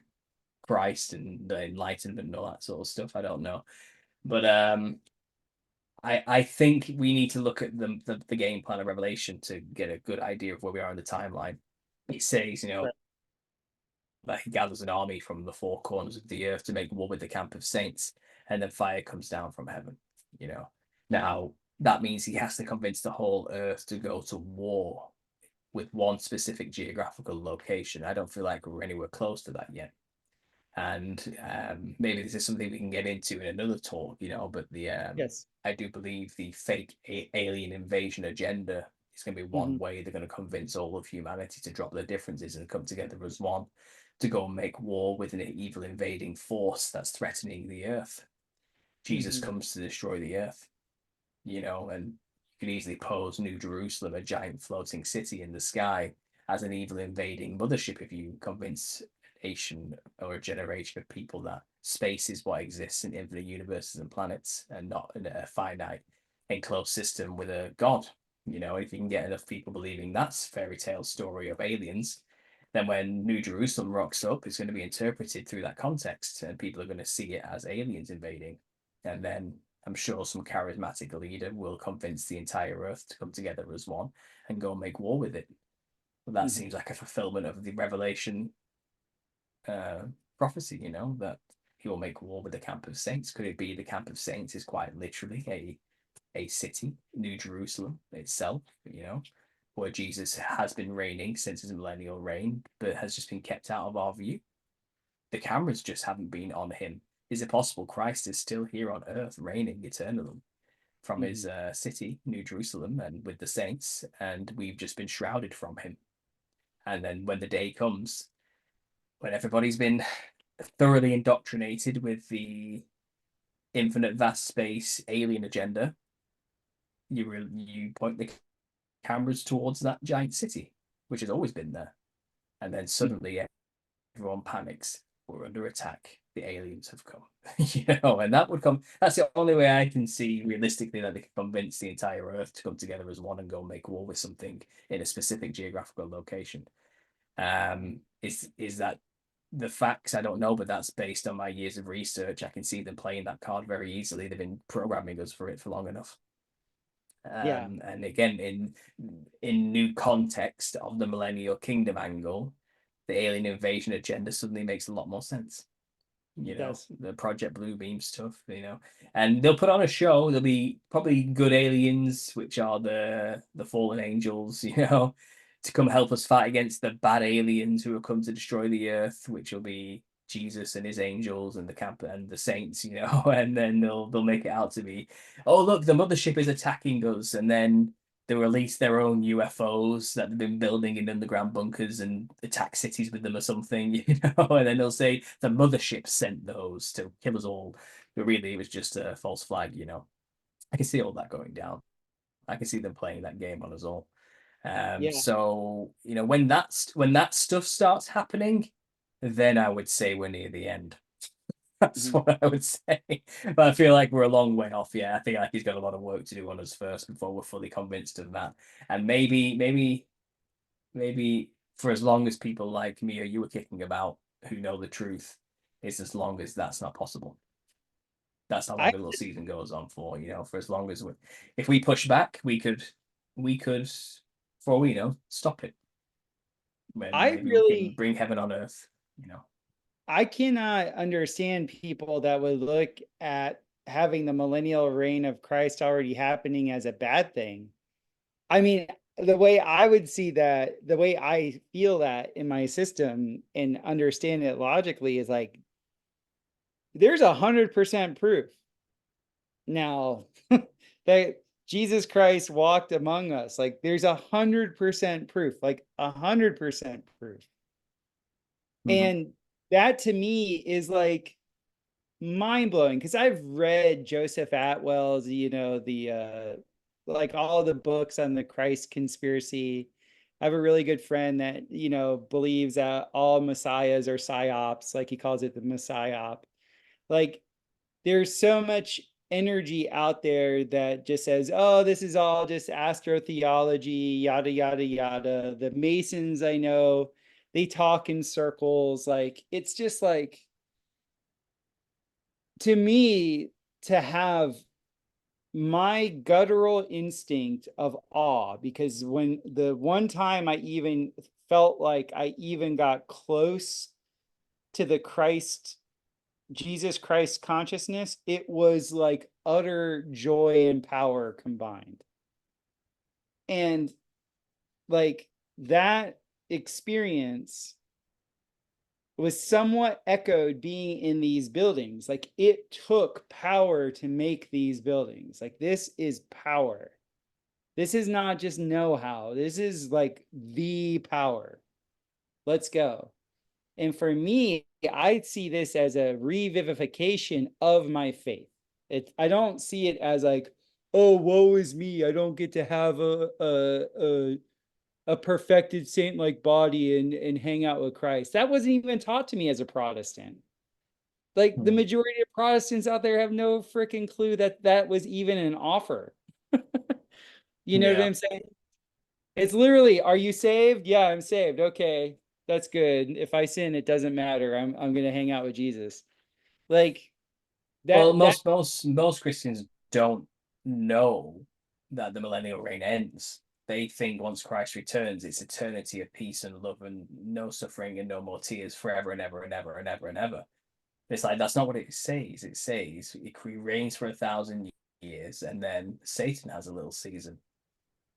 Christ and the Enlightenment and all that sort of stuff. I don't know. But I think we need to look at the game plan of Revelation to get a good idea of where we are in the timeline. It says, you know, Right. that he gathers an army from the four corners of the earth to make war with the camp of saints, and then fire comes down from heaven. You know, now that means he has to convince the whole earth to go to war with one specific geographical location. I don't feel like we're anywhere close to that yet. And maybe this is something we can get into in another talk, you know. But the Yes. I do believe the fake alien invasion agenda is going to be one Mhm. way they're going to convince all of humanity to drop their differences and come together as one to go and make war with an evil invading force that's threatening the earth. Jesus Mhm. comes to destroy the earth, you know, and you could easily pose New Jerusalem, a giant floating city in the sky, as an evil invading mothership if you convince a nation or a generation of people that space is what exists in infinite universes and planets and not in a finite enclosed system with a god. You know, if you can get enough people believing that's fairy tale story of aliens, then when New Jerusalem rocks up, it's going to be interpreted through that context, and people are going to see it as aliens invading. And then I'm sure some charismatic leader will convince the entire earth to come together as one and go and make war with it. But that Mhm. seems like a fulfillment of the Revelation uh, prophecy, you know, that he will make war with the camp of saints. Could it be the camp of saints is quite literally a city, New Jerusalem itself, you know, where Jesus has been reigning since his millennial reign, but has just been kept out of our view? The cameras just haven't been on him. Is it possible Christ is still here on earth, reigning eternally from his Mhm. city, New Jerusalem, and with the saints, and we've just been shrouded from him? And then when the day comes, when everybody's been thoroughly indoctrinated with the infinite vast space alien agenda, you point the cameras towards that giant city, which has always been there. And then Mhm. suddenly everyone panics. We're under attack. The aliens have come. You know, and that would come. That's the only way I can see realistically that they can convince the entire Earth to come together as one and go make war with something in a specific geographical location. Is that the facts? I don't know, but that's based on my years of research. I can see them playing that card very easily. They've been programming us for it for long enough. Yeah. And again, in new context of the millennial kingdom angle, the alien invasion agenda suddenly makes a lot more sense. you It know, does. the Project Bluebeam stuff, and they'll put on a show. There'll be probably good aliens, which are the fallen angels, to come help us fight against the bad aliens who have come to destroy the earth, which will be Jesus and his angels and the camp and the saints, and then they'll make it out to be, oh look, the mothership is attacking us, and then they release their own UFOs that they've been building in underground bunkers and attack cities with them or something, and then they'll say the mothership sent those to kill us all, but really it was just a false flag. I can see all that going down. I can see them playing that game on us all. Yeah. So when that stuff starts happening, then I would say we're near the end. That's Mhm. what I would say. But I feel like we're a long way off. Yeah, I think like he's got a lot of work to do on us first before we're fully convinced of that. And maybe for as long as people like me or you are kicking about who know the truth, it's as long as that's not possible. That's how I long a little season goes on for. For as long as if we push back, we could, for all we know, stop it. When I maybe we can really bring heaven on earth. I cannot understand people that would look at having the millennial reign of Christ already happening as a bad thing. I mean, the way I would see that, the way I feel that in my system and understand it logically is like there's 100% proof now that Jesus Christ walked among us. Like there's 100% proof, like 100% proof. Mhm. And that to me is like mind blowing because I've read Joseph Atwell's, the like all the books on the Christ conspiracy. I have a really good friend that, believes that all messiahs are psyops, like he calls it the messiah. Like there's so much energy out there that just says, oh, this is all just astrotheology, yada, yada, yada. The Masons I know, they talk in circles. Like it's just like, to me, to have my guttural instinct of awe, because when the one time I even felt like I even got close to the Jesus Christ consciousness, it was like utter joy and power combined. And like that experience was somewhat echoed being in these buildings. Like it took power to make these buildings. Like this is power. This is not just know-how. This is like the power. Let's go. And for me, I see this as a revivification of my faith. I don't see it as like, oh, woe is me. I don't get to have a perfected saint-like body and hang out with Christ. That wasn't even taught to me as a Protestant. Like the Mhm. majority of Protestants out there have no freaking clue that that was even an offer. You know what Yeah. I'm saying? It's literally, are you saved? Yeah, I'm saved. Okay, that's good. If I sin, it doesn't matter. I'm gonna hang out with Jesus. Like Well, that. most Christians don't know that the millennial reign ends. They think once Christ returns, it's eternity of peace and love and no suffering and no more tears forever and ever and ever and ever and ever. It's like that's not what it says. It says he reigns for 1,000 years, and then Satan has a little season,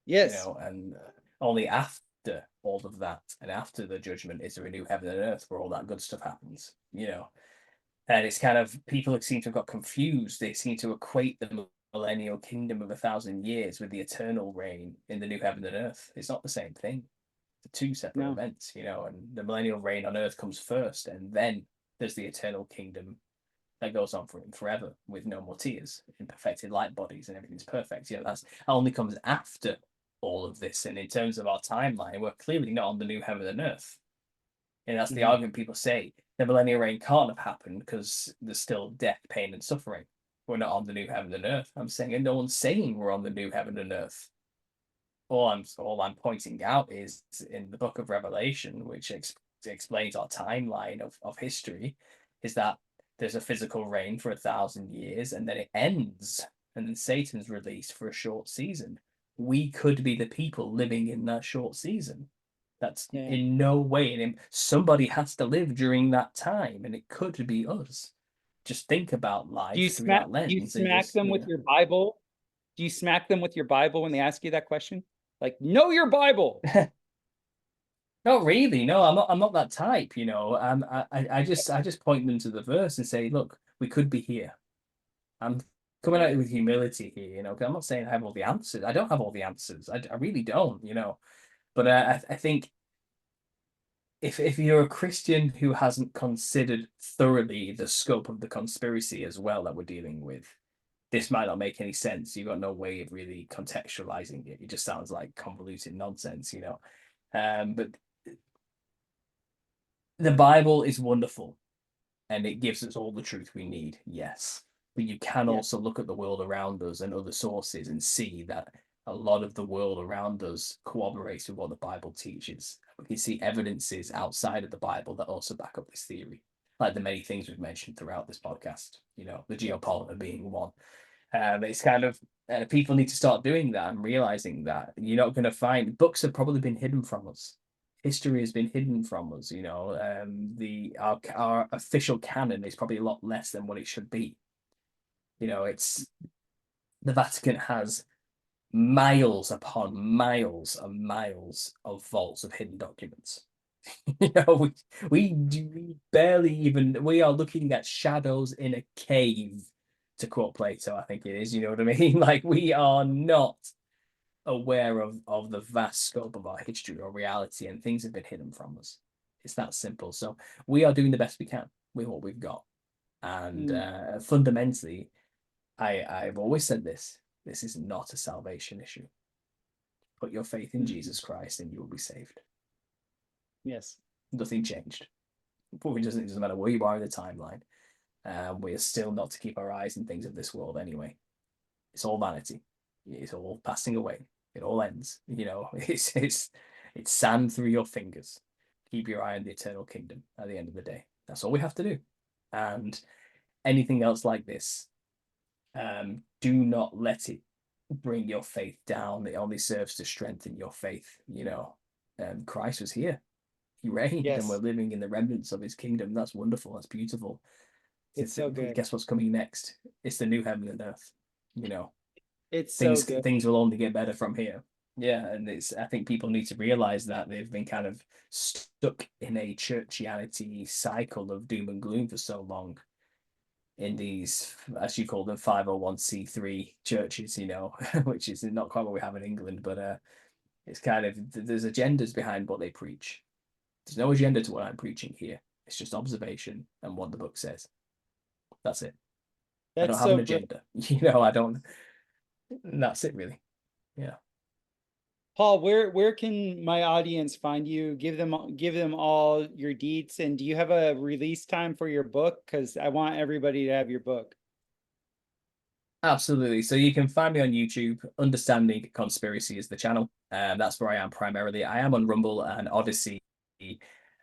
Yes. and only after all of that and after the judgment is there a new heaven and earth where all that good stuff happens. And it's kind of people seem to have got confused. They seem to equate the millennial kingdom of 1,000 years with the eternal reign in the new heaven and earth. It's not the same thing. They're two separate No. events. And the millennial reign on earth comes first, and then there's the eternal kingdom that goes on forever with no more tears in perfected light bodies and everything's perfect. That only comes after all of this. And in terms of our timeline, we're clearly not on the new heaven and earth. And that's the Mhm. argument people say. The millennial reign can't have happened because there's still death, pain, and suffering. We're not on the new heaven and earth. I'm saying, and no one's saying we're on the new heaven and earth. All I'm pointing out is in the book of Revelation, which explains our timeline of history, is that there's a physical reign for 1,000 years and then it ends, and then Satan's released for a short season. We could be the people living in that short season. That's Yeah. in no way. And somebody has to live during that time, and it could be us. Just think about life through that Do you lens, and smack just them with your Bible? Do you smack them with your Bible when they ask you that question? Like, know your Bible. Not really. No, I'm not that type. I just point them to the verse and say, look, we could be here. I'm coming at it with humility here. 'Cause I'm not saying I have all the answers. I don't have all the answers. I really don't. But I think if you're a Christian who hasn't considered thoroughly the scope of the conspiracy as well that we're dealing with, this might not make any sense. You've got no way of really contextualizing it. It just sounds like convoluted nonsense. But the Bible is wonderful and it gives us all the truth we need, yes. But you can Yeah. also look at the world around us and other sources and see that a lot of the world around us corroborates with what the Bible teaches. We can see evidences outside of the Bible that also back up this theory, like the many things we've mentioned throughout this podcast, the geopolitical being one. It's kind of people need to start doing that and realizing that you're not going to find books have probably been hidden from us. History has been hidden from us. Our official canon is probably a lot less than what it should be. It's the Vatican has miles upon miles and miles of vaults of hidden documents. We barely even we are looking at shadows in a cave, to quote Plato, I think it is. You know what I mean? Like we are not aware of the vast scope of our history or reality, and things have been hidden from us. It's that simple. So we are doing the best we can with what we've got. And fundamentally, I've always said this is not a salvation issue. Put your faith in Jesus Christ and you will be saved. Yes. Nothing changed. It doesn't matter where you are in the timeline. We are still not to keep our eyes on things of this world anyway. It's all vanity. It's all passing away. It all ends. It's sand through your fingers. Keep your eye on the eternal kingdom at the end of the day. That's all we have to do. And anything else like this, do not let it bring your faith down. It only serves to strengthen your faith. Christ was here. He reigned, and we're living in the remnants of his kingdom. That's wonderful. That's beautiful. It's so good. Guess what's coming next? It's the new heaven and earth. It's things so good. things will only get better from here. Yeah, and I think people need to realize that they've been kind of stuck in a churchianity cycle of doom and gloom for so long in these, as you call them, 501c3 churches, which is not quite what we have in England, but it's kind of, there's agendas behind what they preach. There's no agenda to what I'm preaching here. It's just observation and what the book says. That's it. I don't have an agenda. I don't. That's it, really. Yeah. Paul, where can my audience find you? Give them all your deets, and do you have a release time for your book? Because I want everybody to have your book. Absolutely. So you can find me on YouTube. Understanding Conspiracy is the channel. That's where I am primarily. I am on Rumble and Odyssey.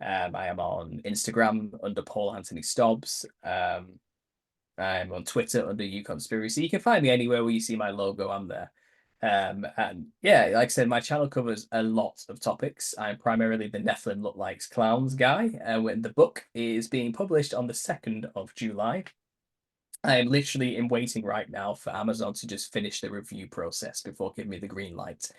I am on Instagram under Paul Anthony Stobbs. I'm on Twitter under UConspiracy. You can find me anywhere where you see my logo. I'm there. And yeah, like I said, my channel covers a lot of topics. I'm primarily the Nephilim Look-Likes Clowns guy. When the book is being published on the 2nd of July. I'm literally in waiting right now for Amazon to just finish the review process before giving me the green light.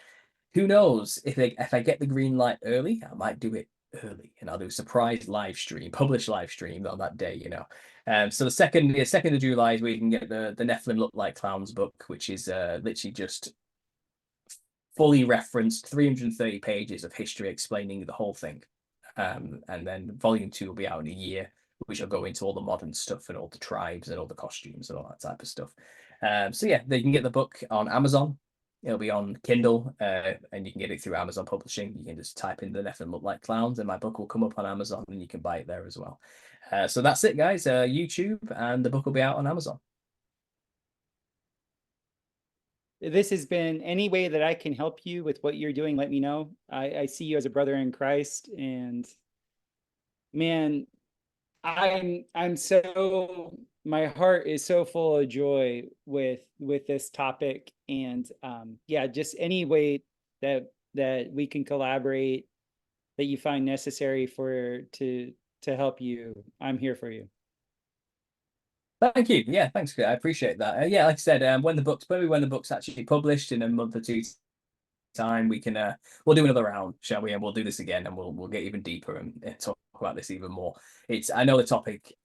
Who knows, if I get the green light early, I might do it early, and I'll do a surprise live stream, published live stream on that day. So the second of July is where you can get the Nephilim Look Like Clowns book, which is literally just fully referenced 330 pages of history explaining the whole thing. And then volume 2 will be out in a year, which will go into all the modern stuff and all the tribes and all the costumes and all that type of stuff. So yeah, you can get the book on Amazon. It'll be on Kindle, and you can get it through Amazon Publishing. You can just type in the Nephilim Look Like Clowns, and my book will come up on Amazon, and you can buy it there as well. So that's it, guys. YouTube, and the book will be out on Amazon. This has been any way that I can help you with what you're doing. Let me know. I see you as a brother in Christ, and man, I'm so, my heart is so full of joy with this topic, and yeah, just any way that we can collaborate, that you find necessary to help you, I'm here for you. Thank you. Yeah, thanks. I appreciate that. Yeah, like I said, when the book's actually published in a month or two time, we can we'll do another round, shall we? And we'll do this again, and we'll get even deeper and talk about this even more. I know the topic.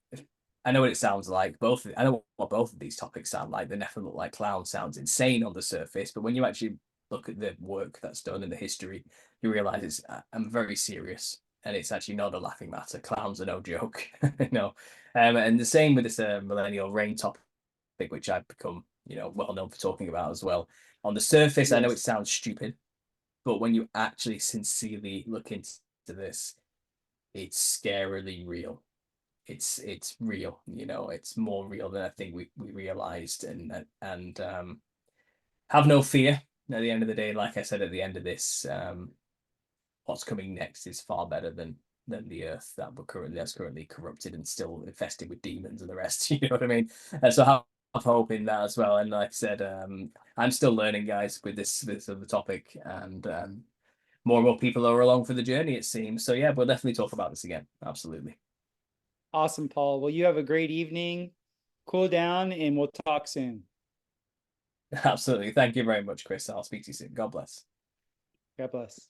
I know what it sounds like. I know what both of these topics sound like. The Nephilim look like clowns sounds insane on the surface, but when you actually look at the work that's done in the history, you realize I'm very serious, and it's actually not a laughing matter. Clowns are no joke, and the same with this millennial reign topic, which I've become well known for talking about as well. On the surface, I know it sounds stupid, but when you actually sincerely look into this, it's scarily real. It's real, it's more real than I think we realized, and have no fear. At the end of the day, like I said at the end of this, what's coming next is far better than the Earth that's currently corrupted and still infested with demons and the rest. You know what I mean? So I have hope in that as well. And like I said, I'm still learning, guys, with this other topic, and more and more people are along for the journey, it seems. So yeah, we'll definitely talk about this again. Absolutely. Awesome, Paul. Well, you have a great evening. Cool down, and we'll talk soon. Absolutely. Thank you very much, Chris. I'll speak to you soon. God bless. God bless.